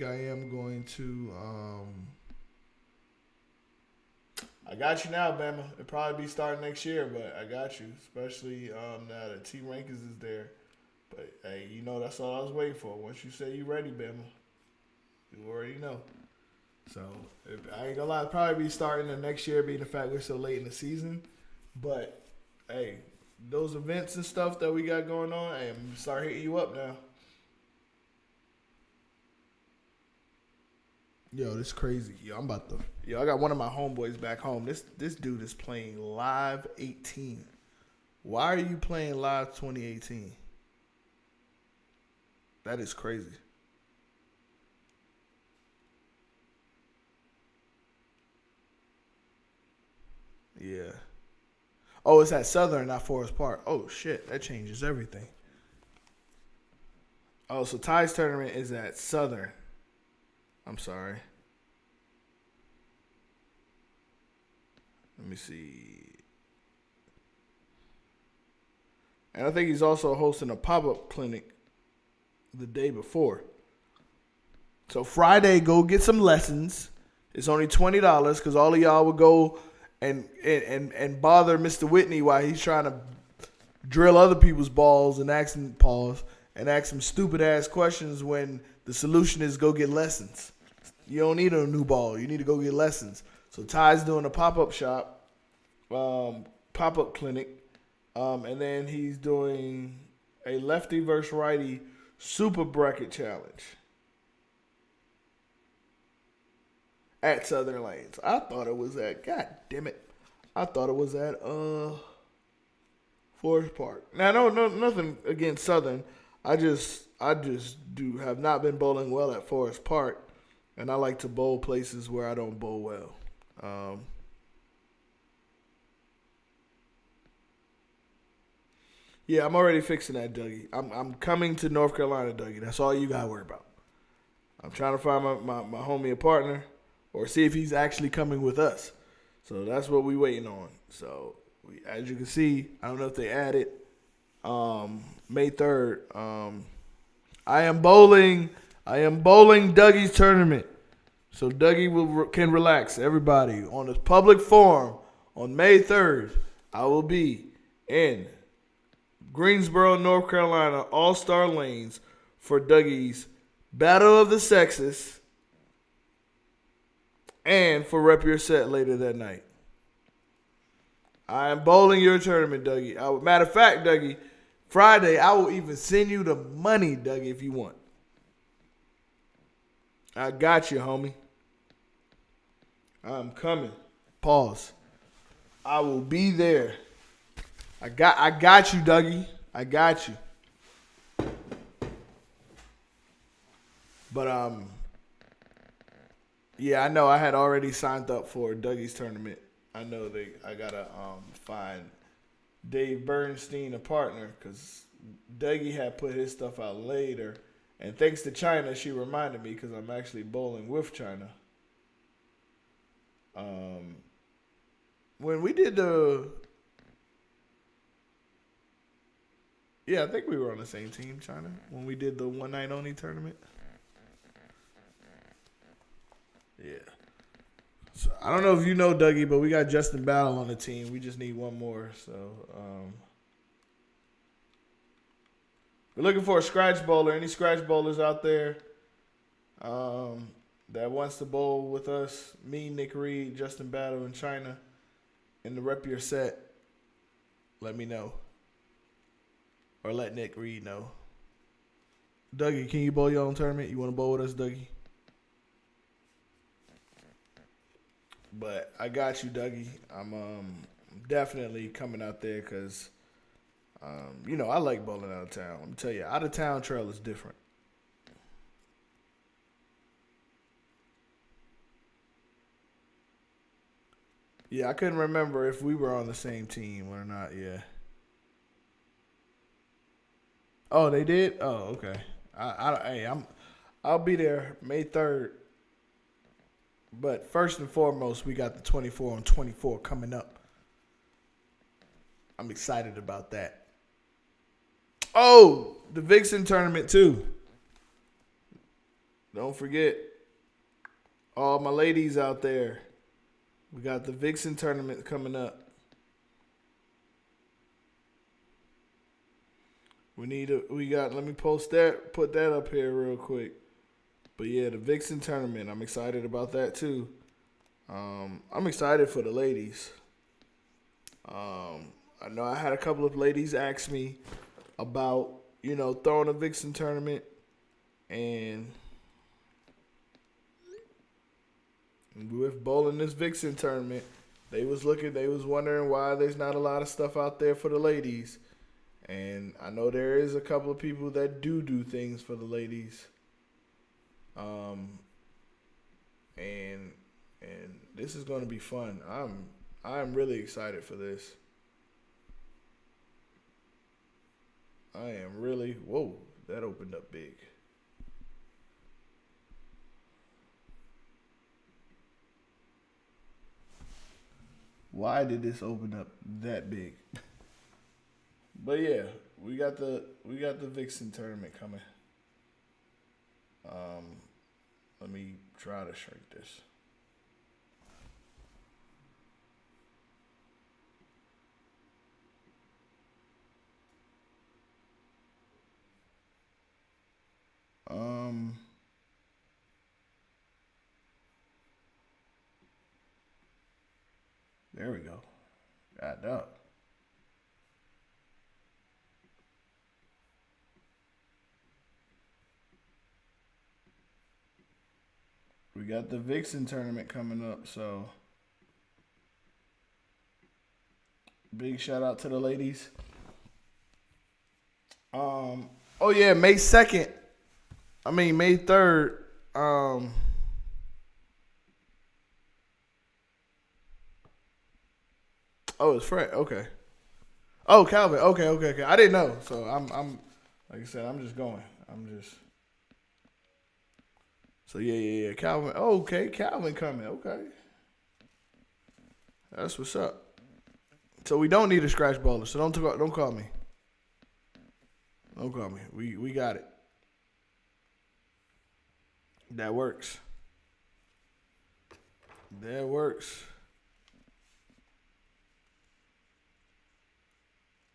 I am going to. I got you now, Bama. It'll probably be starting next year, but I got you, especially now that T Rankins is there. But hey, you know that's all I was waiting for. Once you say you ready, Bama, you already know. So I ain't gonna lie, it'll probably be starting the next year, being the fact we're so late in the season. But hey, those events and stuff that we got going on, hey, I'm gonna start hitting you up now. Yo, this crazy. I got one of my homeboys back home. This dude is playing live 18. Why are you playing live 2018? That is crazy. Yeah. Oh, it's at Southern, not Forest Park. Oh shit, that changes everything. Oh, so Ty's tournament is at Southern. I'm sorry. Let me see. And I think he's also hosting a pop-up clinic the day before. So Friday, go get some lessons. It's only $20 because all of y'all would go and bother Mr. Whitney while he's trying to drill other people's balls and ask them stupid ass questions when the solution is go get lessons. You don't need a new ball. You need to go get lessons. So Ty's doing a pop-up shop, pop-up clinic, and then he's doing a lefty versus righty super bracket challenge at Southern Lanes. I thought it was at, God damn it, I thought it was at Forest Park. Now, no, nothing against Southern. I just have not been bowling well at Forest Park, and I like to bowl places where I don't bowl well. Yeah, I'm already fixing that, Dougie. I'm coming to North Carolina, Dougie. That's all you gotta worry about. I'm trying to find my homie a partner, or see if he's actually coming with us. So that's what we waiting on. So as you can see, I don't know if they added May 3rd. I am bowling Dougie's tournament. So Dougie can relax. Everybody on this public forum on May 3rd, I will be in Greensboro, North Carolina, All-Star Lanes for Dougie's Battle of the Sexes and for Rep Your Set later that night. I am bowling your tournament, Dougie. Matter of fact, Dougie, Friday, I will even send you the money, Dougie, if you want. I got you, homie. I'm coming. Pause. I will be there. I got you, Dougie. I got you. But yeah, I know I had already signed up for Dougie's tournament. I know I gotta find Dave Bernstein a partner because Dougie had put his stuff out later, and thanks to China, she reminded me because I'm actually bowling with China. When we did I think we were on the same team, China, when we did the one night only tournament. Yeah. So I don't know if you know Dougie, but we got Justin Battle on the team. We just need one more. So we're looking for a scratch bowler. Any scratch bowlers out there that wants to bowl with us? Me, Nick Reed, Justin Battle, and China in the Rep Your Set. Let me know. Or let Nick Reed know. Dougie, can you bowl your own tournament? You want to bowl with us, Dougie? But I got you, Dougie. I'm definitely coming out there because, I like bowling out of town. Let me tell you, out of town trail is different. Yeah, I couldn't remember if we were on the same team or not. Yeah. Oh, they did? Oh, okay. I'll be there May 3rd. But first and foremost, we got the 24 on 24 coming up. I'm excited about that. Oh, the Vixen tournament too. Don't forget all my ladies out there. We got the Vixen tournament coming up. Let me put that up here real quick. But yeah, the Vixen tournament, I'm excited about that too. I'm excited for the ladies. I know I had a couple of ladies ask me about, throwing a Vixen tournament, and with bowling this Vixen tournament, they was wondering why there's not a lot of stuff out there for the ladies. And I know there is a couple of people that do things for the ladies. And this is going to be fun. I'm really excited for this. I am really, whoa, that opened up big. Why did this open up that big? But yeah, we got the Vixen tournament coming. Let me try to shrink this. There we go. Got that. We got the Vixen tournament coming up, so big shout out to the ladies. Oh yeah, May 2nd. May 3rd. Oh, it's Fred. Okay. Oh, Calvin. Okay. I didn't know. So I'm like I said, I'm just going. I'm just. So yeah. Calvin. Oh, okay, Calvin coming. Okay, that's what's up. So we don't need a scratch bowler. So don't call me. Don't call me. We got it. That works. That works.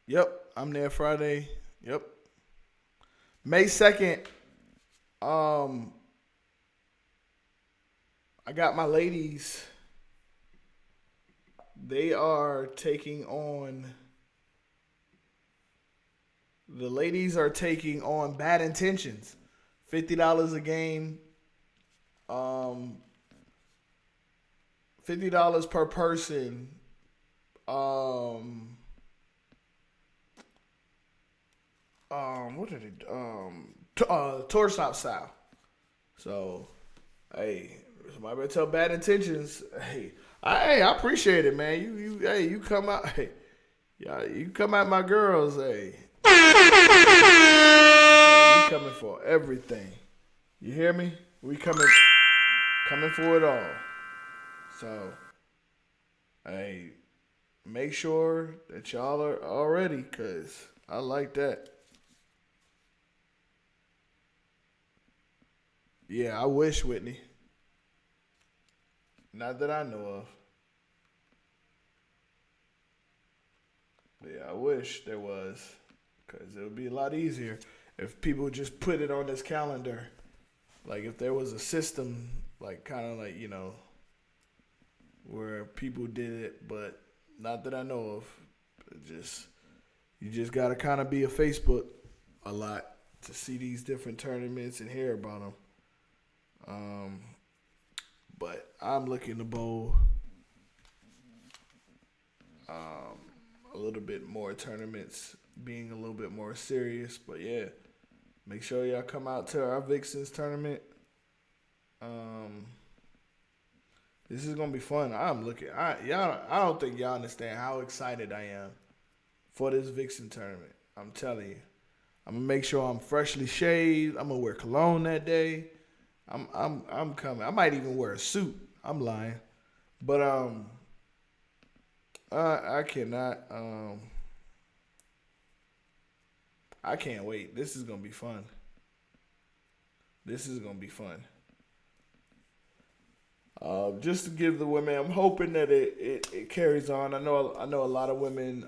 Yep, I'm there Friday. Yep. May 2nd. Um, I got my ladies. They are taking on. The ladies are taking on Bad Intentions. $50 a game. Um, $50 per person. Um, what did it? Tour stop style. So, hey, somebody better tell Bad Intentions. Hey, I appreciate it, man. You come out. Hey, yeah, you come out, my girls. Hey, we coming for everything. You hear me? We coming for it all. So, hey, make sure that y'all are all ready, cause I like that. Yeah, I wish, Whitney. Not that I know of. Yeah, I wish there was, cause it would be a lot easier if people just put it on this calendar. Like if there was a system, like kind of like where people did it, but not that I know of. You just gotta kind of be a Facebook a lot to see these different tournaments and hear about them. But I'm looking to bowl a little bit more tournaments, being a little bit more serious. But yeah, make sure y'all come out to our Vixens tournament. This is gonna be fun. I don't think y'all understand how excited I am for this Vixen tournament. I'm telling you. I'm gonna make sure I'm freshly shaved. I'm gonna wear cologne that day. I'm coming. I might even wear a suit. I'm lying. But I cannot I can't wait. This is gonna be fun. This is gonna be fun. Just to give the women, I'm hoping that it carries on. I know a lot of women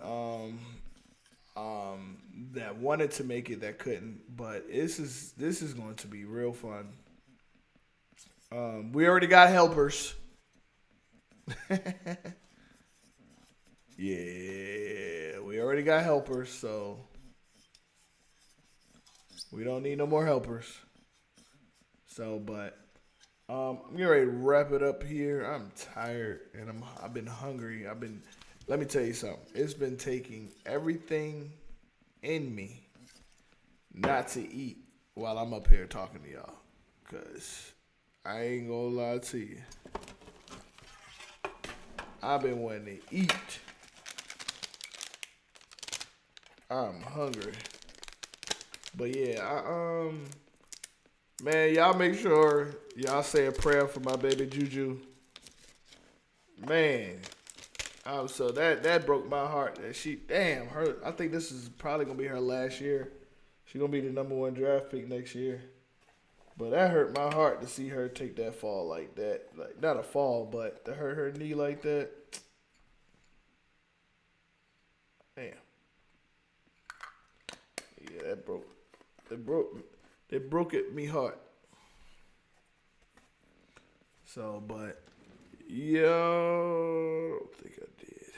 that wanted to make it that couldn't, but this is going to be real fun. We already got helpers. Yeah, we already got helpers, so we don't need no more helpers. So, but I'm getting ready to wrap it up here. I'm tired and I've been hungry. Let me tell you something. It's been taking everything in me not to eat while I'm up here talking to y'all. Cause I ain't gonna lie to you. I've been wanting to eat. I'm hungry. But yeah, man, y'all make sure y'all say a prayer for my baby Juju. Man, so that broke my heart. That her. I think this is probably gonna be her last year. She's gonna be the #1 draft pick next year. But that hurt my heart to see her take that fall like that. Like not a fall, but to hurt her knee like that. Damn. Yeah, that broke it me heart. So, but yeah, I don't think I did.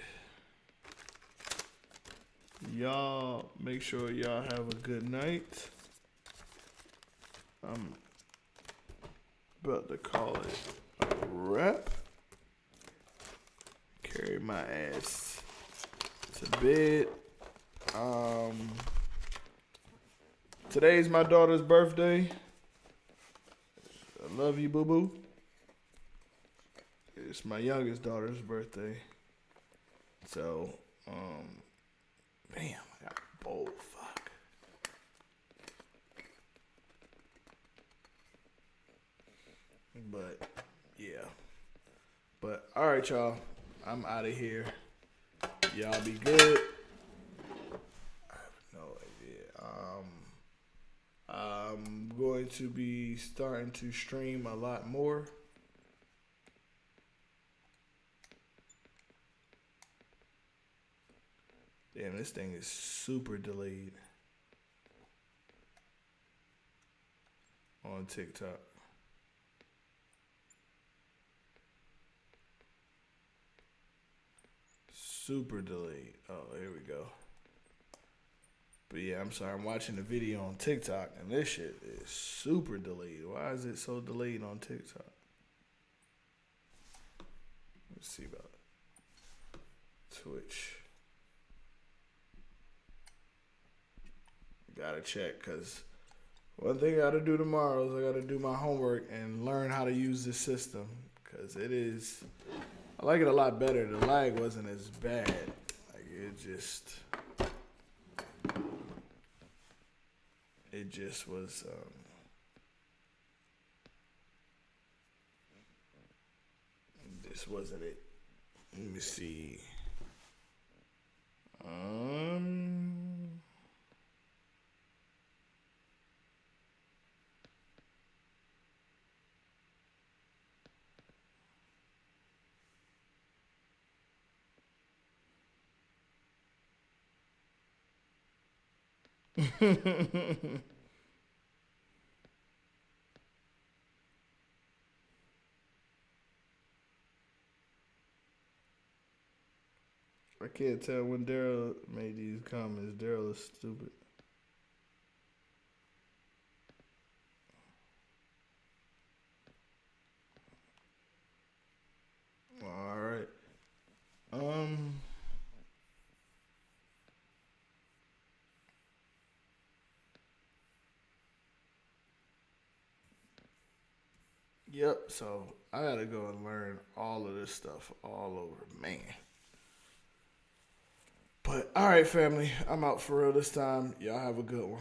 Y'all make sure y'all have a good night. I'm about to call it a wrap. Carry my ass to bed. Today's my daughter's birthday. I love you, boo boo. It's my youngest daughter's birthday. So, All right, y'all. I'm out of here. Y'all be good. I have no idea. I'm going to be starting to stream a lot more. Damn, this thing is super delayed on TikTok. Super delayed. Oh, here we go. But yeah, I'm sorry. I'm watching the video on TikTok, and this shit is super delayed. Why is it so delayed on TikTok? Let's see about Twitch. Gotta check, because one thing I gotta do tomorrow is I gotta do my homework and learn how to use this system, because it is, I like it a lot better. The lag wasn't as bad. Like, it just was, this wasn't it. Let me see. I can't tell when Daryl made these comments. Daryl is stupid. All right. Yep. So I gotta go and learn all of this stuff all over, man. But all right, family. I'm out for real this time. Y'all have a good one.